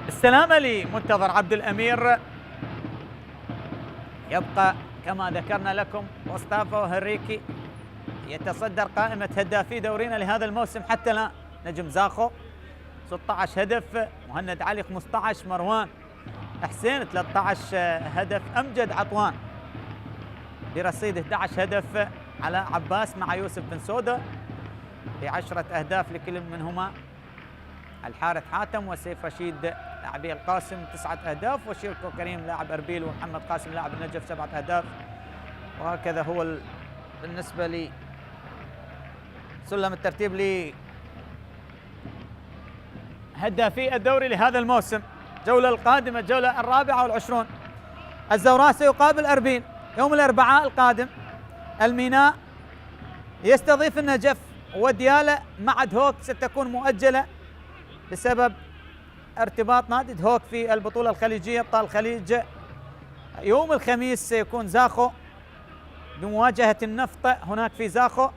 السلامة لمنتظر عبد الأمير، يبقى كما ذكرنا لكم مصطفى وهريكي يتصدر قائمة هدافي دورينا لهذا الموسم حتى الآن. نجم زاخو 16 هدف، مهند علي 15، مروان حسين 13 هدف، أمجد عطوان برصيد 11 هدف، علاء عباس مع يوسف بن سودة ب10 أهداف لكل منهما، الحارث حاتم وسيف رشيد لاعبي القاسم 9 أهداف، وشيركو كريم لاعب أربيل ومحمد قاسم لاعب النجف 7 أهداف. وهكذا هو بالنسبة لي سلم الترتيب لهدافي الدوري لهذا الموسم. الجولة القادمة الجولة 24، الزوراء سيقابل أربيل يوم الأربعاء القادم. الميناء يستضيف النجف، وديالة مع دهوك ستكون مؤجلة بسبب ارتباط نادي دهوك في البطولة الخليجية أبطال الخليج. يوم الخميس سيكون زاخو بمواجهة النفط هناك في زاخو.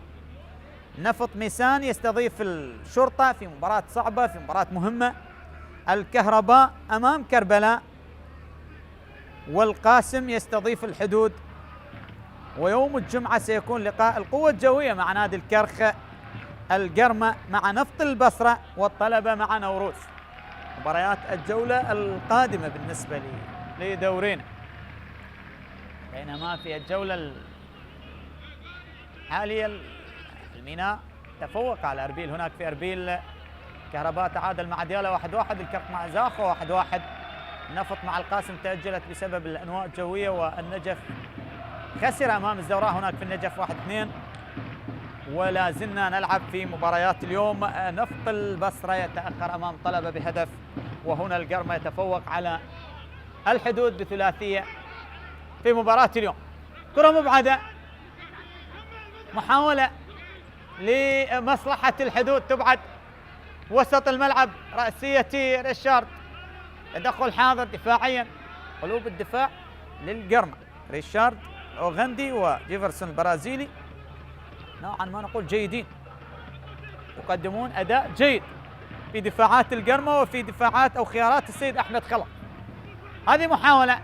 نفط ميسان يستضيف الشرطة في مباراة صعبة، في مباراة مهمة. الكهرباء أمام كربلاء، والقاسم يستضيف الحدود. ويوم الجمعة سيكون لقاء القوة الجوية مع نادي الكرخ، القرمة مع نفط البصرة، والطلبة مع نوروز. مباريات الجولة القادمة بالنسبة لدورينا. بينما في الجولة الحالية الميناء تفوق على أربيل هناك في أربيل. كهرباء تعادل مع ديالة 1-1، الكرخ مع زاخو 1-1. نفط مع القاسم تأجلت بسبب الأنواء الجوية، والنجف خسر أمام الزوراء هناك في النجف 1-2. ولا زلنا نلعب في مباريات اليوم. نفط البصرة يتأخر أمام طلبة بهدف، وهنا القرمة يتفوق على الحدود بثلاثية في مباراة اليوم. كرة مبعدة، محاولة لمصلحة الحدود، تبعد وسط الملعب، رأسية ريشارد، تدخل حاضر دفاعيا، قلوب الدفاع للقرمة، ريشارد أوغندي وجيفرسون البرازيلي نوعا ما نقول جيدين، يقدمون أداء جيد في دفاعات القرمة وفي دفاعات أو خيارات السيد أحمد خلف. هذه محاولة،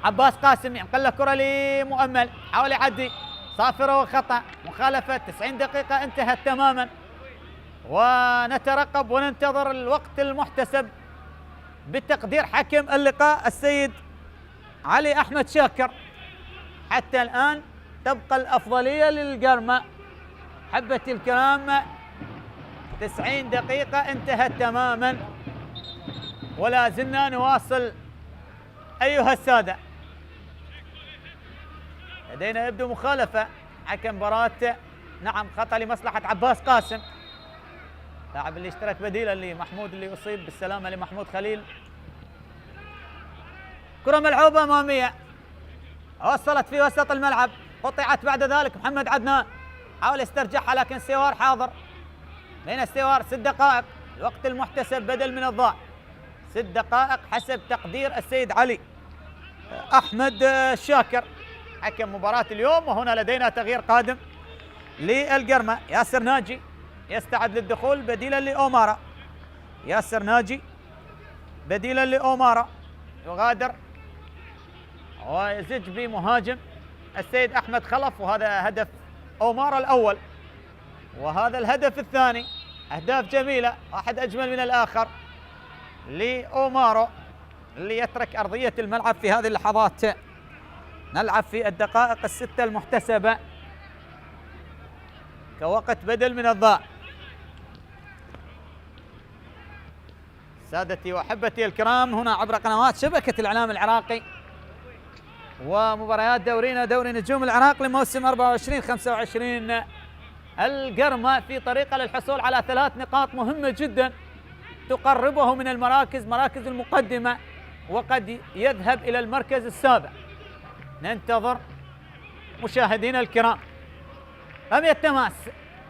عباس قاسم ينقل له كرة لمؤمل، حاول يعدي، صافرة وخطأ، مخالفة. 90 دقيقة انتهت تماما، ونترقب وننتظر الوقت المحتسب بتقدير حكم اللقاء السيد علي أحمد شاكر. حتى الآن تبقى الأفضلية للقرمة. حبة الكرام، 90 دقيقة انتهت تماما، ولا زلنا نواصل أيها السادة. لدينا يبدو مخالفة، حكم مباراة، نعم، خطأ لمصلحة عباس قاسم، لاعب اللي اشترك بديلا لمحمود اللي أصيب. بالسلامة لمحمود خليل. كرة ملعوبة أمامية، وصلت في وسط الملعب، قطعت بعد ذلك. محمد عدنان حاول يسترجعها، لكن سيوار حاضر. بين السيوار 6 دقائق الوقت المحتسب بدل من الضاع، 6 دقائق حسب تقدير السيد علي أحمد شاكر حكم مباراة اليوم. وهنا لدينا تغيير قادم للقرمة، ياسر ناجي يستعد للدخول بديلا لأومارا. ياسر ناجي بديلا لأومارا يغادر ويزج بمهاجم السيد أحمد خلف. وهذا هدف أومارا الأول، وهذا الهدف الثاني. أهداف جميلة، واحد أجمل من الآخر لأومارو اللي يترك أرضية الملعب في هذه اللحظات. نلعب في الدقائق 6 المحتسبة. كوقت بدل من الضاع. سادتي وأحبتي الكرام، هنا عبر قنوات شبكة الإعلام العراقي ومباريات دورينا دوري نجوم العراق لموسم 24-25، القرمة في طريقة للحصول على 3 نقاط مهمة جدا تقربه من مراكز المقدمة، وقد يذهب إلى المركز السابع. ننتظر مشاهدينا الكرام. رمية تماس،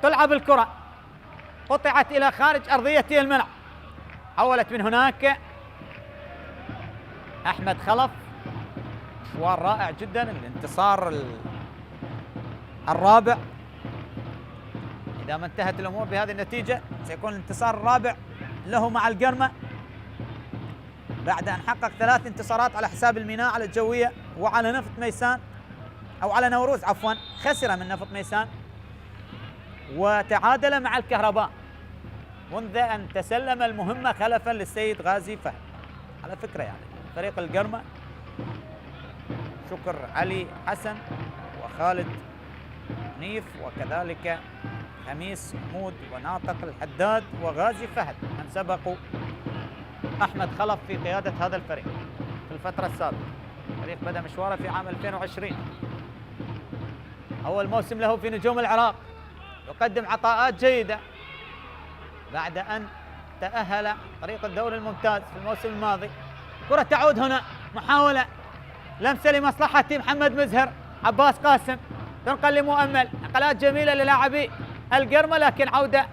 تلعب الكرة، قطعت إلى خارج أرضية الملعب، حولت من هناك أحمد خلف. مشوار رائع جدا، الانتصار الرابع. إذا ما انتهت الأمور بهذه النتيجة سيكون الانتصار الرابع له مع القرمة، بعد أن حقق 3 انتصارات على حساب الميناء على الجوية وعلى نفط ميسان، أو على نوروز عفوا، خسر من نفط ميسان وتعادل مع الكهرباء منذ أن تسلم المهمة خلفا للسيد غازي فهد. على فكرة يعني فريق القرمة شكر علي حسن وخالد نيف وكذلك خميس حمود وناطق الحداد وغازي فهد من سبقوا أحمد خلف في قيادة هذا الفريق في الفترة السابقة. الفريق بدأ مشواره في عام 2020، أول موسم له في نجوم العراق، يقدم عطاءات جيدة بعد أن تأهل طريق الدوري الممتاز في الموسم الماضي. كرة تعود هنا، محاولة لمسة لمصلحة محمد مزهر، عباس قاسم تنقل لمؤمل، نقلات جميلة للاعبي القرمة، لكن عودة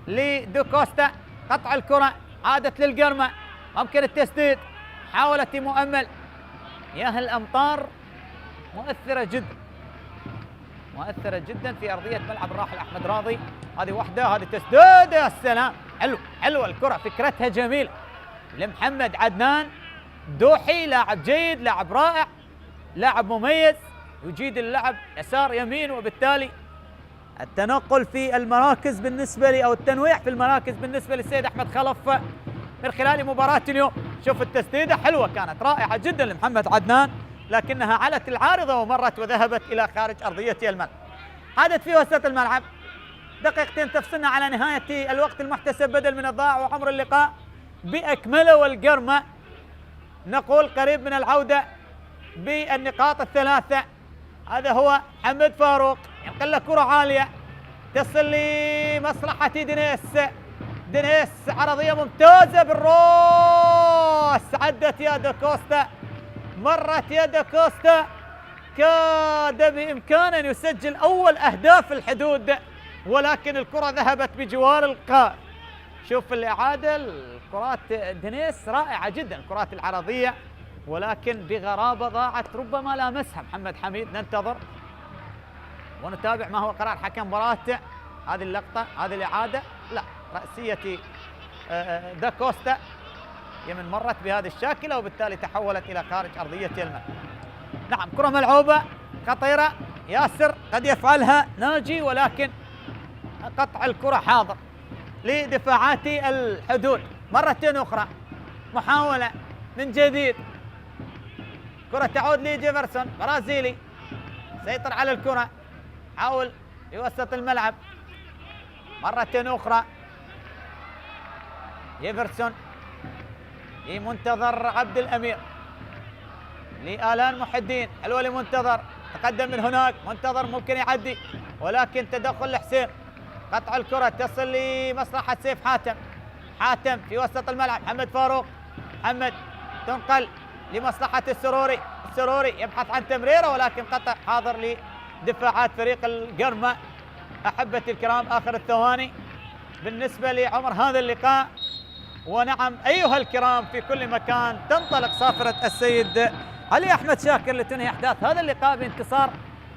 لدوكوستا، قطع الكرة عادت للقرمة، ممكن التسديد، حاولت مؤمل. مياه الأمطار مؤثرة جدا في أرضية ملعب الراحل أحمد راضي. هذه واحدة، هذه تسديد، يا سلام، حلوة الكرة، فكرتها جميلة لمحمد عدنان دوحي، لاعب جيد، لاعب رائع، لاعب مميز، يجيد اللعب يسار يمين، وبالتالي التنقل في المراكز بالنسبة لي، أو التنويع في المراكز بالنسبة للسيد أحمد خلف من خلال مباراة اليوم. شوف التسديدة حلوة، كانت رائعة جدا لمحمد عدنان، لكنها علت العارضة ومرت وذهبت إلى خارج أرضية الملعب. عادت في وسط الملعب، دقيقتين تفصلنا على نهاية الوقت المحتسب بدل من الضائع وعمر اللقاء بأكمله، والقرمة نقول قريب من العودة بالنقاط ال3. هذا هو محمد فاروق، ينقل له كرة عالية تصل لمصلحة دينيس، عرضية ممتازة بالراس، عدت يد كوستا، مرت يد كوستا، كاد بإمكانه أن يسجل أول أهداف الحدود، ولكن الكرة ذهبت بجوار القائم. شوف الإعادة، الكرات دينيس رائعة جدا، الكرات العرضية، ولكن بغرابة ضاعت، ربما لامسها محمد حميد. ننتظر ونتابع ما هو قرار حكم مباراة هذه اللقطة، هذه الإعادة، لا، رأسية داكوستا يمن مرت بهذه الشاكلة، وبالتالي تحولت إلى خارج أرضية الملعب. نعم، كرة ملعوبة خطيرة، ياسر قد يفعلها ناجي، ولكن قطع الكرة حاضر لدفاعات الحدود. مرتين أخرى، محاولة من جديد، كرة تعود لجيفرسون برازيلي، سيطر على الكرة، حاول في وسط الملعب مرتين أخرى. جيفرسون لمنتظر عبد الأمير، لآلان محي الدين، حلوة لمنتظر، تقدم من هناك، منتظر ممكن يعدي، ولكن تدخل لحسين، قطع الكرة تصل لمصلحة سيف حاتم في وسط الملعب. محمد فاروق، محمد تنقل لمصلحة السروري يبحث عن تمريره، ولكن قطع حاضر لدفاعات فريق القرمة. أحبتي الكرام، آخر الثواني بالنسبة لعمر هذا اللقاء. ونعم أيها الكرام في كل مكان، تنطلق صافرة السيد علي أحمد شاكر لتنهي أحداث هذا اللقاء بانتصار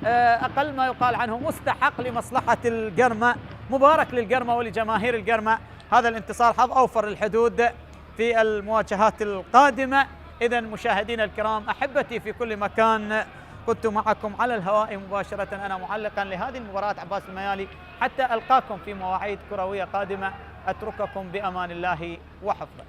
أقل ما يقال عنه مستحق لمصلحة القرمة. مبارك للقرمة ولجماهير القرمة، هذا الانتصار حظ أوفر للحدود في المواجهات القادمة. إذن مشاهدينا الكرام، أحبتي في كل مكان، كنت معكم على الهواء مباشرة أنا معلقا لهذه المباراة عباس الميالي، حتى ألقاكم في مواعيد كروية قادمة، أترككم بأمان الله وحفظه.